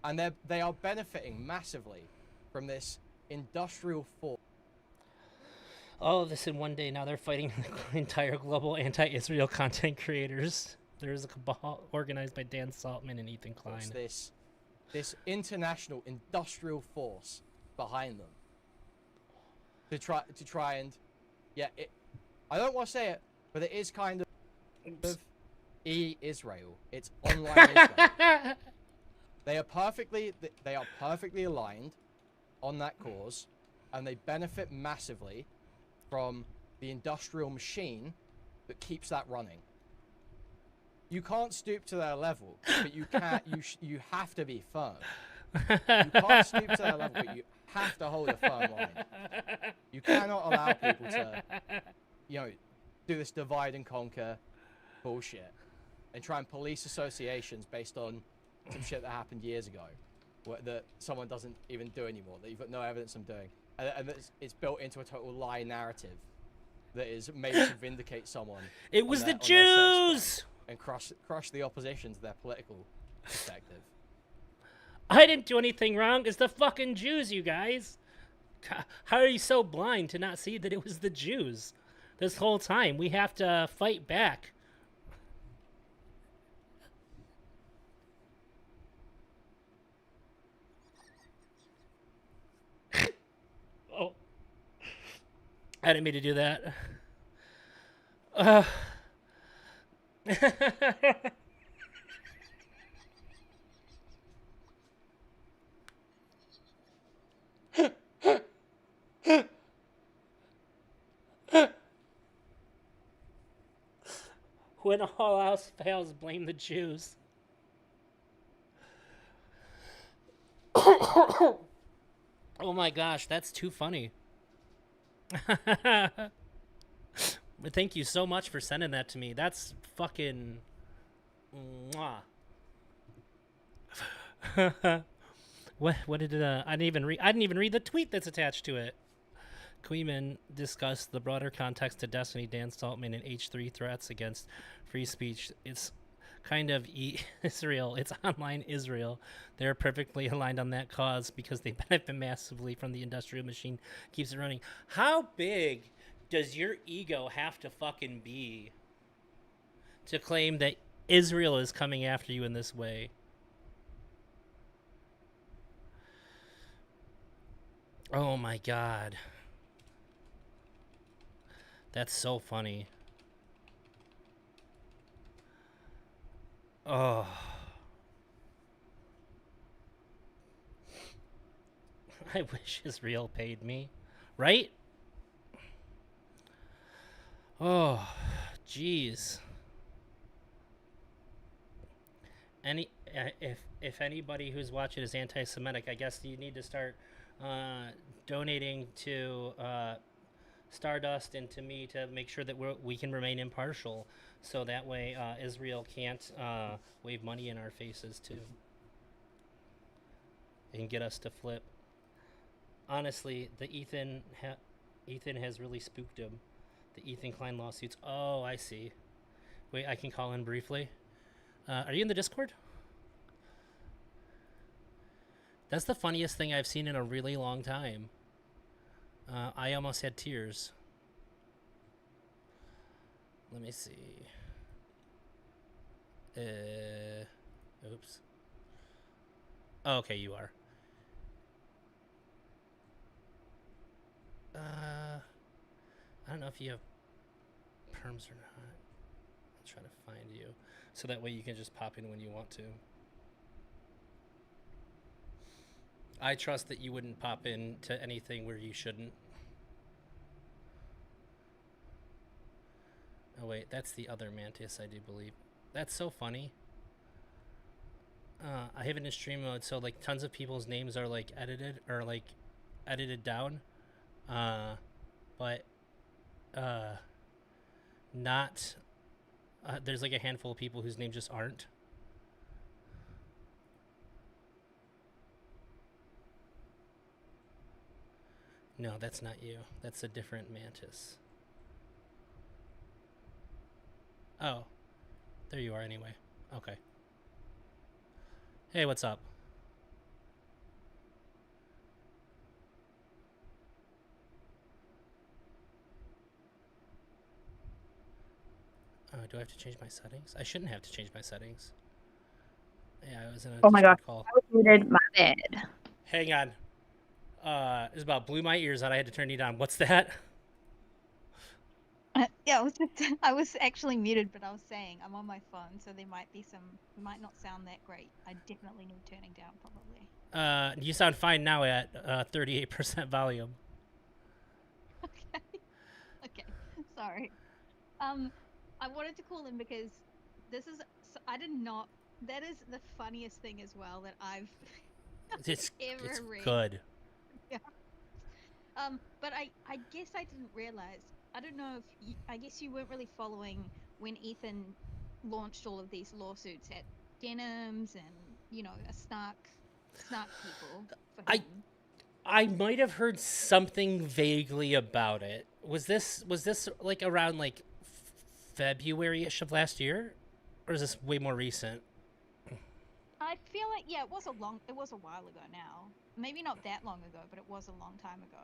and they are benefiting massively from this industrial force. All of this in one day. Now they're fighting the entire global anti-Israel content creators. There's a cabal organized by Dan Saltman and Ethan Klein. This international industrial force behind them to try and I don't want to say it, but it is kind of Israel. It's online Israel. They are perfectly aligned on that cause, and they benefit massively from the industrial machine that keeps that running. You can't stoop to their level, but you can't. You have to be firm. You can't stoop to their level, but you have to hold a firm line. You cannot allow people to, do this divide and conquer bullshit and try and police associations based on some shit that happened years ago, that someone doesn't even do anymore, that you've got no evidence of doing, and it's built into a total lie narrative that is made to vindicate someone. It was the Jews! And crush the opposition to their political perspective. I didn't do anything wrong. It's the fucking Jews, you guys. How are you so blind to not see that it was the Jews this whole time? We have to fight back. Oh. I didn't mean to do that. When all else fails, blame the Jews. Oh my gosh, that's too funny. But thank you so much for sending that to me. That's fucking mwah. What did it I didn't even read the tweet that's attached to it. Queeman discussed the broader context to Destiny, Dan Saltman, and H3 threats against free speech. It's kind of Israel. It's online Israel. They're perfectly aligned on that cause because they benefit massively from the industrial machine keeps it running. How big does your ego have to fucking be to claim that Israel is coming after you in this way? Oh my God. That's so funny. Oh. I wish Israel paid me. Right? Oh, jeez. If anybody who's watching is anti-Semitic, I guess you need to start donating to Stardust and to me to make sure that we can remain impartial, so that way Israel can't wave money in our faces too and get us to flip. Honestly, the Ethan has really spooked him. The Ethan Klein lawsuits. Oh, I see. Wait, I can call in briefly. Are you in the Discord? That's the funniest thing I've seen in a really long time. I almost had tears. Let me see. Oops. Oh, okay, you are. I don't know if you have perms or not. I'll try to find you. so that way you can just pop in when you want to. I trust that you wouldn't pop in to anything where you shouldn't. Oh wait, that's the other Mantis, I do believe. That's so funny. I have it in stream mode, so like tons of people's names are like edited or like edited down, but not. There's like a handful of people whose names just aren't. No, that's not you. That's a different Mantis. Oh, there you are anyway. Okay. Hey, what's up? Do I have to change my settings? I shouldn't have to change my settings. Yeah, I was in a Oh my god, Discord call. I was muted. My bad. Hang on. It's about blew my ears out. I had to turn you down. What's that? Yeah, I was actually muted, but I was saying I'm on my phone, so there might be it might not sound that great. I definitely need turning down, probably. You sound fine now at 38% volume. Okay. Okay. Sorry. I wanted to call in because I did not. That is the funniest thing as well that I've It's ever read. good. Yeah. But I guess I didn't realize. I don't know if I guess you weren't really following when Ethan launched all of these lawsuits at Denims and a snark people for him. I might have heard something vaguely about it. Was this like around like February-ish of last year, or is this way more recent? I feel like it was a while ago now. Maybe not that long ago, but it was a long time ago.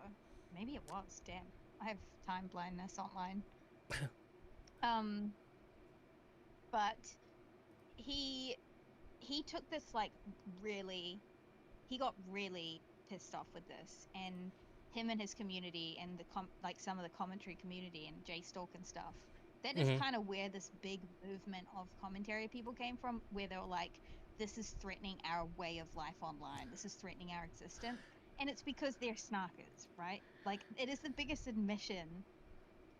Maybe it was. Damn, I have time blindness online. But he took this he got really pissed off with this, and him and his community and some of the commentary community and Jay Stalk and stuff. That is kind of where this big movement of commentary people came from, where they were like, this is threatening our way of life online. This is threatening our existence. And it's because they're snarkers, right? Like, it is the biggest admission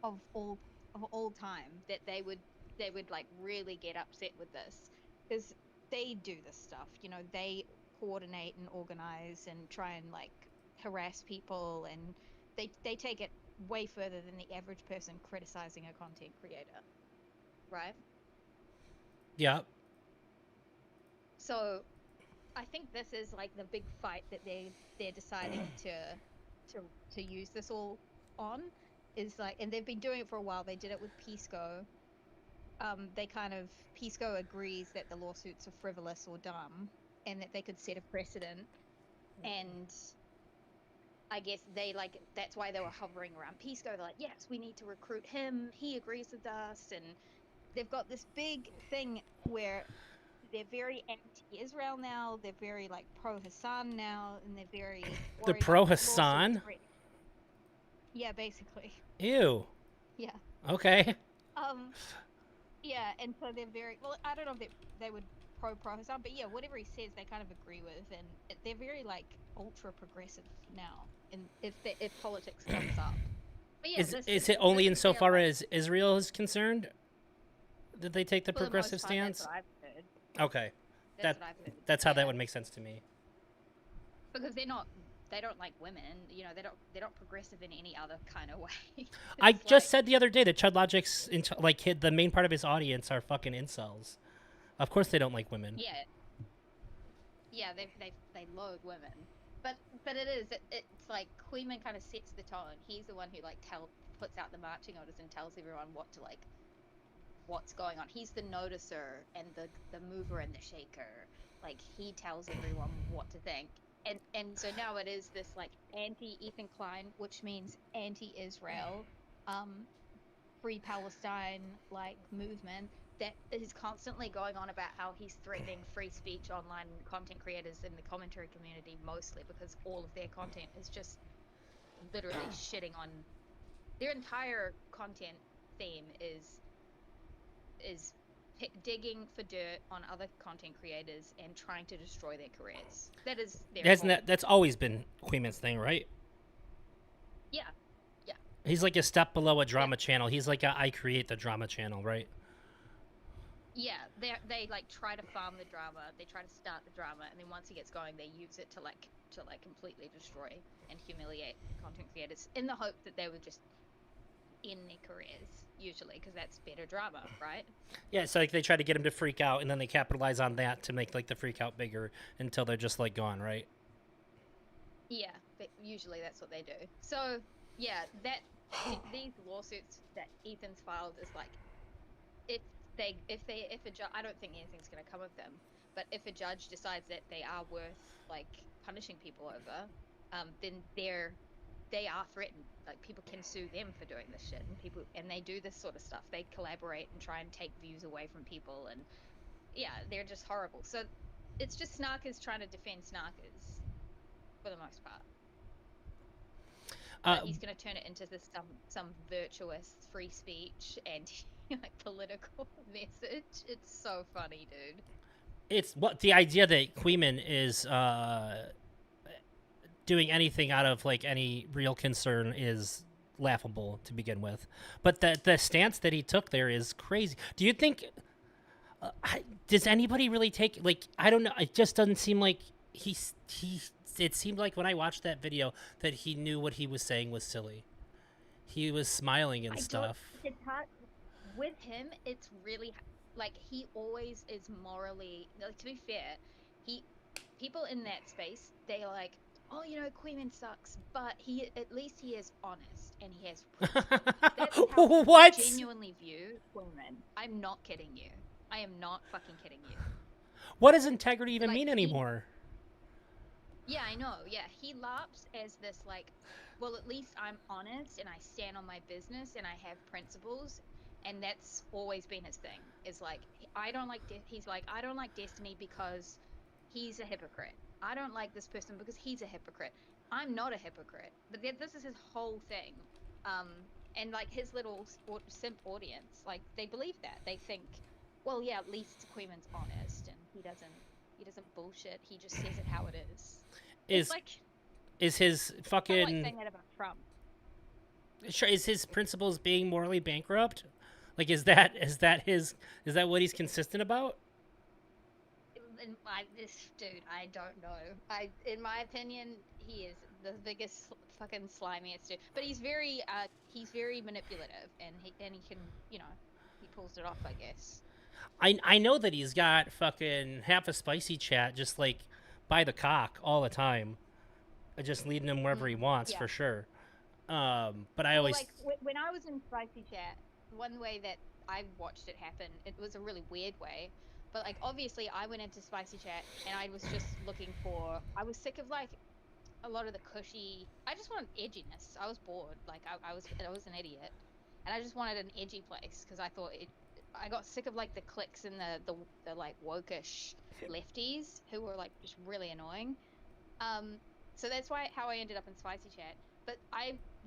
of all time that they would like really get upset with this, because they do this stuff. They coordinate and organize and try and like harass people, and they take it way further than the average person criticizing a content creator, right? Yeah. So I think this is like the big fight that they're deciding to use this all on, is like, and they've been doing it for a while. They did it with Pisco. Pisco agrees that the lawsuits are frivolous or dumb, and that they could set a precedent. And I guess that's why they were hovering around Pisco. They're like, yes, we need to recruit him. He agrees with us. And they've got this big thing where they're very anti-Israel now. They're very like pro-Hassan now, and they're very The pro-Hassan? Yeah, basically. Ew. Yeah. Okay. Yeah, and so they're very well. I don't know if they would pro-Hassan, but yeah, whatever he says, they kind of agree with, and they're very like ultra progressive now. And if politics comes up, but yeah, is it only insofar as Israel is concerned that they take the progressive stance? That's what I've heard. Okay, That's what I've heard. that's how that would make sense to me. Because they don't like women, they're not progressive in any other kind of way. I just said the other day that Chudlogic's the main part of his audience are fucking incels. Of course they don't like women. Yeah, they loathe women. But it's like Queeman kind of sets the tone. He's the one who like puts out the marching orders and tells everyone what's going on. He's the noticer and the mover and the shaker. Like, he tells everyone what to think. And so now it is this like anti-Ethan Klein, which means anti-Israel, free Palestine like movement that is constantly going on about how he's threatening free speech online content creators in the commentary community, mostly because all of their content is just literally shitting on their entire content theme is digging for dirt on other content creators and trying to destroy their careers. That is their Hasn't whole- that's always been Queeman's thing, right? Yeah. He's like a step below a drama channel. He's like I create the drama channel, right? Yeah, they like try to farm the drama. They try to start the drama, and then once it gets going, they use it to completely destroy and humiliate content creators in the hope that they would just end their careers. Usually, because that's better drama, right? Yeah, so like they try to get him to freak out, and then they capitalize on that to make like the freak out bigger until they're just like gone, right? Yeah, but usually that's what they do. So yeah, these lawsuits that Ethan's filed is like, if a judge, I don't think anything's going to come of them, but if a judge decides that they are worth like punishing people over, then they are threatened. Like people can sue them for doing this shit, and they do this sort of stuff. They collaborate and try and take views away from people, and yeah, they're just horrible. So it's just Snarkers trying to defend Snarkers for the most part. But he's going to turn it into this some virtuous free speech and like political message. It's so funny, dude. It's what the idea that Queeman is doing anything out of like any real concern is laughable to begin with. But the stance that he took there is crazy. Do you think does anybody really take like I don't know, it just doesn't seem like it seemed like when I watched that video that he knew what he was saying was silly. He was smiling and stuff. It's hard with him. It's really like he always is morally. Like, to be fair, people in that space, they're like, oh, you know, Queeman sucks, but at least he is honest and he has. That's how What? I genuinely view Queeman. I'm not kidding you. I am not fucking kidding you. What does integrity even Like, mean anymore? Yeah, I know. Yeah, he laps as this like, well, at least I'm honest and I stand on my business and I have principles, and that's always been his thing. Is like I don't like. He's like I don't like Destiny because he's a hypocrite. I don't like this person because he's a hypocrite. I'm not a hypocrite, but this is his whole thing. And like his little simp audience, like they believe that. They think, well, yeah, at least Queeman's honest and he doesn't bullshit. He just says it how it is. Is his fucking I like saying that about Trump. Sure, is his principles being morally bankrupt? Like, is that what he's consistent about? Dude, I don't know. In my opinion, he is the biggest fucking slimiest dude. But he's very manipulative, and he can, you know, he pulls it off, I guess. I know that he's got fucking half a spicy chat just like by the cock all the time, just leading him wherever he wants for sure. But I always like when I was in spicy chat, one way that I watched it happen, it was a really weird way. But like obviously I went into spicy chat and I was just looking for. I was sick of like a lot of the cushy. I just wanted edginess. I was bored. Like I was an idiot, and I just wanted an edgy place because I thought I got sick of like the clicks and the like wokish lefties who were like just really annoying. So that's how I ended up in spicy chat. But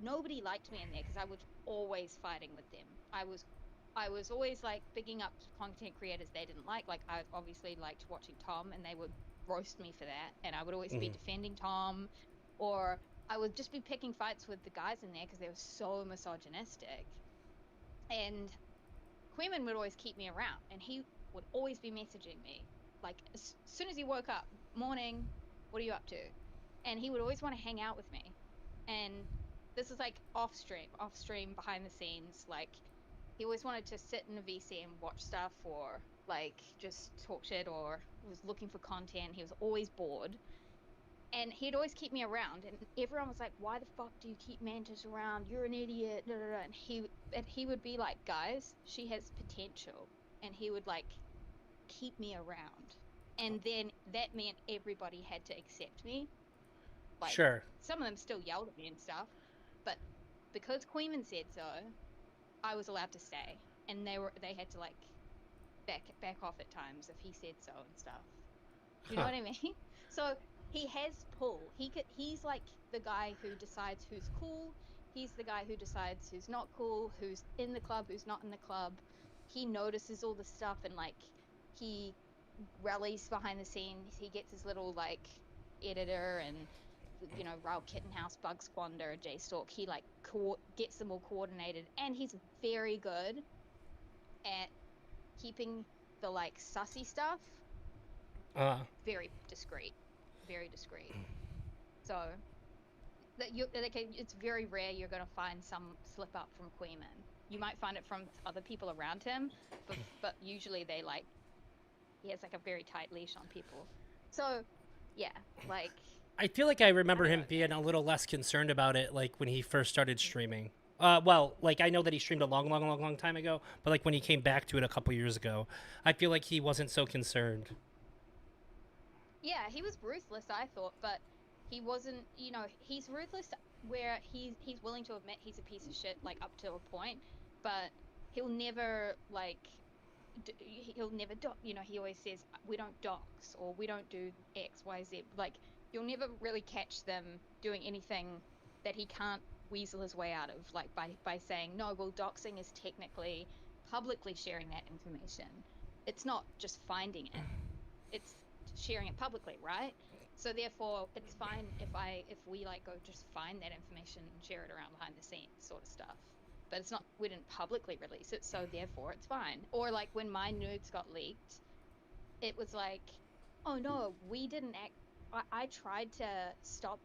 nobody liked me in there because I was always fighting with them. I was always like picking up content creators they didn't like. Like I obviously liked watching Tom, and they would roast me for that. And I would always be defending Tom, or I would just be picking fights with the guys in there because they were so misogynistic. And Queeman would always keep me around, and he would always be messaging me. Like as soon as he woke up, morning, what are you up to? And he would always want to hang out with me. And this is like off stream, behind the scenes. Like he always wanted to sit in a VC and watch stuff, or like just talk shit, or was looking for content. He was always bored, and he'd always keep me around. And everyone was like, "Why the fuck do you keep Mantis around? You're an idiot." And he would be like, "Guys, she has potential," and he would like keep me around. And then that meant everybody had to accept me. Like, sure. Some of them still yelled at me and stuff, but because Queeman said so, I was allowed to stay, and they had to like back off at times if he said so and stuff. You know what I mean? So he has pull. He's like the guy who decides who's cool. He's the guy who decides who's not cool, who's in the club, who's not in the club. he notices all the stuff and like he rallies behind the scenes. He gets his little like editor and Raul Kittenhouse, Bug Squander, Jay Stalk. He like gets them all coordinated, and he's very good at keeping the like sussy stuff very discreet, very discreet. So it's very rare you're going to find some slip up from Queeman. You might find it from other people around him, but usually he has like a very tight leash on people. So yeah, like I feel like I remember him being a little less concerned about it, like when he first started streaming. Well, like I know that he streamed a long time ago, but like when he came back to it a couple years ago, I feel like he wasn't so concerned. Yeah, he was ruthless, I thought, but he wasn't. He's ruthless where he's willing to admit he's a piece of shit, like up to a point, but he'll never like. He'll never dox. He always says we don't dox or we don't do X, Y, Z. Like you'll never really catch them doing anything that he can't weasel his way out of, like by saying no. Well, doxing is technically publicly sharing that information. It's not just finding it. It's sharing it publicly, right? So therefore, it's fine if we like go just find that information and share it around behind the scenes, sort of stuff. But it's not, we didn't publicly release it, so therefore it's fine. Or like when my nudes got leaked, it was like, oh no, we didn't act. I tried to stop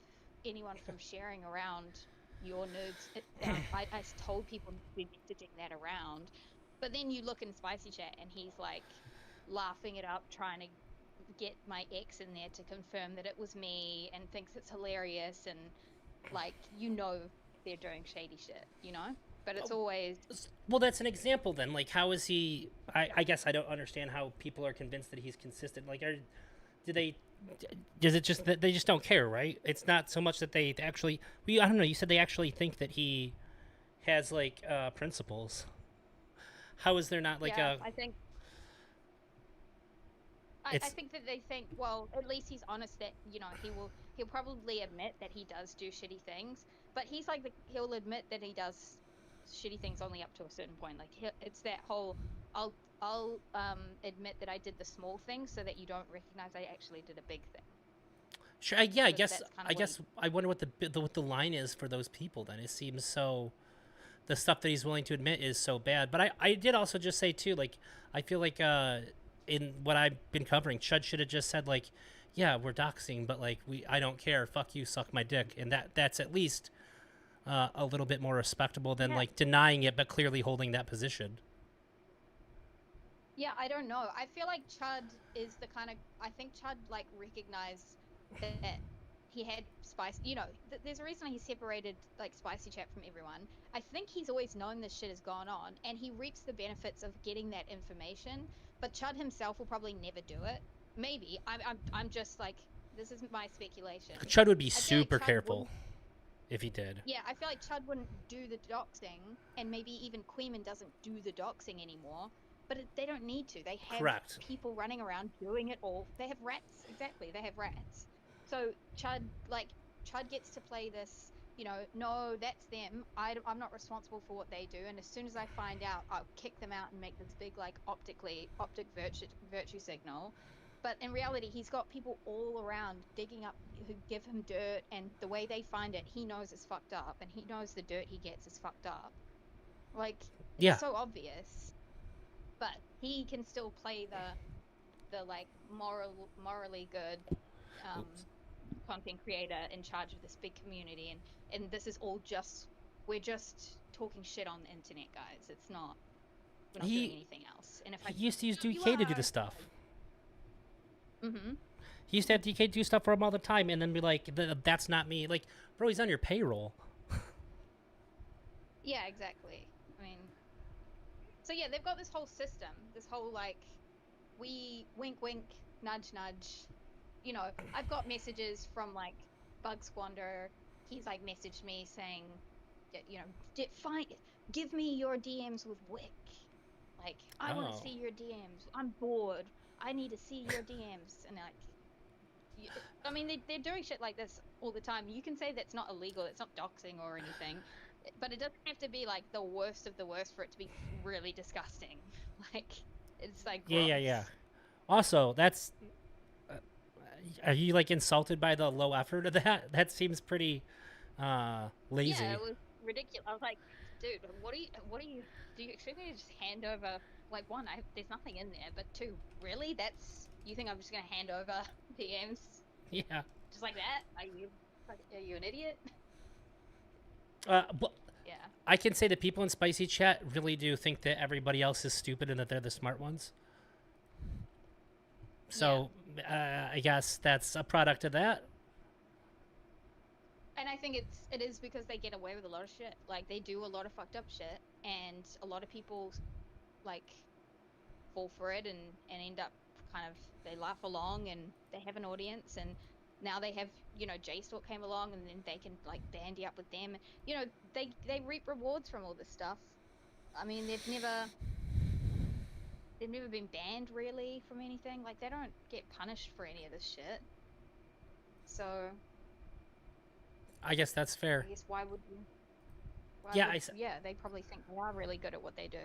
anyone from sharing around your nudes. I told people to be messaging that around, but then you look in Spicy Chat and he's like laughing it up, trying to get my ex in there to confirm that it was me and thinks it's hilarious, and like they're doing shady shit, but it's always well, that's an example then. Like how is he I guess I don't understand how people are convinced that he's consistent. Like is it just that they just don't care, right? It's not so much that they actually I don't know, you said they actually think that he has like principles. How is there not like I think I think that they think, well, at least he's honest that he'll probably admit that he does do shitty things, but he's like he'll admit that he does shitty things only up to a certain point. Like it's that whole I'll admit that I did the small thing so that you don't recognize I actually did a big thing. Sure. I guess I wonder what the line is for those people. Then it seems so. The stuff that he's willing to admit is so bad. But I did also just say too, like I feel like in what I've been covering, Chud should have just said like, yeah, we're doxing, but like I don't care. Fuck you, suck my dick, and that's at least a little bit more respectable than like denying it but clearly holding that position. Yeah, I don't know. I feel like Chud is the kind of, I think Chud like recognized that he had spice. There's a reason he separated like Spicy Chat from everyone. I think he's always known this shit has gone on, and he reaps the benefits of getting that information. But Chud himself will probably never do it. Maybe I'm just like, this is my speculation. Chud would be super careful if he did. Yeah, I feel like Chud wouldn't do the doxing, and maybe even Queeman doesn't do the doxing anymore. But they don't need to. They have people running around doing it all. They have rats. Exactly, they have rats. So Chud gets to play this, no, that's them. I'm not responsible for what they do. And as soon as I find out, I'll kick them out and make this big, like, optic virtue signal. But in reality, he's got people all around digging up who give him dirt. And the way they find it, he knows it's fucked up. And he knows the dirt he gets is fucked up. Like, it's so obvious. But he can still play the like morally good content creator in charge of this big community, and this is all we're just talking shit on the internet, guys. It's not, we're not doing anything else. And if he used to use DK to do the stuff. Mm-hmm. He used to have DK do stuff for him all the time, and then be like, "That's not me." Like, bro, he's on your payroll. Yeah, exactly. I mean. So yeah, they've got this whole system, this whole like, we wink wink, nudge nudge. I've got messages from like Bug Squander. He's like messaged me saying, give me your DMs with Wick. Like, I want to see your DMs. I'm bored. I need to see your DMs. And like, I mean, they're doing shit like this all the time. You can say that's not illegal. It's not doxing or anything. but it doesn't have to be like the worst of the worst for it to be really disgusting. Like it's like Yeah, gross. yeah, yeah. Also, that's are you like insulted by the low effort of that? That seems pretty lazy. Yeah, it was ridiculous. I was like, dude, what do you expect me to just hand over? Like, one, there's nothing in there, but two, really? You think I'm just gonna hand over PMs Yeah. just like that? Are you an idiot? But Yeah. I can say that people in Spicy Chat really do think that everybody else is stupid and that they're the smart ones. So I guess that's a product of that. And I think it is because they get away with a lot of shit. Like they do a lot of fucked up shit, and a lot of people like fall for it and end up kind of they laugh along and they have an audience, and now they have JStalk came along and then they can like bandy up with them. They reap rewards from all this stuff. I mean they've never been banned really from anything. Like they don't get punished for any of this shit. So I guess that's fair. I guess why would you? They probably think they are really good at what they do.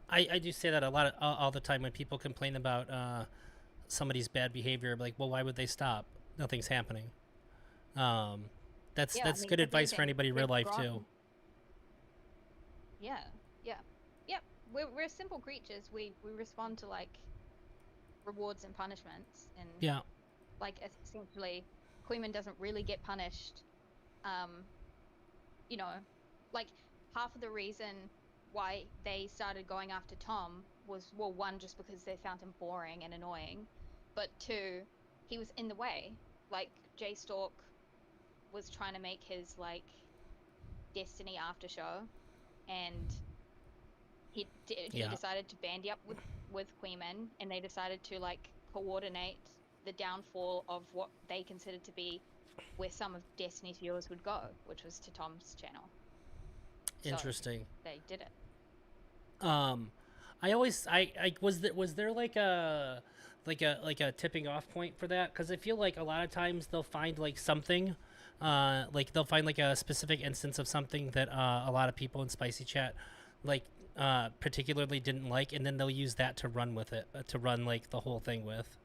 I do say that a lot all the time when people complain about somebody's bad behavior. Like, well, why would they stop? Nothing's happening. That's good advice for anybody in real life too. Yeah, yep. We're simple creatures. We respond to like rewards and punishments, and yeah, like essentially, Queeman doesn't really get punished. Like half of the reason why they started going after Tom was, well, one, just because they found him boring and annoying, but two, he was in the way. Like JStalk was trying to make his like Destiny after show, and he decided to bandy up with Queeman, and they decided to like coordinate the downfall of what they considered to be where some of Destiny's viewers would go, which was to Tom's channel. Interesting. So they did it. I was there like a tipping off point for that? Because I feel like a lot of times they'll find like something, like they'll find like a specific instance of something that a lot of people in Spicy Chat like particularly didn't like, and then they'll use that to run with it, to run like the whole thing with.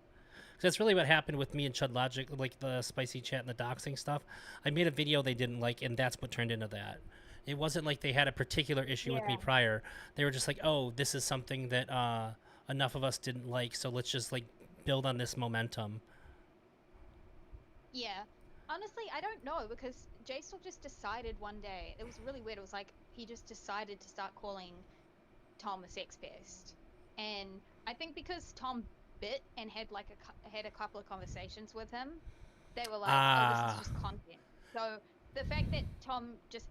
Because that's really what happened with me and Chudlogic, like the Spicy Chat and the doxing stuff. I made a video they didn't like, and that's what turned into that. It wasn't like they had a particular issue with me prior. They were just like, oh, this is something that enough of us didn't like, so let's just like build on this momentum. Yeah. Honestly, I don't know, because JStalk just decided one day. It was really weird. It was like he just decided to start calling Tom a sex pest. And I think because Tom bit and had like had a couple of conversations with him, they were like, oh, this is just content. So the fact that Tom just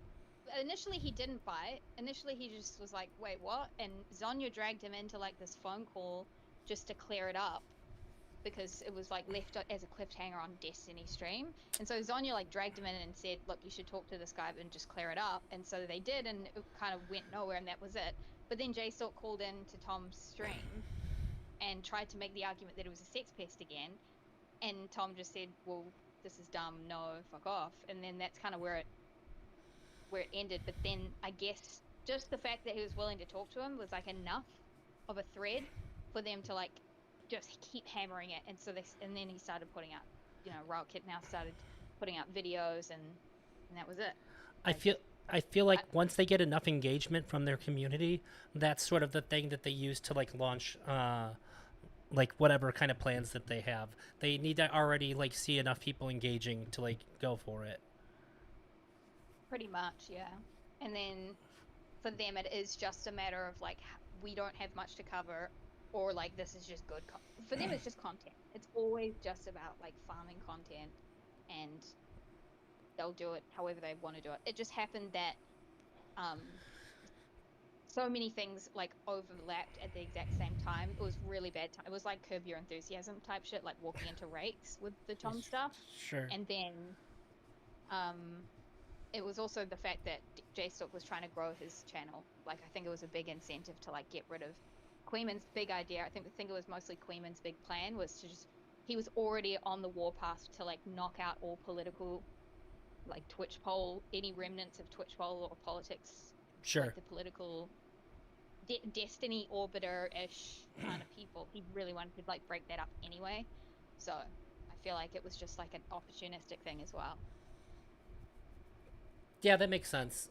initially he didn't bite. Initially he just was like, wait, what? And Zonya dragged him into like this phone call just to clear it up, because it was like left as a cliffhanger on Destiny stream. And so Zonya like dragged him in and said, look, you should talk to this guy and just clear it up. And so they did, and it kind of went nowhere, and that was it. But then JStalk called in to Tom's stream and tried to make the argument that it was a sex pest again. And Tom just said, well, this is dumb, no, fuck off. And then that's kind of where it ended. But then I guess just the fact that he was willing to talk to him was like enough of a thread for them to like just keep hammering it. And so and then he started putting out, Royal Kit now started putting out videos, and that was it. I feel like once they get enough engagement from their community, that's sort of the thing that they use to like launch like whatever kind of plans that they have. They need to already like see enough people engaging to like go for it. Pretty much, yeah. And then for them it is just a matter of like, we don't have much to cover, or like this is just good for them. It's just content. It's always just about like farming content, and they'll do it however they want to do it. It just happened that so many things like overlapped at the exact same time. It was really bad time. It was like Curb Your Enthusiasm type shit, like walking into rakes with the Tom stuff. Sure. And then it was also the fact that JStalk was trying to grow his channel. Like, I think it was a big incentive to like get rid of Queeman's big idea. I think it was mostly Queeman's big plan was to just, he was already on the warpath to like knock out all political like Twitch poll, any remnants of Twitch poll or politics, Sure. like the political Destiny orbiter-ish kind of people. He really wanted to like break that up anyway. So I feel like it was just like an opportunistic thing as well. Yeah, that makes sense.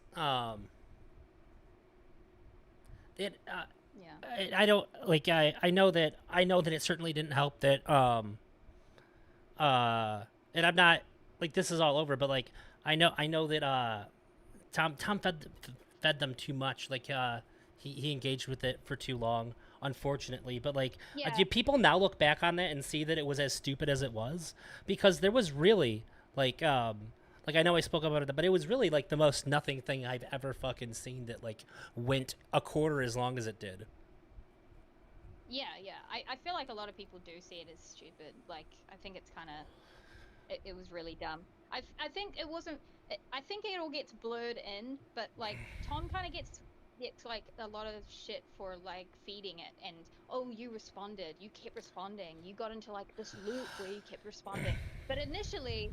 It Yeah. I don't like I know that it certainly didn't help that and I'm not like this is all over, but like I know that Tom fed them too much. Like he engaged with it for too long, unfortunately. But like, Yeah. do people now look back on that and see that it was as stupid as it was? Because there was really like I know I spoke about it, but it was really like the most nothing thing I've ever fucking seen that like went a quarter as long as it did. Yeah, yeah. I feel like a lot of people do see it as stupid. Like, I think it's kind of, it was really dumb. I think it wasn't, I think it all gets blurred in, but like, Tom kind of gets like a lot of shit for like feeding it and, oh, you responded, you kept responding, you got into like this loop where you kept responding. But initially,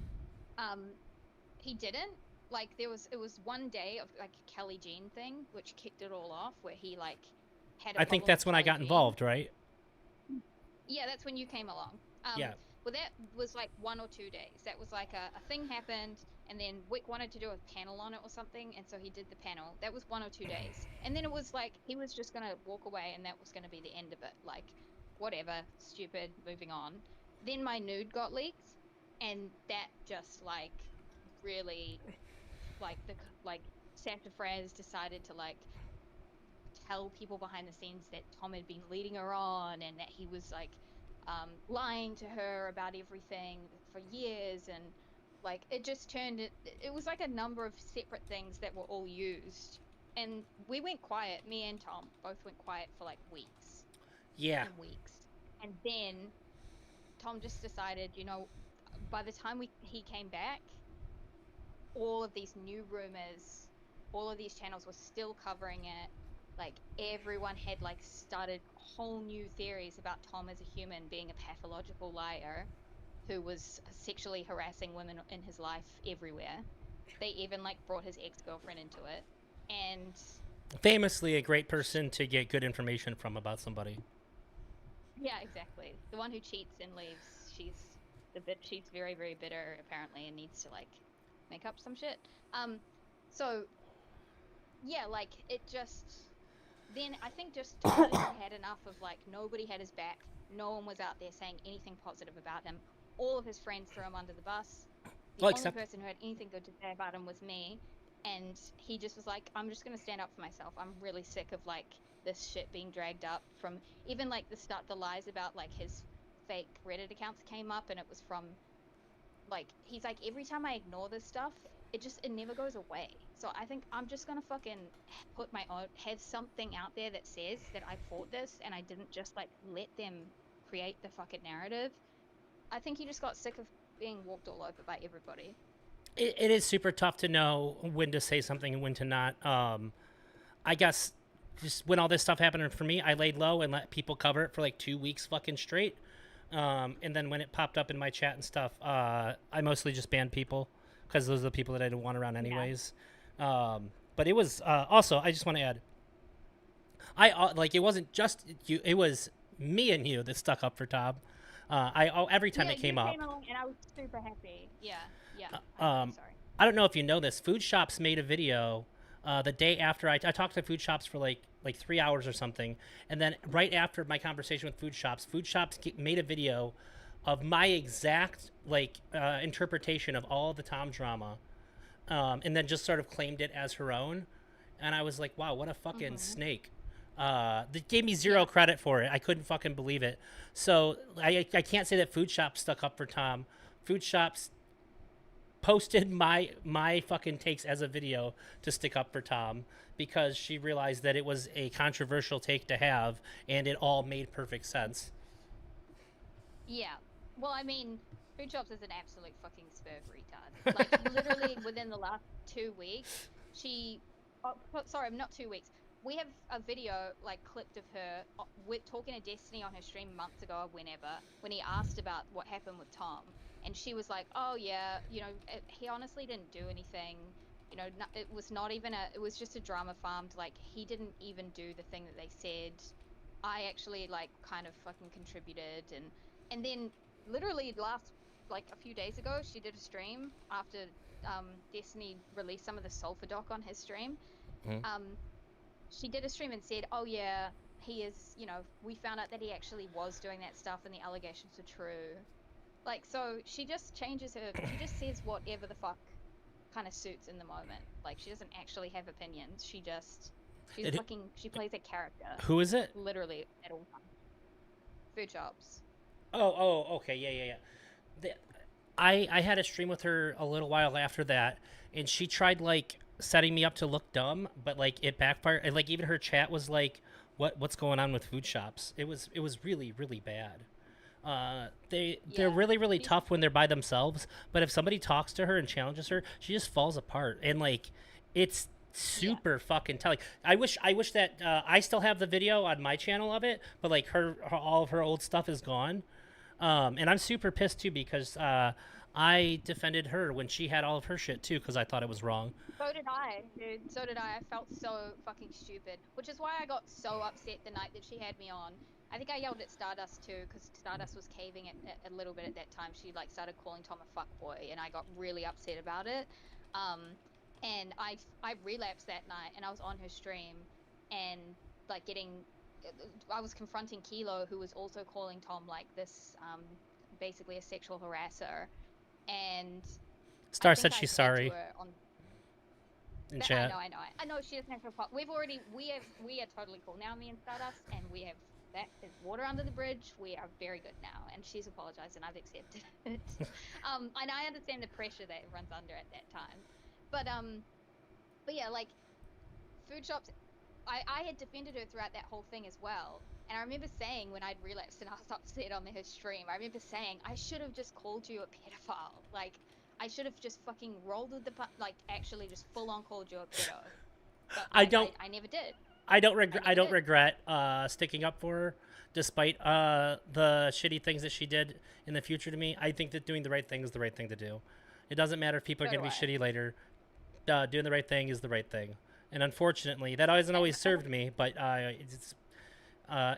he didn't. Like, it was one day of like a Kelly Jean thing, which kicked it all off, where he like had a I think problem that's with when I Kelly got Jean. involved, right? Yeah, that's when you came along. Yeah. Well, that was like 1 or 2 days. That was like a thing happened, and then Wick wanted to do a panel on it or something, and so he did the panel. That was 1 or 2 days. And then it was like he was just going to walk away, and that was going to be the end of it. Like, whatever, stupid, moving on. Then my nude got leaked, and that just like really, like, Santa Fraz decided to like tell people behind the scenes that Tom had been leading her on and that he was like lying to her about everything for years, and like it just turned it was like a number of separate things that were all used, and we went quiet. Me and Tom both went quiet for like weeks. Yeah. And weeks, and then Tom just decided, by the time he came back, all of these new rumors, all of these channels were still covering it. Like, everyone had like started whole new theories about Tom as a human being a pathological liar who was sexually harassing women in his life everywhere. They even like brought his ex-girlfriend into it. And Famously a great person to get good information from about somebody. yeah, exactly. The one who cheats and leaves, she's very, very bitter apparently and needs to like make up some shit. So yeah, like it just, then I think just Tom had enough of like nobody had his back, no one was out there saying anything positive about him. All of his friends threw him under the bus. The only person who had anything good to say about him was me, and he just was like, I'm just gonna stand up for myself. I'm really sick of like this shit being dragged up from even like the lies about like his fake Reddit accounts came up, and it was from like, he's like, every time I ignore this stuff, it never goes away. So I think I'm just gonna fucking put my own, have something out there that says that I fought this and I didn't just like let them create the fucking narrative. I think he just got sick of being walked all over by everybody. It is super tough to know when to say something and when to not. I guess just when all this stuff happened for me, I laid low and let people cover it for like 2 weeks fucking straight. And then when it popped up in my chat and stuff, I mostly just banned people because those are the people that I didn't want around anyways. Yeah. But it was also, I just want to add, like it wasn't just you, it was me and you that stuck up for Tom. Every time it came up, and I was super happy. Yeah. Sorry. I don't know if you know this. Food Shops made a video the day after I talked to Food Shops for like 3 hours or something, and then right after my conversation with Food Shops made a video of my exact interpretation of all the Tom drama, and then just sort of claimed it as her own, and I was like, wow, what a fucking snake. They gave me zero credit for it. I couldn't fucking believe it. So I can't say that Food Shops stuck up for Tom. Food Shops posted my fucking takes as a video to stick up for Tom because she realized that it was a controversial take to have, and it all made perfect sense. Yeah. Well, I mean, Food Shops is an absolute fucking spurve retard. Like, literally within the last 2 weeks, not 2 weeks. We have a video, like, clipped of her talking to Destiny on her stream months ago or whenever, when he asked about what happened with Tom. and she was like, "Oh yeah, you know, he honestly didn't do anything. You know, it was not even it was just a drama farmed. Like he didn't even do the thing that they said. I actually like kind of fucking contributed." And then literally like a few days ago, she did a stream after Destiny released some of the Sulfur doc on his stream. She did a stream and said, "Oh yeah, he is, you know, we found out that he actually was doing that stuff and the allegations are true." Like, so she just changes she just says whatever the fuck kind of suits in the moment. Like, she doesn't actually have opinions. She plays a character. Who is it? Literally at all times. Food shops. Okay, yeah. I had a stream with her a little while after that, and she tried like setting me up to look dumb, but like it backfired. And like even her chat was like, "What's going on with food shops?" It was really bad. They're really tough when they're by themselves, but if somebody talks to her and challenges her, she just falls apart. And like, it's super fucking telling. I wish that I still have the video on my channel of it, but like all of her old stuff is gone. And I'm super pissed too because I defended her when she had all of her shit too because I thought it was wrong. So did I, dude. So did I. I felt so fucking stupid, which is why I got so upset the night that she had me on. I think I yelled at Stardust too because Stardust was caving a little bit at that time. She like started calling Tom a fuckboy, and I got really upset about it. And I relapsed that night, and I was on her stream, and like I was confronting Kilo, who was also calling Tom like this, basically a sexual harasser, and Star said she's sorry. In chat. I know she doesn't have to. We are totally cool now, me and Stardust, and we have that is water under the bridge. We are very good now, and she's apologized, and I've accepted it. And I understand the pressure that it runs under at that time, but yeah, like food shops. I had defended her throughout that whole thing as well. And I remember saying when I'd relapsed and I was upset on her stream, I remember saying, I should have just called you a pedophile. Like, I should have just fucking rolled with actually just full on called you a pedo. But I never did. I don't regret sticking up for her, despite the shitty things that she did in the future to me. I think that doing the right thing is the right thing to do. It doesn't matter if people are going to be shitty later. Doing the right thing is the right thing. And unfortunately, that hasn't always served me, but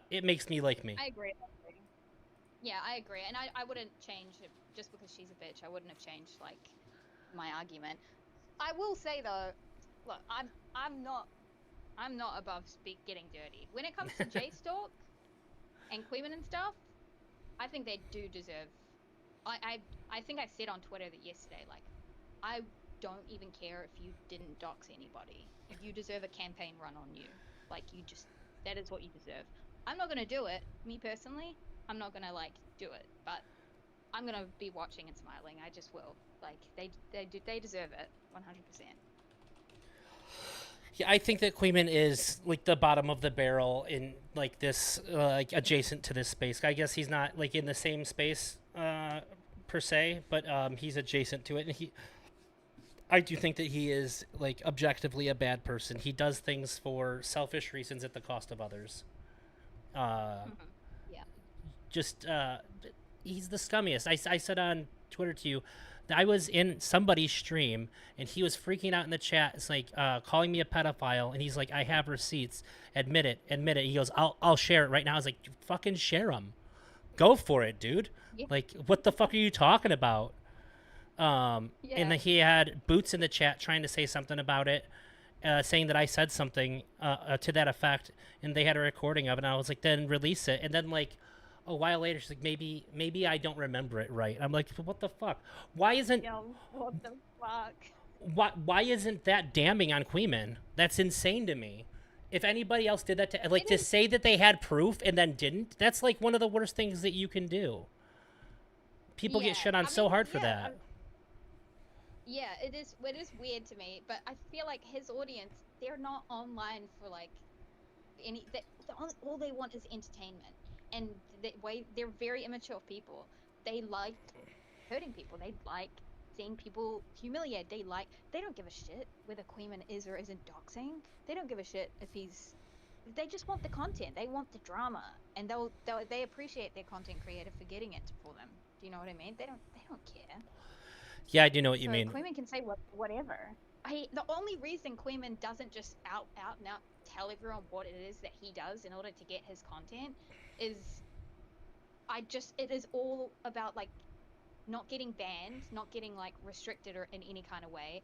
it makes me like me. I agree. Yeah, I agree. And I wouldn't change it just because she's a bitch. I wouldn't have changed, like, my argument. I will say, though, look, I'm not above getting dirty. When it comes to J-Stalk and Queeman and stuff, I think they do deserve... I think I said on Twitter that yesterday, like, I don't even care if you didn't dox anybody. You deserve a campaign run on you. Like, that is what you deserve. I'm not gonna do it, me personally. I'm not gonna, like, do it, but I'm gonna be watching and smiling. I just will. Like, they deserve it, 100%. Yeah, I think that Queeman is like the bottom of the barrel in like this, like adjacent to this space. I guess he's not like in the same space per se, but he's adjacent to it, and I do think that he is like objectively a bad person. He does things for selfish reasons at the cost of others. Yeah. Just he's the scummiest. I said on Twitter to you that I was in somebody's stream and he was freaking out in the chat. It's like calling me a pedophile, and he's like, "I have receipts. Admit it. He goes, "I'll share it right now." I was like, "Fucking share them. Go for it, dude." Yeah. Like, what the fuck are you talking about? And then he had Boots in the chat trying to say something about it, saying that I said something to that effect, and they had a recording of it, and I was like, then release it. And then, like, a while later, she's like, maybe I don't remember it right. I'm like, what the fuck? Why isn't... what the fuck? Why isn't that damning on Queeman? That's insane to me. If anybody else did that, to say that they had proof and then didn't, that's, like, one of the worst things that you can do. People get shit on so hard for that. Yeah, it is weird to me, but I feel like his audience, they're not online for like all they want is entertainment, and they're very immature people. They like hurting people. They like seeing people humiliated. They don't give a shit whether Queeman is or isn't doxing. They don't give a shit if they just want the content. They want the drama, and they appreciate their content creator for getting it for them. Do you know what I mean? They don't care. Yeah, I do know what you So mean. Queeman can say whatever. The only reason Queeman doesn't just out and out tell everyone what it is that he does in order to get his content is it is all about like not getting banned, not getting like restricted or in any kind of way,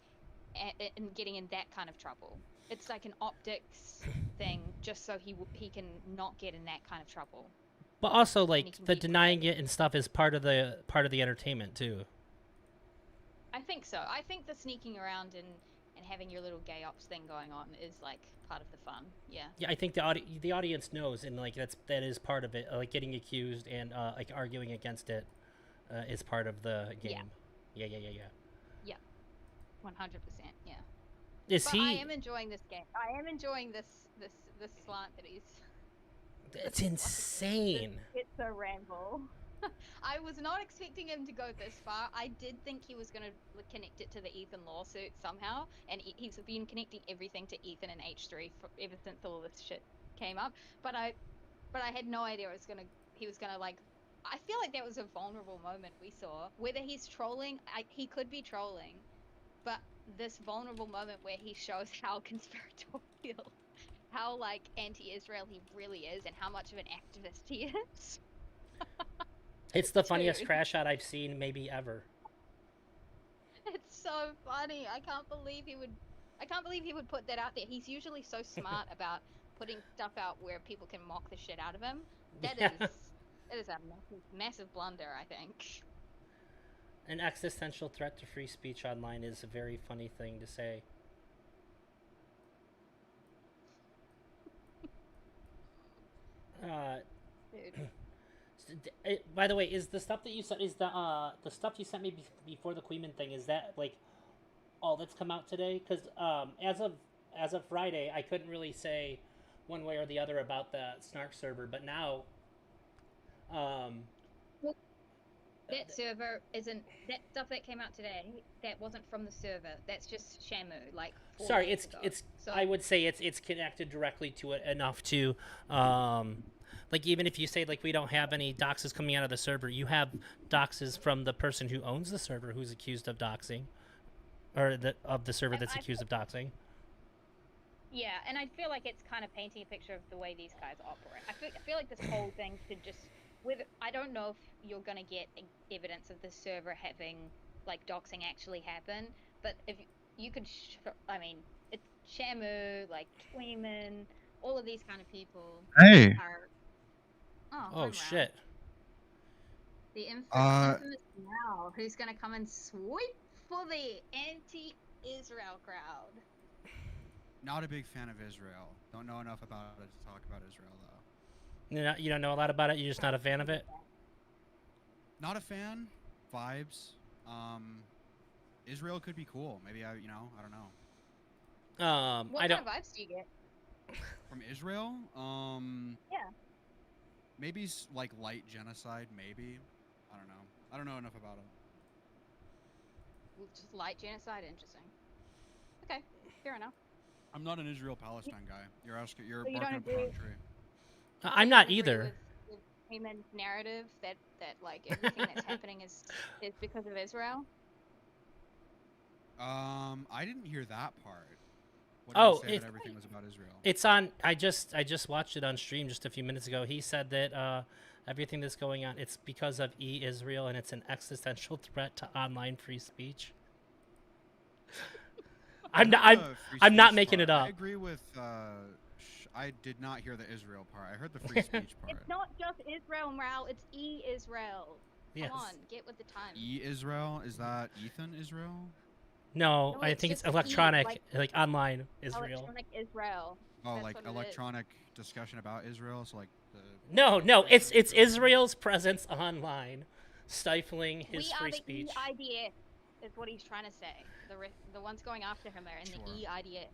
and getting in that kind of trouble. It's like an optics thing, just so he can not get in that kind of trouble. But also, he like can the be denying it and stuff is part of the entertainment too. I think so. I think the sneaking around and having your little gay ops thing going on is like part of the fun. Yeah. Yeah, I think the audience knows, and like that is part of it. Like getting accused and like arguing against it is part of the game. Yeah. Yeah. 100%. Yeah. Is but he? I am enjoying this game. I am enjoying this slant that he's. It's insane. It's a ramble. I was not expecting him to go this far. I did think he was going to connect it to the Ethan lawsuit somehow, and he's been connecting everything to Ethan and H3 ever since all this shit came up. But I had no idea he was gonna like. I feel like that was a vulnerable moment we saw. Whether he's trolling, he could be trolling, but this vulnerable moment where he shows how conspiratorial, how like anti-Israel he really is, and how much of an activist he is. It's the funniest crash shot I've seen maybe ever. It's so funny. I can't believe he would put that out there. He's usually so smart about putting stuff out where people can mock the shit out of him. That is a massive blunder, I think. An existential threat to free speech online is a very funny thing to say. By the way, is the stuff that you sent the stuff you sent me before the Queeman thing, is that like all that's come out today? Because as of Friday, I couldn't really say one way or the other about the Snark server, but now that server isn't that stuff that came out today. That wasn't from the server. That's just Shamu. Like sorry, it's so, I would say it's connected directly to it enough to like even if you say like we don't have any doxes coming out of the server, you have doxes from the person who owns the server who's accused of doxing, or of the server that's accused of doxing. Yeah, and I feel like it's kind of painting a picture of the way these guys operate. I feel like this whole thing should just I don't know if you're gonna get evidence of the server having like doxing actually happen, but if you could, I mean, it's Shamu, like Tweeman, all of these kind of people. Hey. Oh shit. The infamous Mal, who's gonna come and sweep for the anti-Israel crowd. Not a big fan of Israel. Don't know enough about it to talk about Israel though. You don't know a lot about it. You're just not a fan of it. Not a fan. Vibes. Israel could be cool. Maybe I don't know. What kind of vibes do you get from Israel? Yeah. Maybe like light genocide. Maybe. I don't know. I don't know enough about it. Just light genocide. Interesting. Okay. Fair enough. I'm not an Israel-Palestine guy. You're so barking up the wrong tree. I'm not either. With Heyman's narrative that like everything that's happening is because of Israel. I didn't hear that part. What did you say that everything was about Israel? It's on. I just watched it on stream just a few minutes ago. He said that everything that's going on, it's because of Israel, and it's an existential threat to online free speech. I'm not making it up. I agree with. I did not hear the Israel part. I heard the free speech part. It's not just Israel, Morale. It's Israel. Yes. Come on, get with the time. Israel? Is that Ethan Israel? No, I think it's electronic, like online Israel. Electronic Israel. Oh, That's like electronic discussion about Israel. So like the. No, it's Israel's presence online, stifling his free speech. We are the EIDF, is what he's trying to say. The ones going after him are in the EIDF.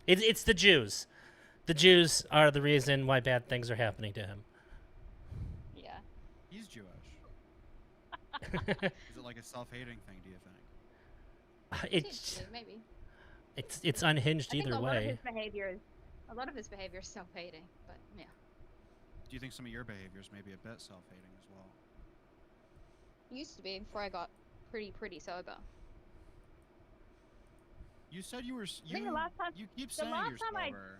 It's the Jews. The Jews are the reason why bad things are happening to him. Yeah. He's Jewish. Is it like a self-hating thing, do you think? Maybe. It's unhinged either way. A lot of his behavior is self-hating, but yeah. Do you think some of your behaviors may be a bit self-hating as Used to be before I got pretty sober. You said you were. I think the last time. You keep the saying last you're time sober.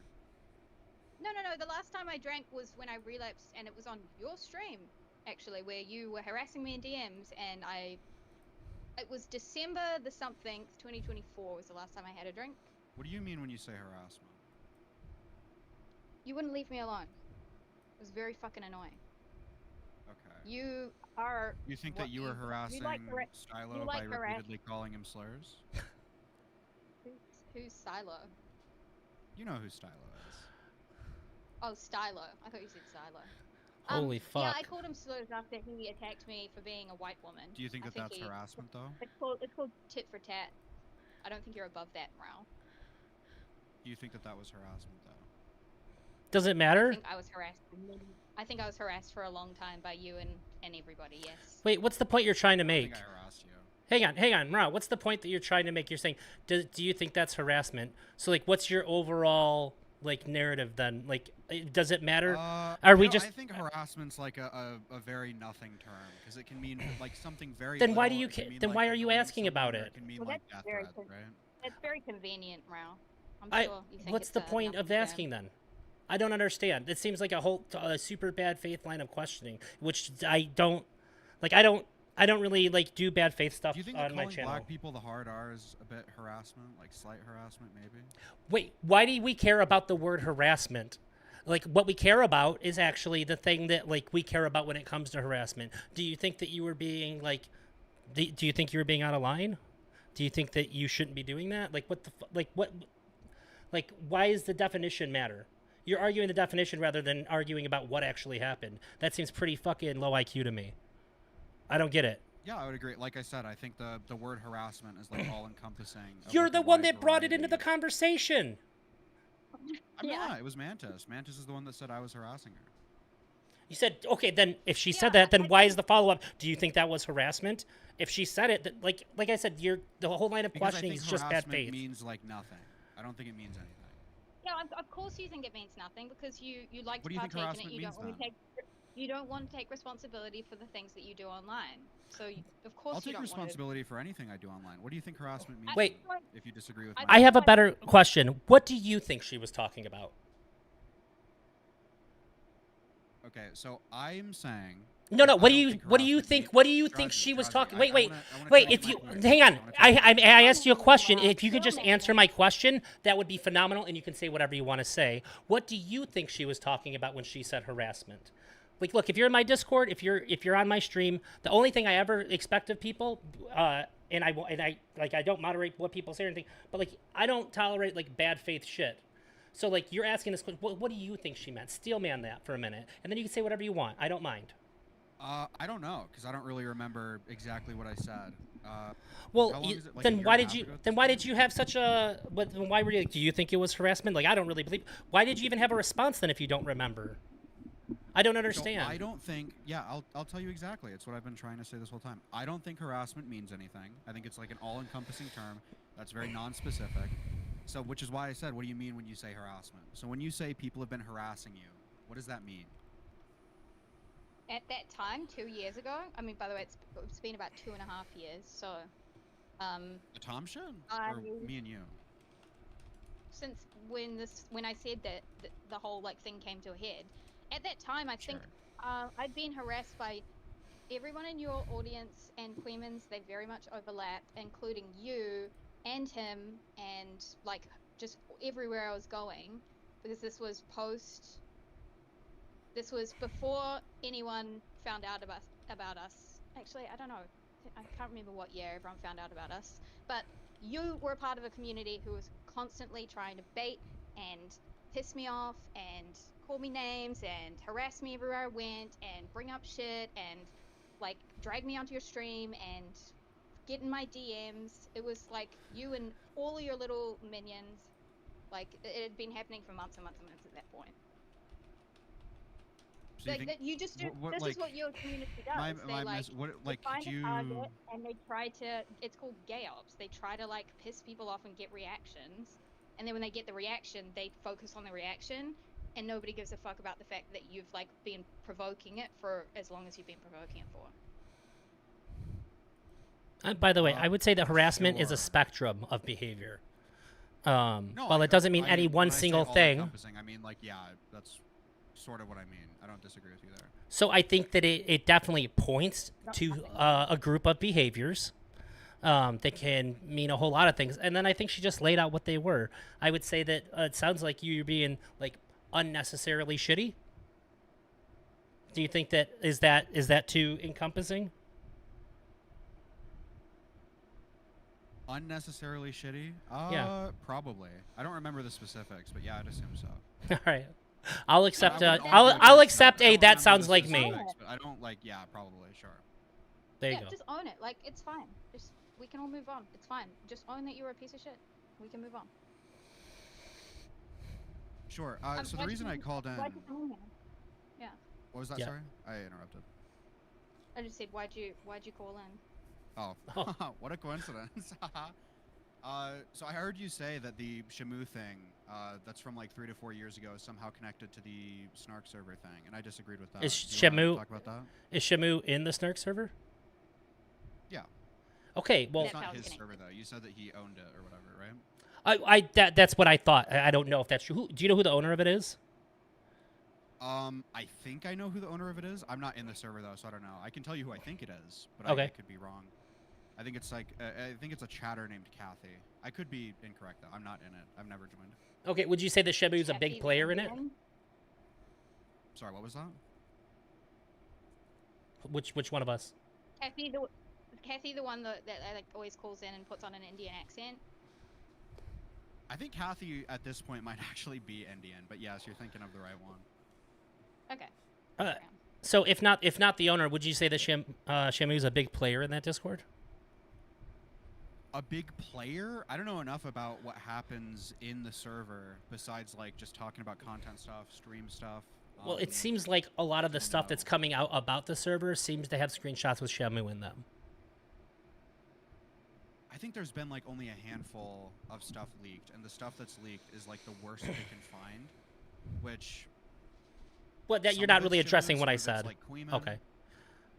No. The last time I drank was when I relapsed, and it was on your stream, actually, where you were harassing me in DMs, and It was December the something, 2024 was the last time I had a drink. What do you mean when you say harassment? You wouldn't leave me alone. It was very fucking annoying. Okay. You are. You think what that you were harassing Stylo you by like harass- repeatedly calling him slurs? Who's Stylo? You know who Stylo is. Oh, Stylo. I thought you said Stylo. Holy fuck. Yeah, I called him slurs after he attacked me for being a white woman. Do you think that that's he- harassment, though? It's called tit for tat. I don't think you're above that, Rao. Do you think that that was harassment, though? Does it matter? I think I was harassed for a long time by you and everybody. Yes. Wait, what's the point you're trying to I make? think I harassed you. Hang on, Ra. What's the point that you're trying to make? You're saying, do you think that's harassment? So, like, what's your overall, like, narrative then? Like, does it matter? Are we just... I think harassment's like a very nothing term, because it can mean, like, something very Then why do little. you It can mean, then like, why are you annoying asking about someone, or it? It can mean, Well, like, that's death very threats, right? That's very convenient, Rao. I'm sure you think What's it's the point of nothing term. asking then? I don't understand. It seems like a whole super bad faith line of questioning, which I don't like. I don't really like do bad faith stuff Do you think on that my calling channel. black people the hard R is a bit harassment, like slight harassment, maybe? Wait, why do we care about the word harassment? Like, what we care about is actually the thing that, like, we care about when it comes to harassment. Do you think that you were being, like, do you think you were being out of line? Do you think that you shouldn't be doing that? Like, why does the definition matter? You're arguing the definition rather than arguing about what actually happened. That seems pretty fucking low IQ to me. I don't get it. Yeah, I would agree. Like I said, I think the word harassment is, like, all-encompassing. You're the one that brought it into the conversation. I'm not. It was Mantis. Mantis is the one that said I was harassing her. You said, okay, then if she said that, then why is the follow-up? Do you think that was harassment? If she said it, like I said, the whole line of Because questioning I think is just bad harassment faith. means, like, nothing. I don't think it means anything. Yeah, of course you think it means nothing because you like What to do you think partake in it. harassment You don't want to take responsibility for the things that you do online. So of course I'll you take don't responsibility for anything I do online. What do you think harassment means? Wait. If you disagree with I have a better question. What do you think she was talking about? Okay, so I'm saying. No. What do you think she was talking? Wait. If you hang on, I asked you a question. If you could just answer my question, that would be phenomenal, and you can say whatever you want to say. What do you think she was talking about when she said harassment? Like, look, if you're in my Discord, if you're on my stream, the only thing I ever expect of people, and I don't moderate what people say or anything, but like I don't tolerate like bad faith shit. So like you're asking this question, what do you think she meant? Steelman that for a minute, and then you can say whatever you want. I don't mind. I don't know because I don't really remember exactly what I said. Well, then why did you have such a? Why were you? Do you think it was harassment? Like I don't really believe. Why did you even have a response then if you don't remember? I don't understand. So I don't think. Yeah, I'll tell you exactly. It's what I've been trying to say this whole time. I don't think harassment means anything. I think it's like an all-encompassing term that's very non-specific. So, which is why I said, what do you mean when you say harassment? So when you say people have been harassing you, what does that mean? At that time, 2 years ago. I mean, by the way, it's been about 2.5 years. So. The Tom show, or me and you? Since when I said that the whole like thing came to a head, at that time I think I'd been harassed by everyone in your audience and Queemans. They very much overlapped, including you and him, and like just everywhere I was going, because this was before anyone found out about us. Actually, I don't know. I can't remember what year everyone found out about us, but you were a part of a community who was constantly trying to bait and piss me off and call me names and harass me everywhere I went and bring up shit and like drag me onto your stream and get in my DMs. It was like you and all of your little minions. Like it had been happening for months and months and months at that point. So like you just do. This is what your community does. They find a target and they try to. It's called gay ops. They try to like piss people off and get reactions, and then when they get the reaction, they focus on the reaction, and nobody gives a fuck about the fact that you've like been provoking it for as long as you've been provoking it for. By the way, I would say that harassment is a Sure. spectrum of behavior. No, Well, it doesn't mean any when one I say single thing. all-encompassing, I mean, like, yeah, that's sort of what I mean. I don't disagree with you there. So I think that it definitely points to a group of behaviors that can mean a whole lot of things. And then I think she just laid out what they were. I would say that it sounds like you're being like unnecessarily shitty. Do you think that is that too encompassing? Unnecessarily shitty? Yeah. Probably. I don't remember the specifics, but yeah, I'd assume so. All right. I'll accept. I wouldn't I'll argue accept against I a. don't That remember sounds the like me. specifics, but I don't like. Yeah, probably. Sure. There you Yeah, go. just own it. Like, it's fine. Just, we can all move on. It's fine. Just own that you were a piece of shit. We can move on. Sure. So the why'd reason you- I called in. Why'd you come in here? Yeah. What was that? Yeah. Sorry, I interrupted. I just said, why'd you call in? Oh, what a coincidence. So I heard you say that the Shamu thing, that's from like 3 to 4 years ago, is somehow connected to the Snark server thing, and I disagreed with that. Is Do you wanna Shamu talk about that? is Shamu in the Snark server? Yeah. Okay, well, It's not his server though. You said that he owned it or whatever, right? that's what I thought. I don't know if that's true. Do you know who the owner of it is? I think I know who the owner of it is. I'm not in the server though, so I don't know. I can tell you who I think it is, but I Okay. could be wrong. I think it's like I think it's a chatter named Kathy. I could be incorrect though. I'm not in it. I've never joined. Okay, would you say that Shamu's a big Kathy player in it? Van? Sorry, what was that? Which one of us? Kathy, the one that like always calls in and puts on an Indian accent. I think Kathy at this point might actually be Indian, but yes, you're thinking of the right one. Okay. So if not the owner, would you say that Shamu's a big player in that Discord? A big player? I don't know enough about what happens in the server besides like just talking about content stuff, stream stuff. Well, it seems like a lot of the stuff that's coming out about the server seems to have screenshots with Shamu in them. I think there's been like only a handful of stuff leaked, and the stuff that's leaked is like the worst they can find, which. Well, that some you're of not it's really Shamu, addressing what some I of it's, said. like, Queeman. Okay.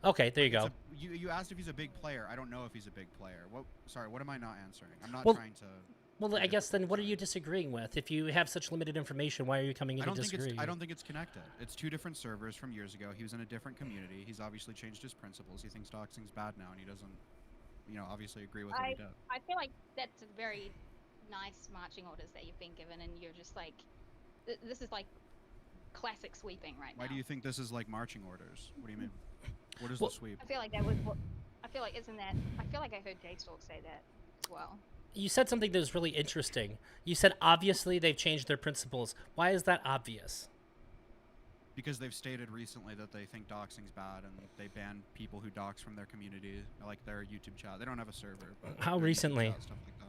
Okay, there you It's go. You asked if he's a big player. I don't know if he's a big player. What? Sorry, what am I not answering? I'm not Well- trying to. Well, I guess then what are you disagreeing with? If you have such limited information, why are you coming in to disagree? I don't think it's connected. It's two different servers from years ago. He was in a different community. He's obviously changed his principles. He thinks doxing's bad now, and he doesn't, obviously agree with what he did. I feel like that's a very nice marching orders that you've been given, and you're just like, this is like classic sweeping right now. Why do you think this is like marching orders? What do you mean? What is the sweep? I feel like that was what. I feel like isn't that? I feel like I heard J-Stalk say that as well. You said something that was really interesting. You said obviously they've changed their principles. Why is that obvious? Because they've stated recently that they think doxing's bad, and they ban people who dox from their community, like their YouTube chat. They don't have a server. But How their YouTube recently? chat, stuff like that.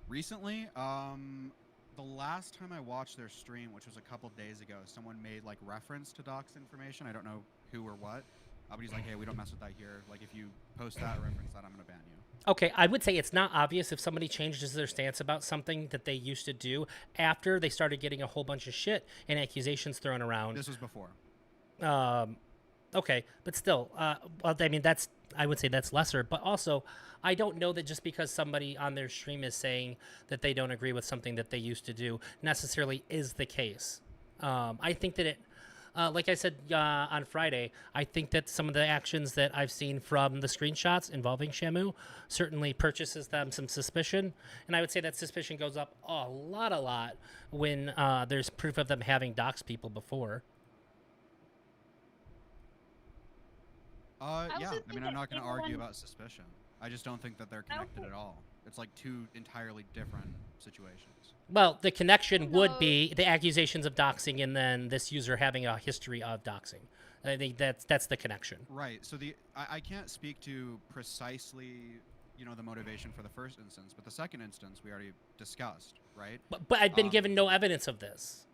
Recently, the last time I watched their stream, which was a couple days ago, someone made like reference to dox information. I don't know who or what, but he's like, "Hey, we don't mess with that here. Like, if you post that or reference that, I'm gonna ban you." Okay, I would say it's not obvious if somebody changes their stance about something that they used to do after they started getting a whole bunch of shit and accusations thrown around. This was before. Okay, but still, well, I mean, I would say that's lesser, but also, I don't know that just because somebody on their stream is saying that they don't agree with something that they used to do necessarily is the case. I think that like I said on Friday, I think that some of the actions that I've seen from the screenshots involving Shamu certainly purchases them some suspicion, and I would say that suspicion goes up a lot when there's proof of them having doxed people before. Yeah. I mean, I'm not going to argue about suspicion. I just don't think that they're connected at all. It's like two entirely different situations. Well, the connection would be the accusations of doxing and then this user having a history of doxing. I think that's the connection. Right. So I can't speak to precisely, the motivation for the first instance, but the second instance we already discussed, right? But I've been given no evidence of this.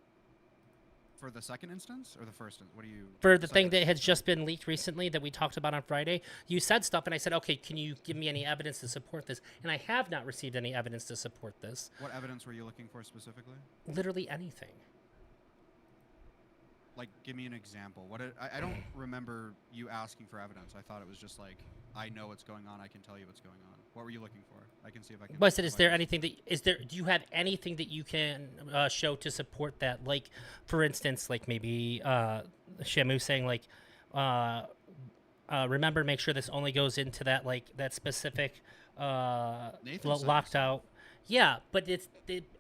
For the second instance or the first? What do you? For the thing that has just been leaked recently that we talked about on Friday, you said stuff, and I said, okay, can you give me any evidence to support this? And I have not received any evidence to support this. What evidence were you looking for specifically? Literally anything. like, give me an example. I don't remember you asking for evidence. I thought it was just like, I know what's going on. I can tell you what's going on. What were you looking for? I can see if I can. Was it? Is there anything that do you have anything that you can show to support that? Like, for instance, like maybe Shamu saying like, remember, make sure this only goes into that that specific locked out. Yeah, but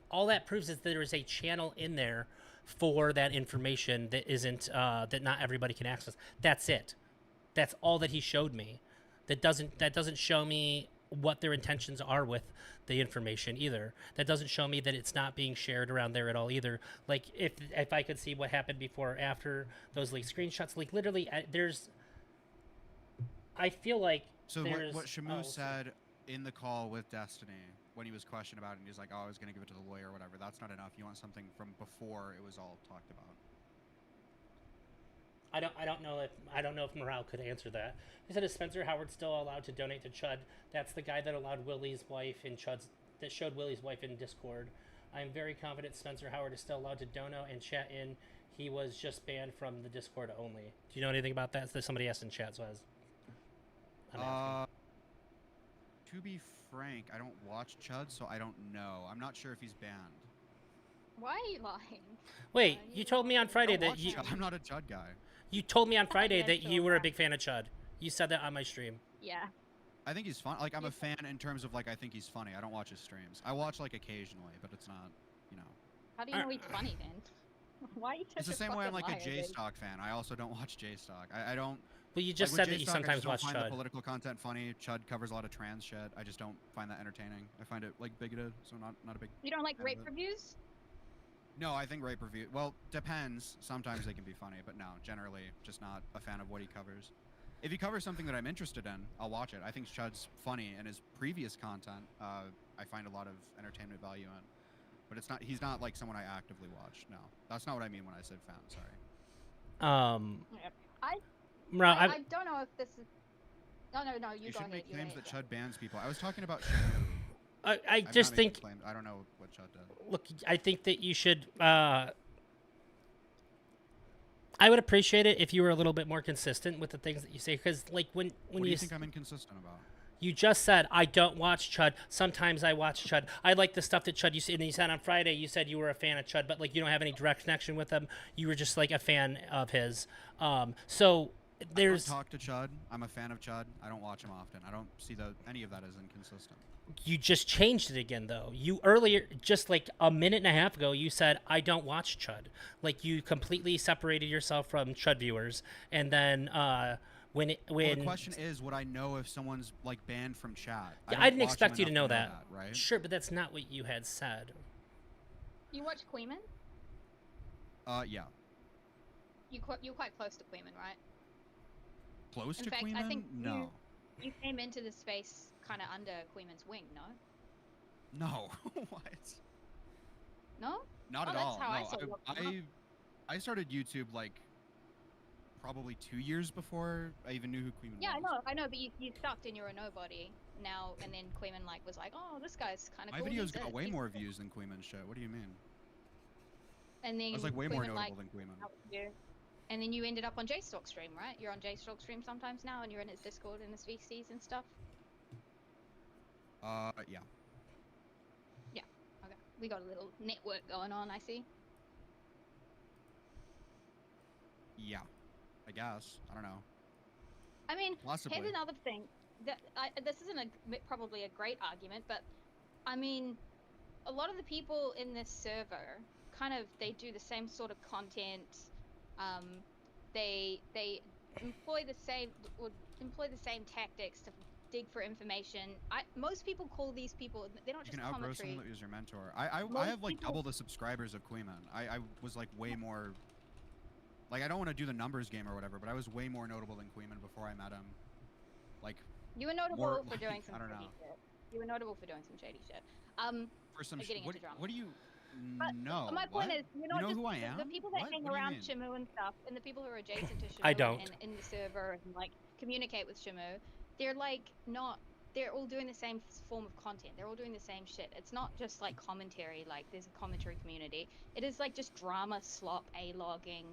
all that proves is that there is a channel in there for that information that isn't that not everybody can access. That's it. That's all that he showed me. That doesn't show me what their intentions are with the information either. That doesn't show me that it's not being shared around there at all either. Like if I could see what happened before or after those leaked screenshots, like literally there's. I feel like so what Shamu said in the call with Destiny when he was questioned about it, and he's like, "Oh, I was gonna give it to the lawyer or whatever." That's not enough. You want something from before it was all talked about. I don't know if Morale could answer that. He said, "Is Spencer Howard still allowed to donate to Chud?" That's the guy that allowed Willie's wife in that showed Willie's wife in Discord. I'm very confident Spencer Howard is still allowed to dono and chat in. He was just banned from the Discord only. Do you know anything about that? So somebody asked in chat, so I'm asking. To be frank, I don't watch Chud, so I don't know. I'm not sure if he's banned. Why are you lying? Wait, you told me on Friday that you. I'm not a Chud guy. You told me on Friday that you were a big fan of Chud. You said that on my stream. Yeah. I think he's fun. Like, I'm a fan in terms of, like, I think he's funny. I don't watch his streams. I watch, like, occasionally, but it's not, you know. How do you know he's funny, then? Why are you It's the same way I'm, like, a J-Stock fan. I also don't watch J-Stock. I don't... Well, you just said that you sometimes watch Chud. I find the Chud. political content funny. Chud covers a lot of trans shit. I just don't find that entertaining. I find it, like, bigoted, so not a big... You don't like rape reviews? No, I think rape review... Well, depends. Sometimes they can be funny, but no, generally, just not a fan of what he covers. If he covers something that I'm interested in, I'll watch it. I think Chud's funny, and his previous content, I find a lot of entertainment value in. But it's not. He's not like someone I actively watch. No, that's not what I mean when I said fan. Sorry. I don't know if this is. No. You go ahead. You should make claims that Chud bans people. I was talking about. I just think. I don't know what Chud did. Look, I think that you should. I would appreciate it if you were a little bit more consistent with the things that you say, because like when what do you think I'm inconsistent about? You just said I don't watch Chud. Sometimes I watch Chud. I like the stuff that Chud. You said, and you said on Friday you said you were a fan of Chud, but like you don't have any direct connection with him. You were just like a fan of his. So there's. I don't talk to Chud. I'm a fan of Chud. I don't watch him often. I don't see any of that as inconsistent. You just changed it again, though. You earlier, just like a minute and a half ago, you said, I don't watch Chud. Like, you completely separated yourself from Chud viewers. And then, when the question is, would I know if someone's, like, banned from chat? Yeah, I didn't expect you to know that. Right? Sure, but that's not what you had said. You watch Queeman? Yeah. You're quite close to Queeman, right? Close to Queeman? In fact, I think no. You came into the space kind of under Queeman's wing, no? No. What? No? Not at all. No, I started YouTube like probably 2 years before I even knew who Queeman was. Yeah, I know, but you sucked and you're a nobody now, and then Queeman like was like, oh, this guy's kind of cool. My videos got way more views than Queeman's shit. What do you mean? And then I was like way more Queeman, notable than Queeman. And then you ended up on J-Stock stream, right? You're on J-Stock stream sometimes now, and you're in his Discord and his VCs and stuff. Yeah. Yeah. Okay. We got a little network going on, I see. Yeah. I guess. I don't know. I mean, possibly. Here's another thing. This isn't probably a great argument, but I mean, a lot of the people in this server they do the same sort of content. They employ the same tactics to dig for information. Most people call these people. They're not just commentary. You can outgrow someone that was your mentor. I have like double the subscribers of Queeman. I was like way more. Like I don't want to do the numbers game or whatever, but I was way more notable than Queeman before I met him. Like. You were notable for doing some shady shit. You were notable for doing some shady shit. For some what do you? But no. My point is, you know who I am? The people that hang around Shamu and stuff, and the people who are adjacent to Shamu I don't. and in the server and like communicate with Shamu, they're like not. They're all doing the same form of content. They're all doing the same shit. It's not just like commentary. Like there's a commentary community. It is like just drama, slop, a-logging,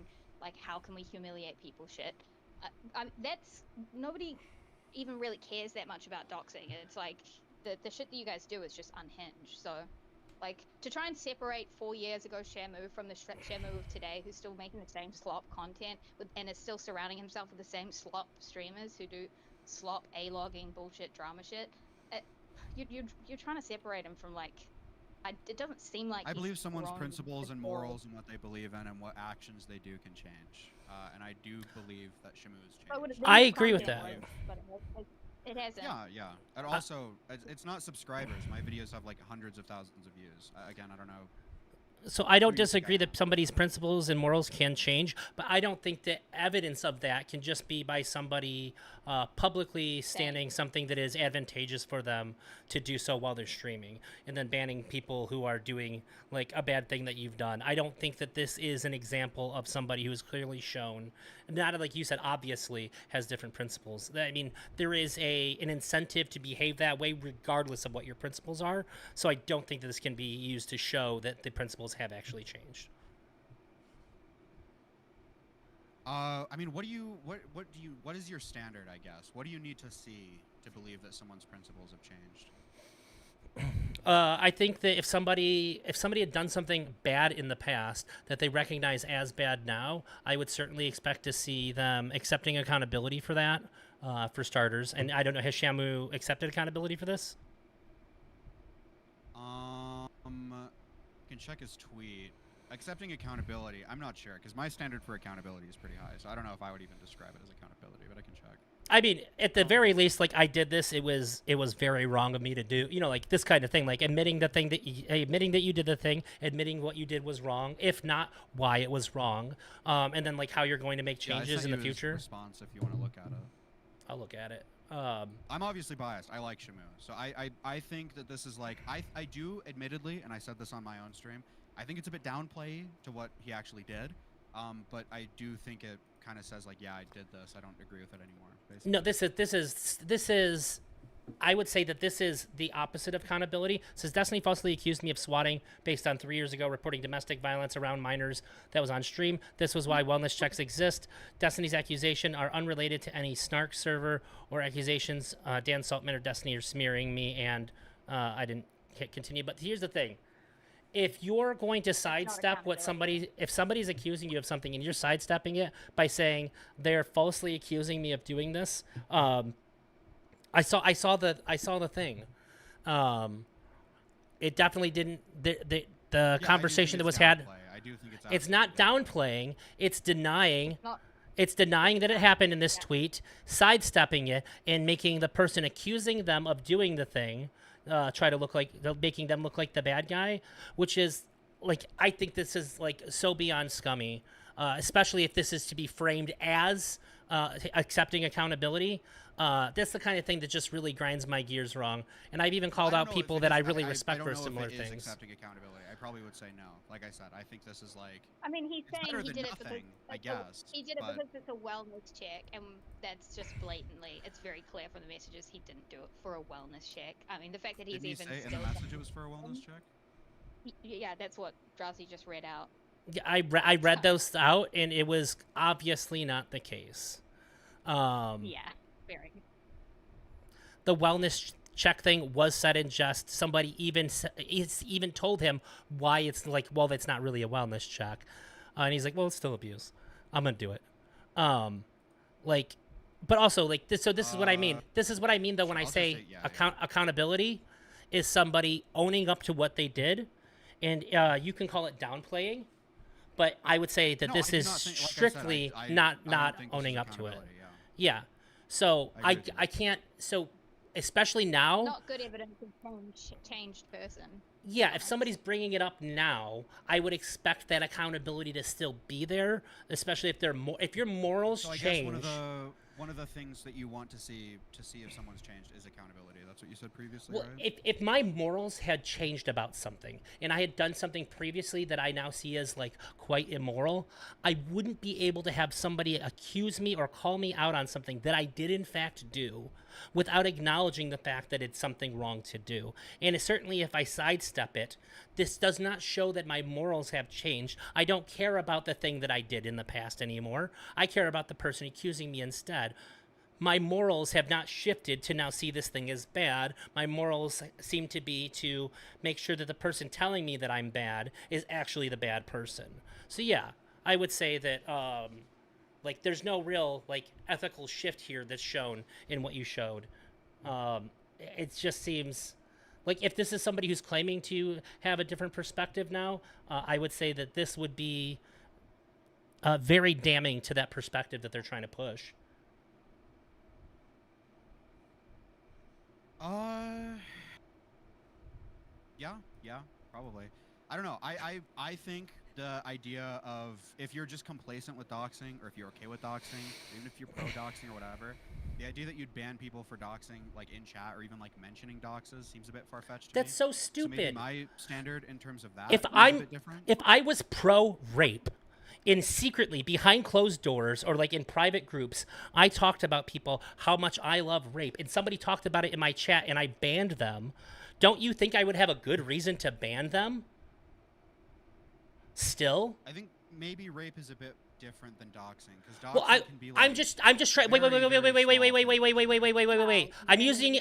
like how can we humiliate people shit. That's nobody even really cares that much about doxing. It's like the shit that you guys do is just unhinged. So, like, to try and separate 4 years ago Shamu from the Shamu of today, who's still making the same slop content and is still surrounding himself with the same slop streamers who do slop A-logging bullshit drama shit. You're trying to separate him from, like, it doesn't seem like I he's believe someone's grown principles and before. morals and what they believe in and what actions they do can change. And I do believe that Shamu's changed. I agree with that. But it hasn't. Yeah. And also, it's not subscribers. My videos have like hundreds of thousands of views. Again, I don't know. So I don't disagree that somebody's principles and morals can change, but I don't think that evidence of that can just be by somebody publicly standing something that is advantageous for them to do so while they're streaming, and then banning people who are doing like a bad thing that you've done. I don't think that this is an example of somebody who is clearly shown, not like you said, obviously has different principles. I mean, there is an incentive to behave that way regardless of what your principles are. So I don't think that this can be used to show that the principles have actually changed. I mean, what is your standard, I guess? What do you need to see to believe that someone's principles have changed? I think that if somebody had done something bad in the past that they recognize as bad now, I would certainly expect to see them accepting accountability for that, for starters. And I don't know, has Shamu accepted accountability for this? You can check his tweet. Accepting accountability, I'm not sure, because my standard for accountability is pretty high, so I don't know if I would even describe it as accountability, but I can check. I mean, at the very least, like, I did this. It was very wrong of me to do. You know, like this kind of thing, like admitting that you did the thing, admitting what you did was wrong, if not why it was wrong, and then like how you're going to make changes in the future. Response, if you want to look at it. I'll look at it. I'm obviously biased. I like Shamu, so I think that this is like I do admittedly, and I said this on my own stream. I think it's a bit downplay to what he actually did, but I do think it kind of says like, yeah, I did this. I don't agree with it anymore. Basically. No, this is. I would say that this is the opposite of accountability. It says Destiny falsely accused me of swatting based on 3 years ago reporting domestic violence around minors that was on stream. This was why wellness checks exist. Destiny's accusation are unrelated to any Snark server or accusations Dan Saltman or Destiny are smearing me, and I didn't hit continue. But here's the thing. If you're going to sidestep if somebody's accusing you of something and you're sidestepping it by saying they're falsely accusing me of doing this, I saw the thing. It definitely didn't. The conversation that was had. I do think it's not downplaying. It's denying. It's denying that it happened in this tweet, sidestepping it, and making the person accusing them of doing the thing try to look like making them look like the bad guy, which is like, I think this is like so beyond scummy, especially if this is to be framed as accepting accountability. That's the kind of thing that just really grinds my gears wrong. And I've even called out people that I really respect for similar things. Accepting accountability. I probably would say no. Like I said, I think this is like. I mean, he's saying he did it because I guess. He did it because it's a wellness check, and that's just blatantly. It's very clear from the messages he didn't do it for a wellness check. I mean, the fact that he's Didn't he even say still. in the message it was for a wellness check? Yeah, that's what Drowsy just read out. Yeah, I read those out, and it was obviously not the case. Yeah, very. The wellness check thing was said in jest. Somebody even told him why it's like, well, that's not really a wellness check, and he's like, well, it's still abuse. I'm gonna do it. Like, but also like this. So this is what I mean. This is what I mean though when I say accountability is somebody owning up to what they did, and you can call it downplaying, but I would say that this is strictly not owning up to it. Yeah. So I can't. So especially now. Not good evidence of changed person. Yeah, if somebody's bringing it up now, I would expect that accountability to still be there, especially if your morals change. I guess one of the things that you want to see if someone's changed is accountability. That's what you said previously, well, right? If my morals had changed about something, and I had done something previously that I now see as like quite immoral, I wouldn't be able to have somebody accuse me or call me out on something that I did in fact do, without acknowledging the fact that it's something wrong to do. And certainly if I sidestep it, this does not show that my morals have changed. I don't care about the thing that I did in the past anymore. I care about the person accusing me instead. My morals have not shifted to now see this thing as bad. My morals seem to be to make sure that the person telling me that I'm bad is actually the bad person. So yeah, I would say that like there's no real like ethical shift here that's shown in what you showed. It just seems like if this is somebody who's claiming to have a different perspective now, I would say that this would be very damning to that perspective that they're trying to push. Yeah, probably. I don't know. I think the idea of if you're just complacent with doxing, or if you're okay with doxing, even if you're pro doxing or whatever, the idea that you'd ban people for doxing, like in chat or even like mentioning doxes, seems a bit far fetched. That's so So maybe stupid. my standard in terms of that If is a bit different. if I was pro rape, in secretly behind closed doors or like in private groups, I talked about people how much I love rape, and somebody talked about it in my chat and I banned them. Don't you think I would have a good reason to ban them? Still? I think maybe rape is a bit different than doxing, because doxing Well, can be like. I'm just trying. Wait.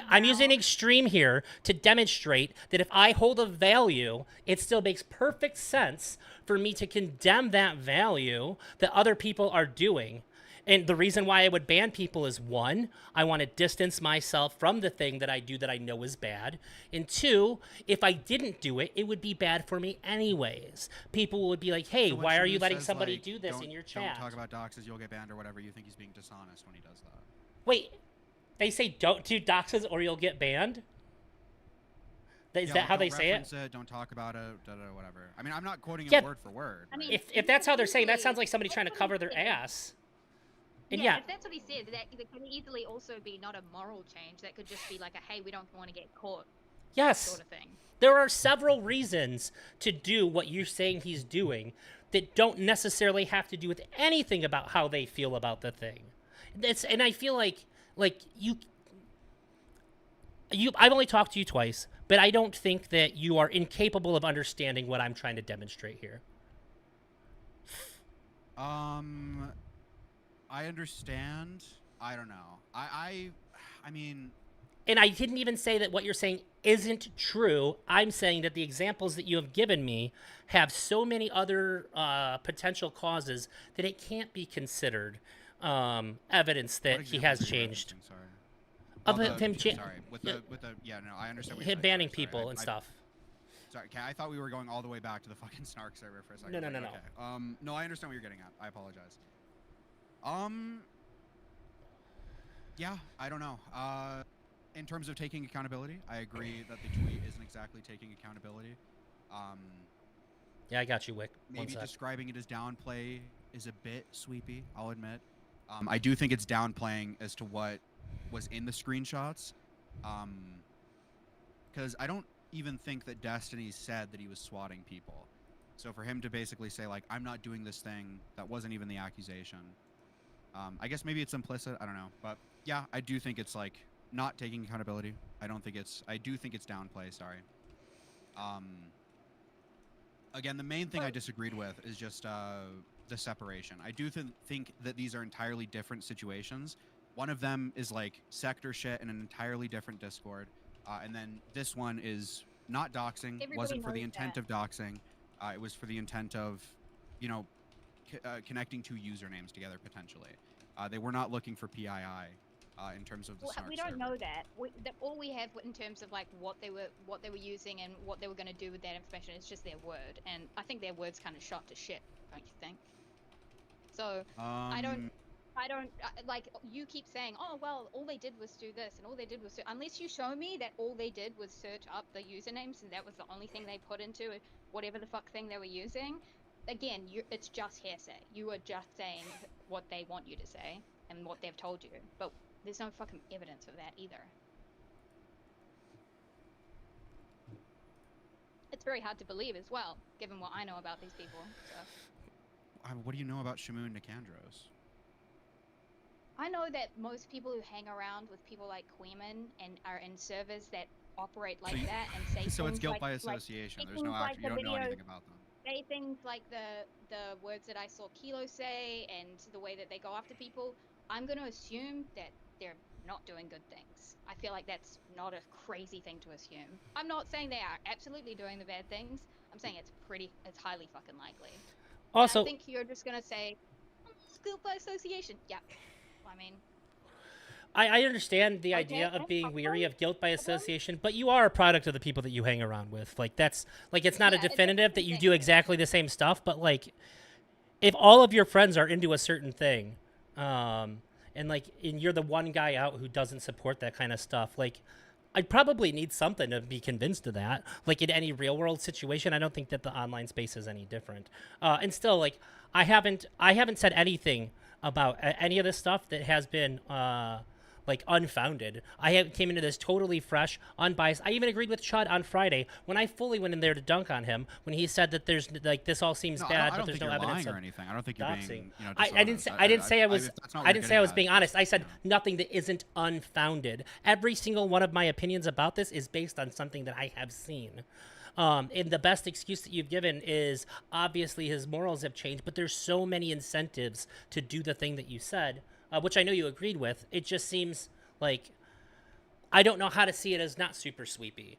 I'm using extreme here to demonstrate that if I hold a value, it still makes perfect sense for me to condemn that value that other people are doing. And the reason why I would ban people is, one, I want to distance myself from the thing that I do that I know is bad. And two, if I didn't do it, it would be bad for me anyways. People would be like, hey, So when why are Shamu you letting says, somebody like, do this in your chat? Don't talk about doxes, you'll get banned or whatever. You think he's being dishonest when he does that? Wait, they say don't do doxes or you'll get banned? Is Yeah, that like, how don't they say it? reference it? Don't talk about it. Whatever. I mean, I'm not quoting him Yeah, word for word. I mean, right? If that's how they're saying, that sounds like somebody trying to cover their ass. And yeah, if that's what he said, that can easily also be not a moral change. That could just be like a, hey, we don't want to get caught yes. sort of thing. There are several reasons to do what you're saying he's doing that don't necessarily have to do with anything about how they feel about the thing. And I feel like you I've only talked to you twice, but I don't think that you are incapable of understanding what I'm trying to demonstrate here. I understand. I don't know. I mean. And I didn't even say that what you're saying isn't true. I'm saying that the examples that you have given me have so many other potential causes that it can't be considered evidence that he has changed. Sorry. Of Oh, him, sorry. With the yeah, no, I understand. What you're him saying. banning Sorry, people and stuff. Sorry, okay, I thought we were going all the way back to the fucking Snark server for a second. No. Okay. No, I understand what you're getting at. I apologize. Yeah, I don't know. In terms of taking accountability, I agree that the tweet isn't exactly taking accountability. Yeah, I got you, Wick. Maybe describing it as downplay is a bit sweepy, I'll admit. I do think it's downplaying as to what was in the screenshots. Because I don't even think that Destiny said that he was swatting people. So for him to basically say, like, I'm not doing this thing, that wasn't even the accusation. I guess maybe it's implicit, I don't know. But yeah, I do think it's, like, not taking accountability. I do think it's downplay, sorry. Again, the main thing I disagreed with is just the separation. I do think that these are entirely different situations. One of them is like sector shit in an entirely different Discord, and then this one is not doxing. Everybody Wasn't for the knows intent that. of doxing. It was for the intent of, you know, connecting two usernames together potentially. They were not looking for PII in terms of the Well, Snark we don't server. know that. All we have in terms of like what they were using and what they were going to do with that information is just their word, and I think their word's kind of shot to shit, don't you think? So I don't like you keep saying, oh well, all they did was do this and all they did was unless you show me that all they did was search up the usernames and that was the only thing they put into whatever the fuck thing they were using. Again, it's just hearsay. You are just saying what they want you to say and what they've told you, but there's no fucking evidence of that either. It's very hard to believe as well, given what I know about these people. So. What do you know about Shamu and Nicandros? I know that most people who hang around with people like Queeman and are in servers that operate like that and say So it's things guilt like, by like, association. say There's no things like you don't the know video, anything about them. say things like the words that I saw Kilo say and the way that they go after people. I'm going to assume that they're not doing good things. I feel like that's not a crazy thing to assume. I'm not saying they are absolutely doing the bad things. I'm saying it's highly fucking likely. Also, and I think you're just gonna say, it's guilt by association. Yeah. I mean, I understand the Okay, idea of and being weary also- of guilt by association, but you are a product of the people that you hang around with. Like it's not a Yeah, it's definitive that you do everything. exactly the same stuff, but like if all of your friends are into a certain thing, and you're the one guy out who doesn't support that kind of stuff, like I'd probably need something to be convinced of that. Like in any real world situation, I don't think that the online space is any different. And still, like I haven't said anything about any of this stuff that has been like unfounded. Came into this totally fresh, unbiased. I even agreed with Chud on Friday when I fully went in there to dunk on him when he said that there's like this all seems No, bad, I but don't there's think no you're evidence lying or of anything. I don't think you're doxing. being, I didn't say I didn't say I was if that's not what I you're didn't say I was getting being at, honest. I said yeah. nothing that isn't unfounded. Every single one of my opinions about this is based on something that I have seen. And the best excuse that you've given is obviously his morals have changed, but there's so many incentives to do the thing that you said, which I know you agreed with. It just seems like I don't know how to see it as not super sweepy.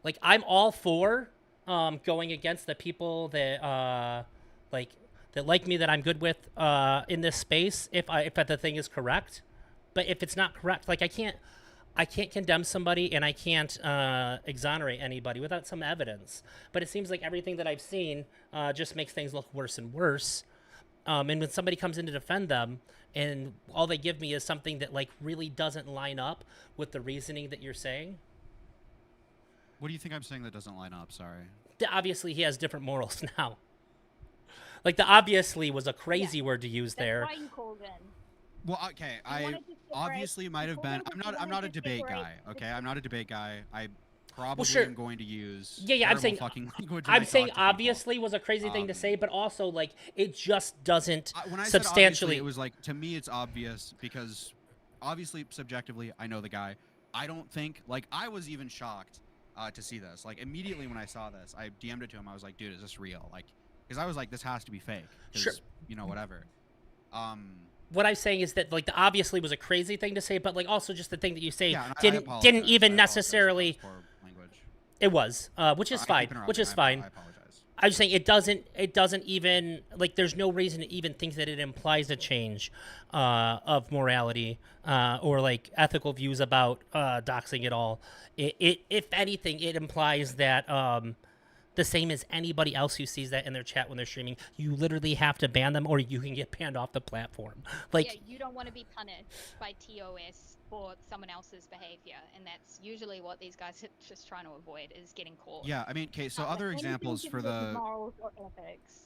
Like I'm all for going against the people that like me that I'm good with in this space if the thing is correct. But if it's not correct, like I can't condemn somebody and I can't exonerate anybody without some evidence. But it seems like everything that I've seen just makes things look worse and worse. And when somebody comes in to defend them and all they give me is something that like really doesn't line up with the reasoning that you're saying. What do you think I'm saying that doesn't line up? Sorry. Obviously, he has different morals now. Like the obviously was a crazy word to use that's there. why you called in. Well, okay, I wanted to separate- obviously might have you been. wanted I'm not a to debate separate guy. the Okay, I'm not a debate guy. I probably sure. am going to use Yeah, I'm terrible saying fucking language. when I I'm saying talk to people. obviously was a crazy thing to say, but also like it just doesn't When I said substantially. obviously, it was like to me it's obvious because obviously subjectively I know the guy. I don't think like I was even shocked to see this. Like immediately when I saw this, I DM'd it to him. I was like, dude, is this real? Like, because I was like, this has to be fake. Sure. You know, whatever. What I'm saying is that like the obviously was a crazy thing to say, but like also just the thing that you say Yeah, and I didn't apologize. even I apologize if necessarily. that was poor language. It was, which is I keep fine. interrupting. Which is fine. I apologize. I'm just saying it doesn't even like there's no reason to even think that it implies a change of morality or like ethical views about doxing at all. It if anything it implies that the same as anybody else who sees that in their chat when they're streaming, you literally have to ban them or you can get banned off the platform. Like yeah, you don't want to be punished by TOS for someone else's behavior, and that's usually what these guys are just trying to avoid is getting caught. Yeah, I mean, okay, so Not other with anything examples to for do with the morals or ethics.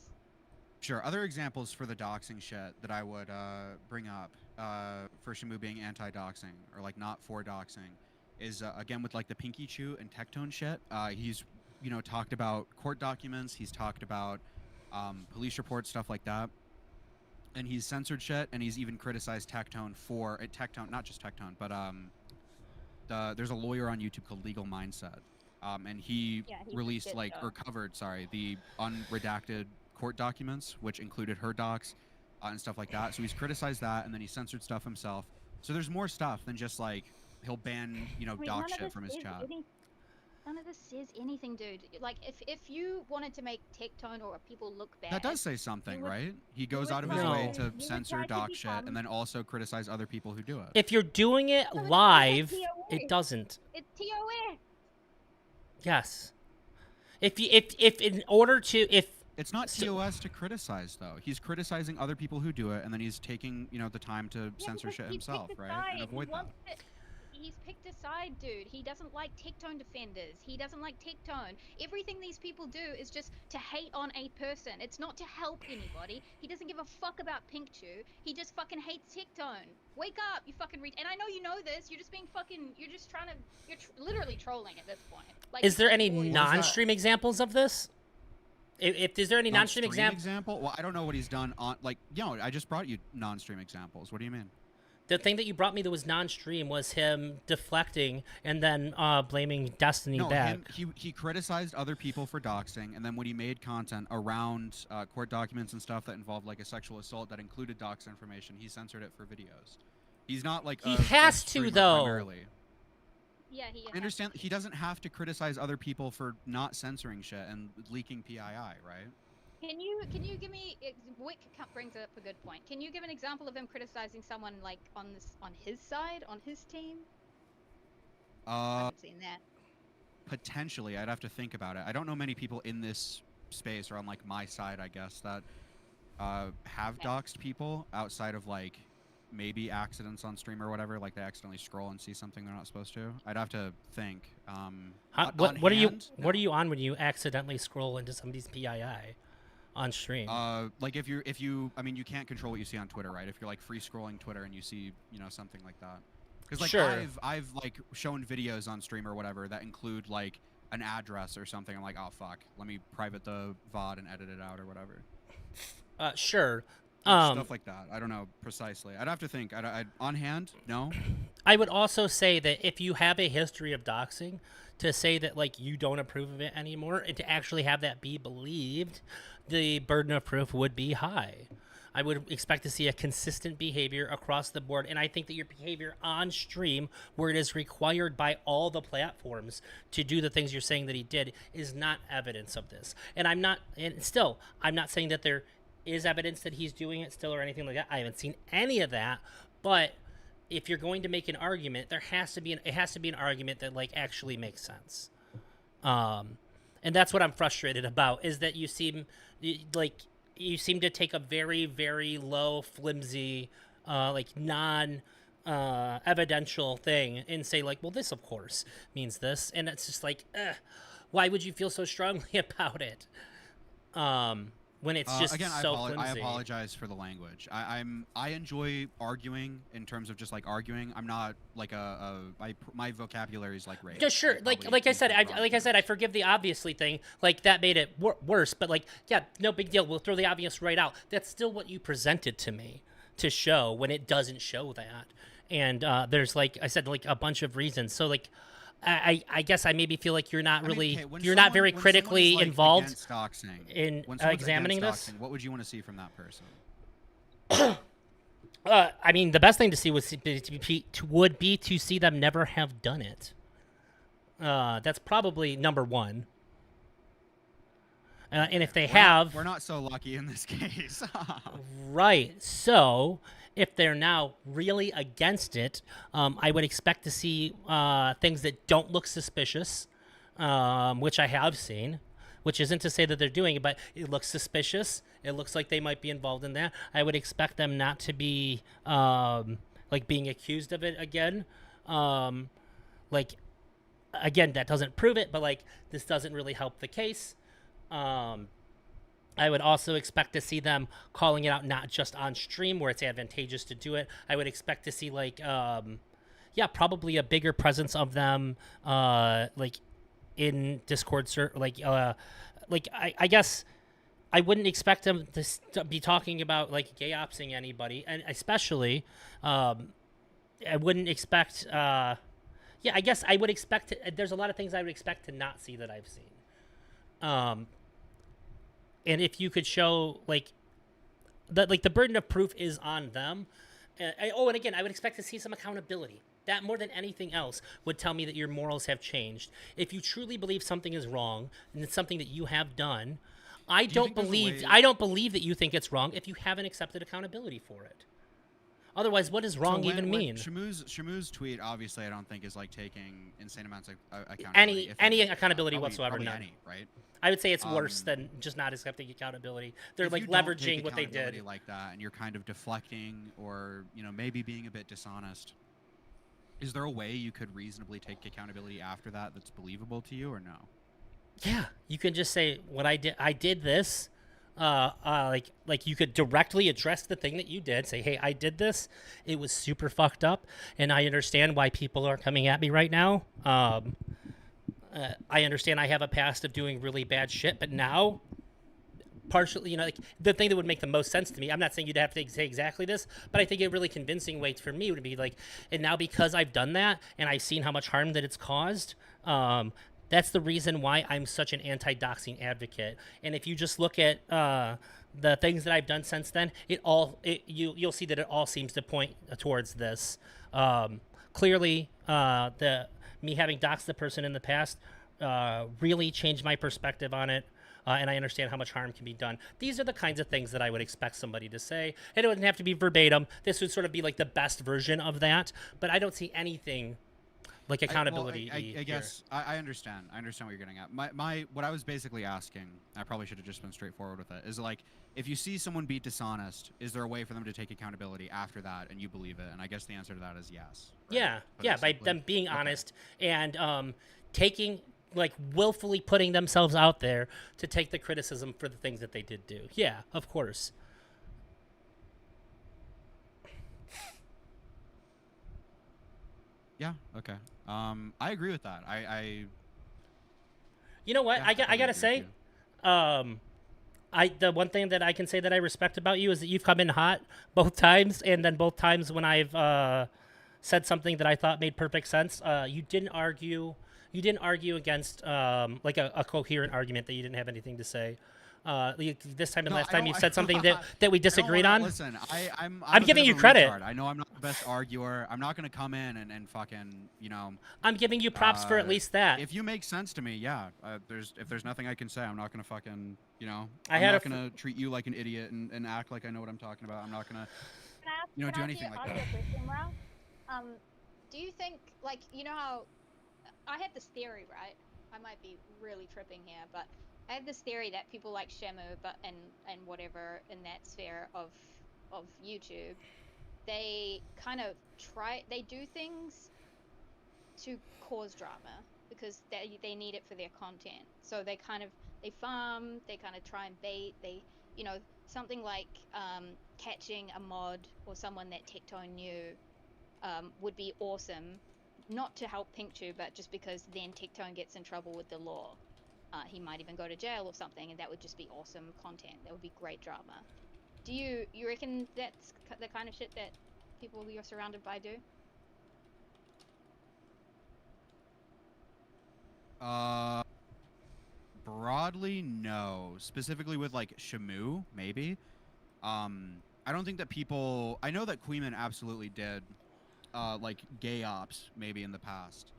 Sure. Other examples for the doxing shit that I would bring up for Shamu being anti-doxing or like not for doxing is again with like the Pinky Chew and Tectone shit. He's talked about court documents. He's talked about police reports, stuff like that. And he's censored shit, and he's even criticized Tectone for Tectone, not just Tectone, but there's a lawyer on YouTube called Legal Mindset, and he released covered the unredacted court documents, which included her docs and stuff like that. So he's criticized that, and then he censored stuff himself. So there's more stuff than just like he'll ban dox shit from his chat. None of this says anything, dude. Like, if you wanted to make Tectone or people look bad, That does say something, right? He goes out of his way to censor dox shit and then also criticize other people who do it. if you're doing it live, it doesn't. It's TOS. Yes. If in order to It's not TOS to criticize though. He's criticizing other people who do it, and then he's taking the time to censor shit himself, right? And avoid that. He's picked a side, dude. He doesn't like Tectone defenders. He doesn't like Tectone. Everything these people do is just to hate on a person. It's not to help anybody. He doesn't give a fuck about Pink Chew. He just fucking hates Tectone. Wake up, you fucking and I know you know this. You're just being fucking. You're just trying to. You're literally trolling at this point. Like, is there any non-stream examples of this? If is there any non-stream example? Well, I don't know what he's done on I just brought you non-stream examples. What do you mean? The thing that you brought me that was non-stream was him deflecting and then blaming Destiny No, back. he criticized other people for doxing, and then when he made content around court documents and stuff that involved like a sexual assault that included dox information, he censored it for videos. He's not like He a has to, streamer though. primarily. Yeah, he. I understand he doesn't have to criticize other people for not censoring shit and leaking PII, right? Can you give me Wick brings up a good point. Can you give an example of him criticizing someone like on his side, on his team? I haven't seen that. Potentially, I'd have to think about it. I don't know many people in this space or on like my side, I guess, that have doxed people outside of like maybe accidents on stream or whatever, like they accidentally scroll and see something they're not supposed to. I'd have to think. What are you on when you accidentally scroll into somebody's PII on stream? Like if you I mean, you can't control what you see on Twitter, right? If you're like free scrolling Twitter and you see, something like that. Because like Sure. I've like shown videos on stream or whatever that include like an address or something. I'm like, oh fuck, let me private the VOD and edit it out or whatever. Sure. Stuff like that. I don't know precisely. I'd have to think. I'd on hand, no. I would also say that if you have a history of doxing, to say that like you don't approve of it anymore and to actually have that be believed, the burden of proof would be high. I would expect to see a consistent behavior across the board, and I think that your behavior on stream, where it is required by all the platforms to do the things you're saying that he did, is not evidence of this. And I'm not saying that there is evidence that he's doing it still or anything like that. I haven't seen any of that, but if you're going to make an argument, it has to be an argument that like actually makes sense. And that's what I'm frustrated about, is that you seem to take a very, very low, flimsy, like non evidential thing and say like, well, this of course means this, and it's just like, why would you feel so strongly about it? When it's just again, so flimsy. I apologize for the language. I enjoy arguing in terms of just like arguing. I'm not like my vocabulary is like race. Yeah, sure. Like I said, I forgive the obviously thing. Like that made it worse. But like, yeah, no big deal. We'll throw the obvious right out. That's still what you presented to me to show when it doesn't show that. And there's like I said, like a bunch of reasons. So like. I guess I maybe feel like you're not really not very critically involved in examining this. What would you want to see from that person? I mean, the best thing to see would be to see them never have done it. That's probably number one. And if they have, we're not so lucky in this case. Right. So if they're now really against it, I would expect to see things that don't look suspicious, which I have seen, which isn't to say that they're doing it, but it looks suspicious. It looks like they might be involved in that. I would expect them not to be like being accused of it again. Like, again, that doesn't prove it, but like this doesn't really help the case. I would also expect to see them calling it out not just on stream where it's advantageous to do it. I would expect to see like, probably a bigger presence of them, like in Discord, I guess I wouldn't expect them to be talking about like gay opsing anybody, and especially, I wouldn't expect. I guess I would expect. There's a lot of things I would expect to not see that I've seen. And if you could show like that, like the burden of proof is on them. And again, I would expect to see some accountability. That more than anything else would tell me that your morals have changed. If you truly believe something is wrong and it's something that you have done, I don't believe that you think it's wrong if you haven't accepted accountability for it. Otherwise, what does wrong even mean? Shamu's tweet, obviously, I don't think is like taking insane amounts of accountability. Any accountability whatsoever, probably none. Any, right? I would say it's worse than just not accepting accountability. They're like leveraging what they did. Like that, and you're kind of deflecting, or maybe being a bit dishonest. Is there a way you could reasonably take accountability after that that's believable to you, or no? Yeah, you can just say what I did this. Like you could directly address the thing that you did. Say, hey, I did this. It was super fucked up, and I understand why people are coming at me right now. I understand I have a past of doing really bad shit, but now partially, like the thing that would make the most sense to me. I'm not saying you'd have to say exactly this, but I think a really convincing way for me would be like, and now because I've done that and I've seen how much harm that it's caused, that's the reason why I'm such an anti-doxing advocate. And if you just look at the things that I've done since then, you'll see that it all seems to point towards this. Clearly, me having doxed the person in the past really changed my perspective on it. And I understand how much harm can be done. These are the kinds of things that I would expect somebody to say. It wouldn't have to be verbatim. This would sort of be like the best version of that. But I don't see anything like accountability. I guess I understand. I understand what you're getting at. What I was basically asking, I probably should have just been straightforward with it, is like, if you see someone be dishonest, is there a way for them to take accountability after that and you believe it? And I guess the answer to that is yes. Right? Yeah, by them being honest and taking, like, willfully putting themselves out there to take the criticism for the things that they did do. Yeah, of course. Yeah. Okay. I agree with that. You know what? Yeah, I gotta say, the one thing that I can say that I respect about you is that you've come in hot both times, and then both times when I've said something that I thought made perfect sense, you didn't argue. You didn't argue against like a coherent argument that you didn't have anything to say. This time and last time you said something that we disagreed on. Listen, I'm giving you credit. Retard. I know I'm not the best arguer. I'm not gonna come in and fucking, I'm giving you props for at least that. If you make sense to me, yeah. If there's nothing I can say, I'm not gonna fucking, I'm not gonna treat you like an idiot and act like I know what I'm talking about. I'm not gonna, do anything like that. Do you think, like, how I had this theory, right? I might be really tripping here, but I have this theory that people like Shamu, and whatever in that sphere of YouTube, they kind of they do things to cause drama because they need it for their content. So they farm, they kind of try and bait, something like catching a mod or someone that Tectone knew would be awesome. Not to help PinkTube, but just because then Tectone gets in trouble with the law. He might even go to jail or something, and that would just be awesome content. That would be great drama. Do you reckon that's the kind of shit that people you're surrounded by do? Broadly, no. Specifically with like Shamu, maybe. I don't think that people. I know that Queeman absolutely did. Like gay ops maybe in the past.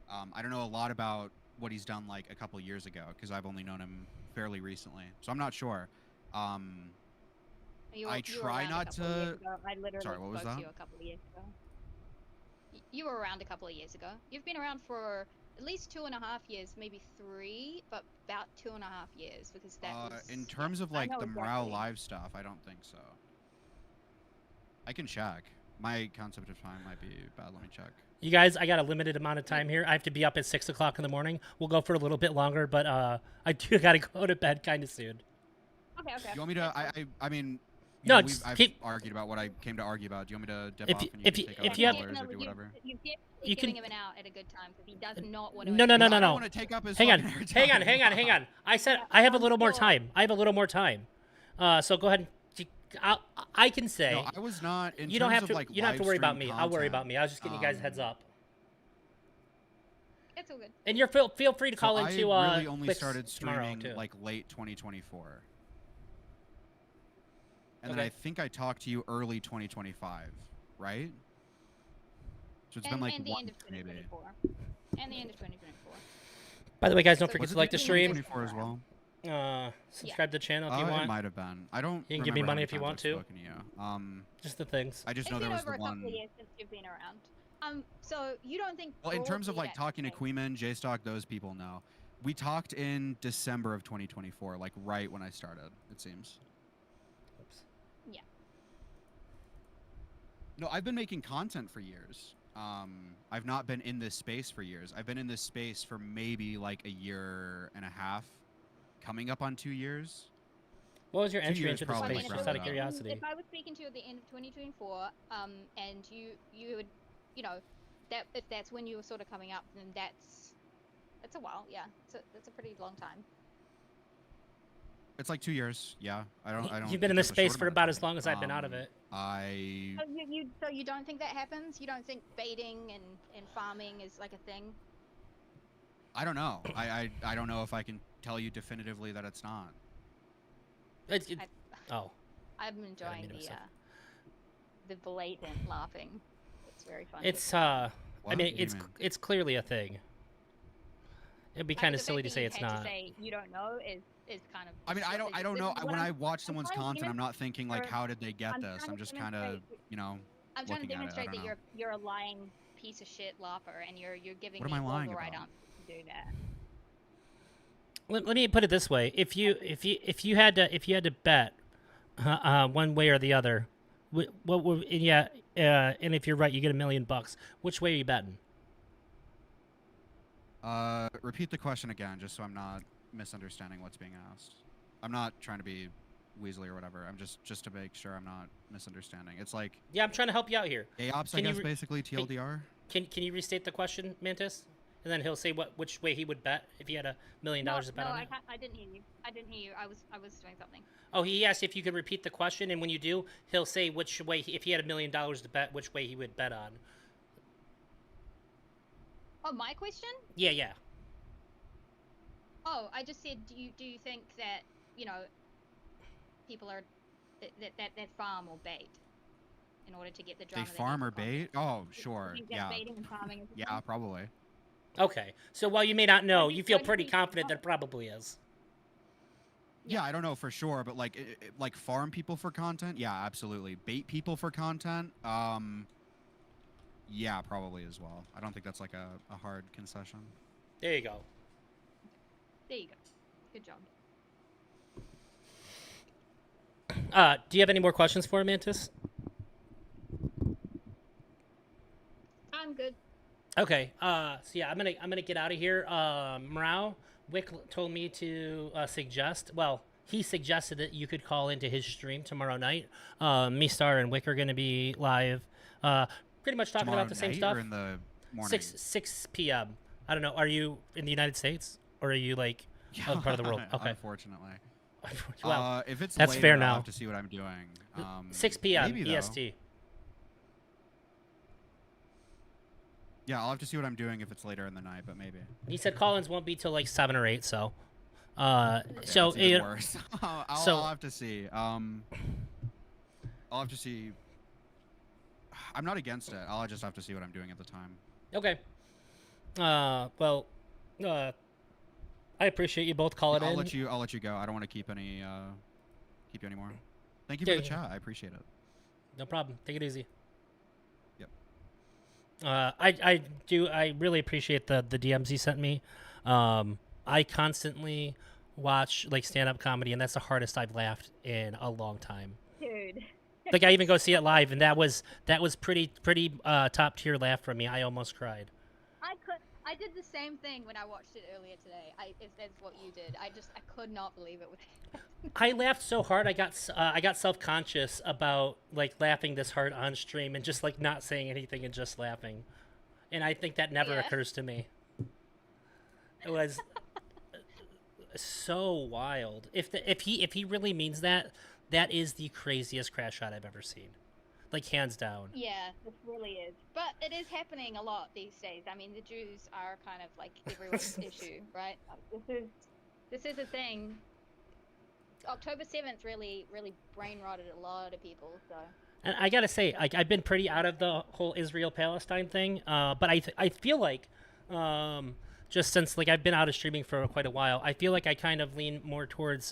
I don't know a lot about what he's done like a couple years ago because I've only known him fairly recently, so I'm not sure. I try not to. I literally Sorry, what was spoke that? to you a couple of years ago. You were around a couple of years ago. You've been around for at least 2.5 years, maybe 3, but about 2.5 years because that was. In terms of like the Morale Live stuff, I don't think so. I can check. My concept of time might be bad. Let me check. You guys, I got a limited amount of time here. I have to be up at 6 o'clock in the morning. We'll go for a little bit longer, but I do got to go to bed kind of soon. Okay. You want me to? I mean. No, I've argued about what I came to argue about. Do you want me to dip off and you can take out colors or do whatever? You can giving him an out at a good time because he does not want to. No. I don't want to take up his. Hang on. I said I have a little more time. So go ahead. I can say. No, I was not. You don't have to. You don't have to worry about me. I'll worry about me. I was just getting you guys a heads up. It's all good. And you're feel free to call into. I really only started tomorrow, streaming too. like late 2024. And Okay. then I think I talked to you early 2025, right? So it's been like and the 1 end of maybe. 2024. And the end of 2024. By the way, guys, don't So forget Was to it like the the stream. 2024 as well? Subscribe to the channel if you It want. might have been. I don't. You can give me remember how money many if you times want I've to. spoken you. Just the things. I just It's know been there was over the a couple one. of years since you've been around. So you don't think? Well, in terms of broadly like that- talking to Queeman, J-Stock, those people know. We talked in December of 2024, like right when I started, it seems. Oops. Yeah. No, I've been making content for years. I've not been in this space for years. I've been in this space for maybe like a year and a half, coming up on 2 years. What was your 2 entry years into the probably space, round just out of about. curiosity? If I was speaking to you at the end of 2024, and you would, that if that's when you were sort of coming up, then that's a while, yeah. So that's a pretty long time. It's like 2 years. Yeah, I don't. You've been in think this you have a space short for amount of about as time. long as I've been out of it. I So you don't think that happens? You don't think baiting and farming is like a thing? I don't know. I don't know if I can tell you definitively that it's not. Oh. I'm enjoying the blatant laughing. It's very funny. It's I What mean, do you it's mean? it's clearly a thing. It'd be kind of silly to say it's not. Say you don't know is kind of. I mean, I don't know. When I watch someone's trying to content, I'm not thinking like, how did they get I'm this? trying I'm to just kind of, demonstrate- you know, I'm trying to looking at it. I demonstrate don't that know. you're a lying piece of shit laugher, and you're giving What me am I all lying the right about? answers to do that. Let me put it this way: if you had to bet one way or the other, what would and if you're right, you get $1 million. Which way are you betting? Repeat the question again, just so I'm not misunderstanding what's being asked. I'm not trying to be weaselly or whatever. I'm just to make sure I'm not misunderstanding. It's like Yeah, I'm trying to help you out here. AOPS, I guess, basically TLDR. Can you restate the question, Mantis? And then he'll say which way he would bet if he had $1 million to bet on it. I didn't hear you. I didn't hear you. I was doing something. Oh, he asked if you could repeat the question, and when you do, he'll say which way, if he had $1 million to bet, which way he would bet on. Oh, my question? Yeah. Oh, I just said, do you think that people are that farm or bait in order to get the drama? They farm or bait? Oh, sure. Do you think that Yeah. baiting and farming is a Yeah, thing? probably. Okay, so while you may not know, you feel pretty confident that it probably is. Yeah, I don't know for sure, but like like farm people for content? Yeah, absolutely. Bait people for content? Yeah, probably as well. I don't think that's like a hard concession. There you go. There you go. Good job. Do you have any more questions for him, Mantis? I'm good. Okay. So yeah, I'm gonna get out of here. Morale, Wick told me to suggest. Well, he suggested that you could call into his stream tomorrow night. Me, Star, and Wick are gonna be live. Pretty much talking Tomorrow about the same night stuff. or in the morning? 6 p.m. I don't know. Are you in the United States or are you like other part of the world? Okay. Unfortunately. Well, if it's that's later, fair I'll now. have to see what I'm doing. 6 p.m. maybe, though. EST. Yeah, I'll have to see what I'm doing if it's later in the night, but maybe. He said Collins won't be till like 7 or 8. So, Okay, so that's even worse. I'll have to see. I'll have to see. I'm not against it. I'll just have to see what I'm doing at the time. Okay. Well, I appreciate you both calling in. I'll let you go. I don't want to keep you anymore. Thank you for the chat. I appreciate it. No problem. Take it easy. Yep. I really appreciate the DMs he sent me. I constantly watch like stand-up comedy, and that's the hardest I've laughed in a long time. Dude. Like I even go see it live, and that was pretty top tier laugh from me. I almost cried. I did the same thing when I watched it earlier today. That's what you did. I could not believe it. I laughed so hard I got self-conscious about like laughing this hard on stream and just like not saying anything and just laughing, and I think that never occurs to me. It was so wild. If he really means that, that is the craziest crash shot I've ever seen, like hands down. Yeah, this really is. But it is happening a lot these days. I mean, the Jews are kind of like everyone's issue, right? This is a thing. October 7th really brain rotted a lot of people. So. And I gotta say, like I've been pretty out of the whole Israel-Palestine thing, but I feel like just since like I've been out of streaming for quite a while, I feel like I kind of lean more towards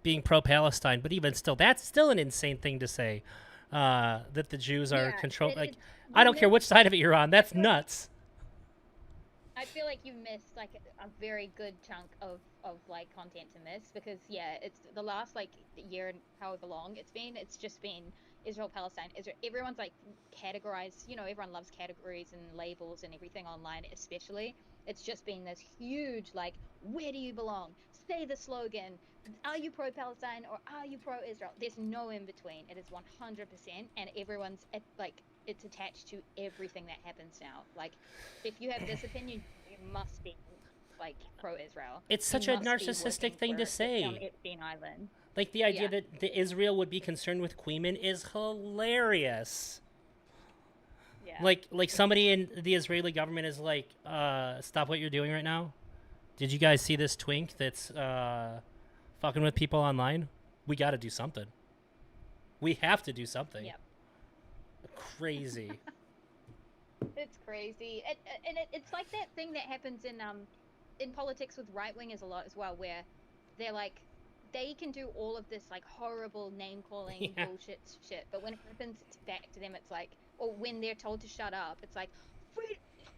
being pro-Palestine. But even still, that's still an insane thing to say. That the Jews are controlled. Like, I don't care which side of it you're on. That's nuts. I feel like you missed like a very good chunk of like content to miss because it's the last like year and however long it's just been Israel Palestine. Everyone's like categorized. Everyone loves categories and labels and everything online, especially. It's just been this huge like, where do you belong? Say the slogan. Are you pro-Palestine or are you pro-Israel? There's no in between. It is 100%, and everyone's it's attached to everything that happens now. Like, if you have this opinion, you must be like pro-Israel. It's You such a must be narcissistic working thing to for say. on Epstein Island. Like the idea Yeah. that the Israel would be concerned with Queeman is hilarious. Yeah. Like somebody in the Israeli government is like, stop what you're doing right now. Did you guys see this twink that's fucking with people online? We got to do something. We have to do something. Yep. Crazy. It's crazy. It's like that thing that happens in politics with right wingers a lot as well, where they're like, they can do all of this like horrible name calling bullshit shit, but when it happens back to them, it's like, or when they're told to shut up, it's like,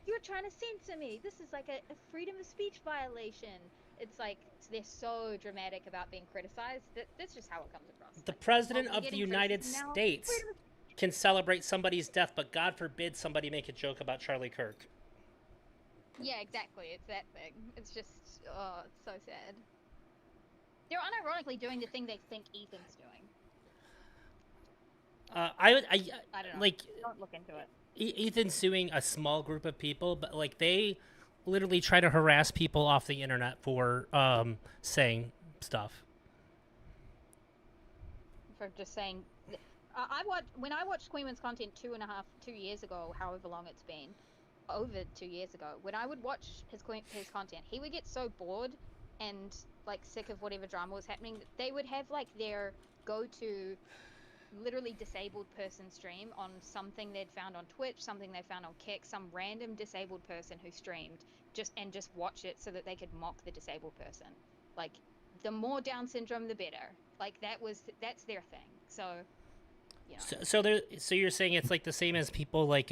you're trying to censor me. This is like a freedom of speech violation. It's like they're so dramatic about being criticized. That's just how it comes across. The Like, president we're of the getting United criticism now. States can celebrate somebody's death, but God forbid somebody make a joke about Charlie Kirk. Yeah, exactly. It's that thing. It's just, oh, it's so sad. They're unironically doing the thing they think Ethan's doing. I don't know. like Don't look into it. Ethan's suing a small group of people, but like they literally try to harass people off the internet for saying stuff. For just saying, when I watched Queenman's content 2 years ago, however long it's been, over 2 years ago, when I would watch his content, he would get so bored and like sick of whatever drama was happening that they would have like their go-to literally disabled person stream on something they'd found on Twitch, something they found on Kick, some random disabled person who streamed, just watch it so that they could mock the disabled person. Like, the more Down syndrome, the better. Like, that's their thing. So, you know. So you're saying it's like the same as people like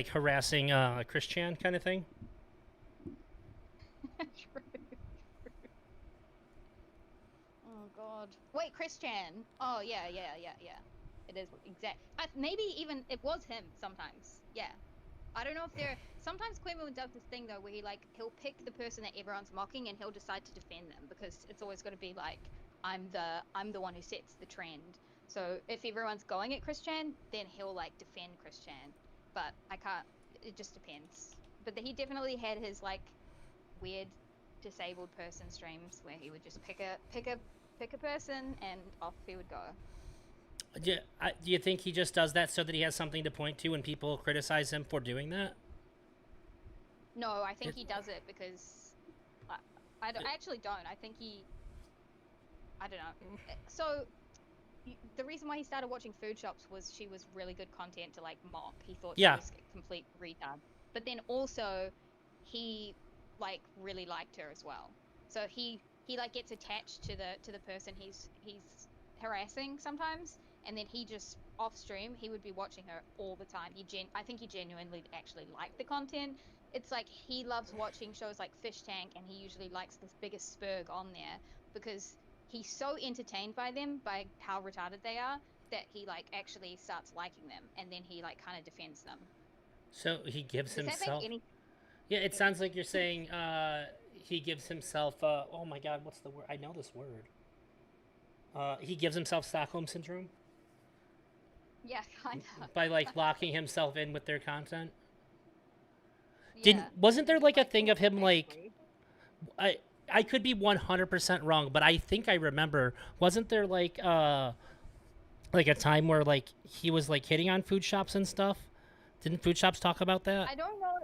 harassing Christian kind of thing? True. Oh God. Wait, Christian. Oh yeah. It is exact. Maybe even it was him sometimes. Yeah. I don't know if they're. Sometimes Quentin does this thing though, where he'll pick the person that everyone's mocking and he'll decide to defend them, because it's always going to be like, I'm the one who sets the trend. So if everyone's going at Christian, then he'll like defend Christian. But I can't. It just depends. But he definitely had his like weird disabled person streams where he would just pick a person and off he would go. Do you think he just does that so that he has something to point to when people criticize him for doing that? No, I think he does it because I actually don't. I think I don't know. So the reason why he started watching Food Shops was she was really good content to like mock. He thought she was a complete retard. But then also he like really liked her as well. So he like gets attached to the person he's harassing sometimes, and then he just off stream he would be watching her all the time. I think he genuinely actually liked the content. It's like he loves watching shows like Fish Tank, and he usually likes the biggest spurg on there because he's so entertained by them, by how retarded they are, that he like actually starts liking them, and then he like kind of defends them. So he gives Does himself. that make any... Yeah, it sounds like you're saying he gives himself. Oh my God, what's the word? I know this word. He gives himself Stockholm syndrome. Yeah, kind of. By like locking himself in with their content. Yeah. Wasn't there like a thing of him like? I could be 100% wrong, but I think I remember. Wasn't there like a time where like he was like hitting on Food Shops and stuff? Didn't Food Shops talk about that? I don't know.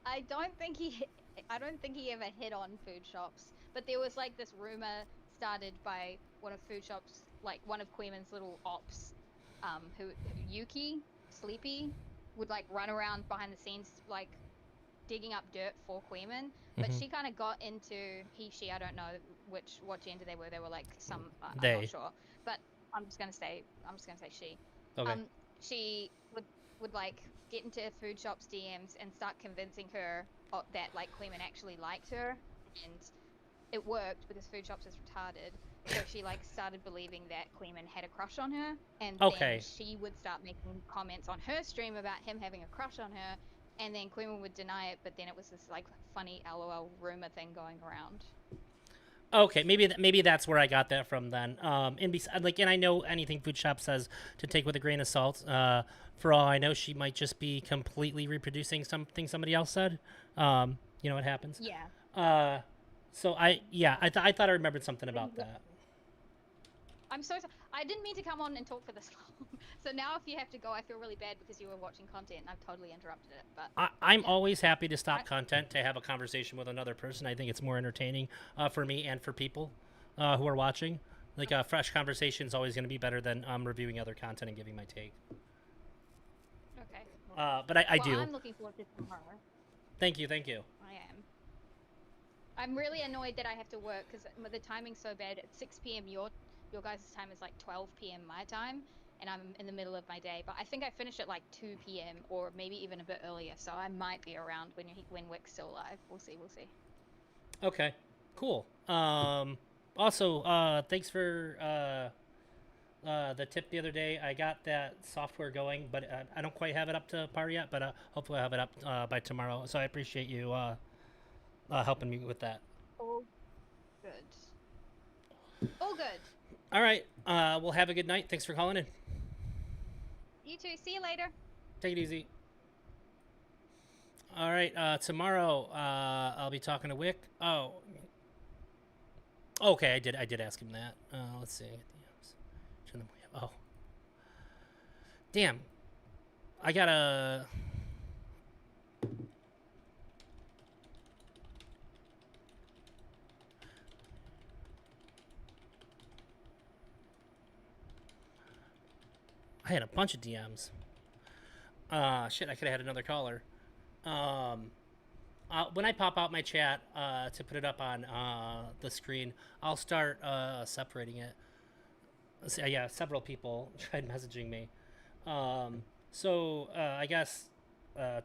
I don't think he ever hit on Food Shops. But there was like this rumor started by one of Food Shops, like one of Queeman's little ops, who Yuki, Sleepy, would like run around behind the scenes like digging up dirt for Queeman. But she kind of got into she. I don't know what gender they were. They were like some. I'm not sure. But I'm just gonna say she. Okay. She would like get into Food Shop's DMs and start convincing her that like Queeman actually liked her, and it worked because Food Shops is retarded. So she like started believing that Queeman had a crush on her, and then she would start making comments on her stream about him having a crush on her, and then Queeman would deny it, but then it was this like funny LOL rumor thing going around. Okay, maybe that's where I got that from then. And I know anything Food Shop says to take with a grain of salt. For all I know, she might just be completely reproducing something somebody else said. You know what happens. Yeah. So I thought I remembered something about that. I'm so sorry. I didn't mean to come on and talk for this long. So now if you have to go, I feel really bad because you were watching content and I've totally interrupted it. But I'm always happy to stop content to have a conversation with another person. I think it's more entertaining for me and for people who are watching. Like a fresh conversation is always going to be better than reviewing other content and giving my take. Okay. But I do. I'm looking forward to tomorrow. Thank you. I am. I'm really annoyed that I have to work because the timing's so bad. At 6 p.m. your guys' time is like 12 p.m. my time, and I'm in the middle of my day. But I think I finish at like 2 p.m. or maybe even a bit earlier, so I might be around when Wick's still live. We'll see. Okay, cool. Also, thanks for the tip the other day. I got that software going, but I don't quite have it up to par yet. But hopefully I'll have it up by tomorrow. So I appreciate you helping me with that. All good. All good. All right. Well, have a good night. Thanks for calling in. You too. See you later. Take it easy. All right. Tomorrow, I'll be talking to Wick. Oh. Okay, I did ask him that. Let's see. Oh. Damn. I gotta. I had a bunch of DMs. Shit, I could have had another caller. When I pop out my chat to put it up on the screen, I'll start separating it. So, yeah, several people tried messaging me. So I guess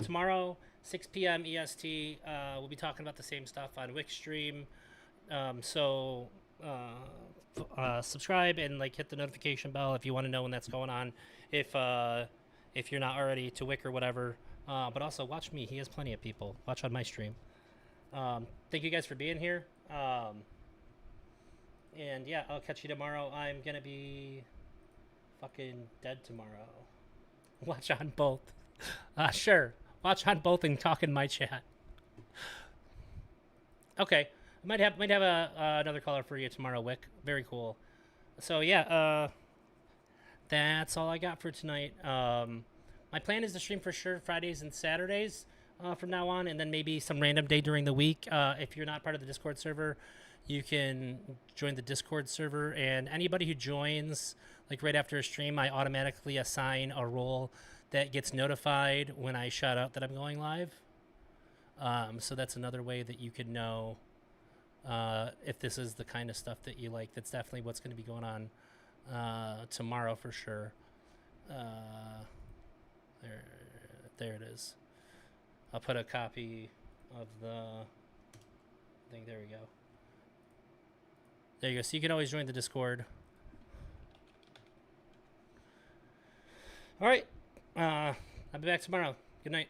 tomorrow, 6 p.m. EST, we'll be talking about the same stuff on Wix stream. So subscribe and hit the notification bell if you want to know when that's going on. If you're not already to Wick or whatever. But also watch me. He has plenty of people. Watch on my stream. Thank you guys for being here. And yeah, I'll catch you tomorrow. I'm gonna be fucking dead tomorrow. Watch on both. Sure. Watch on both and talk in my chat. Okay. I might have another caller for you tomorrow, Wick. Very cool. So yeah, that's all I got for tonight. My plan is to stream for sure Fridays and Saturdays from now on, and then maybe some random day during the week. If you're not part of the Discord server, you can join the Discord server, and anybody who joins right after a stream, I automatically assign a role that gets notified when I shout out that I'm going live. So that's another way that you could know if this is the kind of stuff that you like. That's definitely what's going to be going on tomorrow for sure. There it is. I'll put a copy of the thing. There we go. There you go. So you can always join the Discord. All right. I'll be back tomorrow. Good night.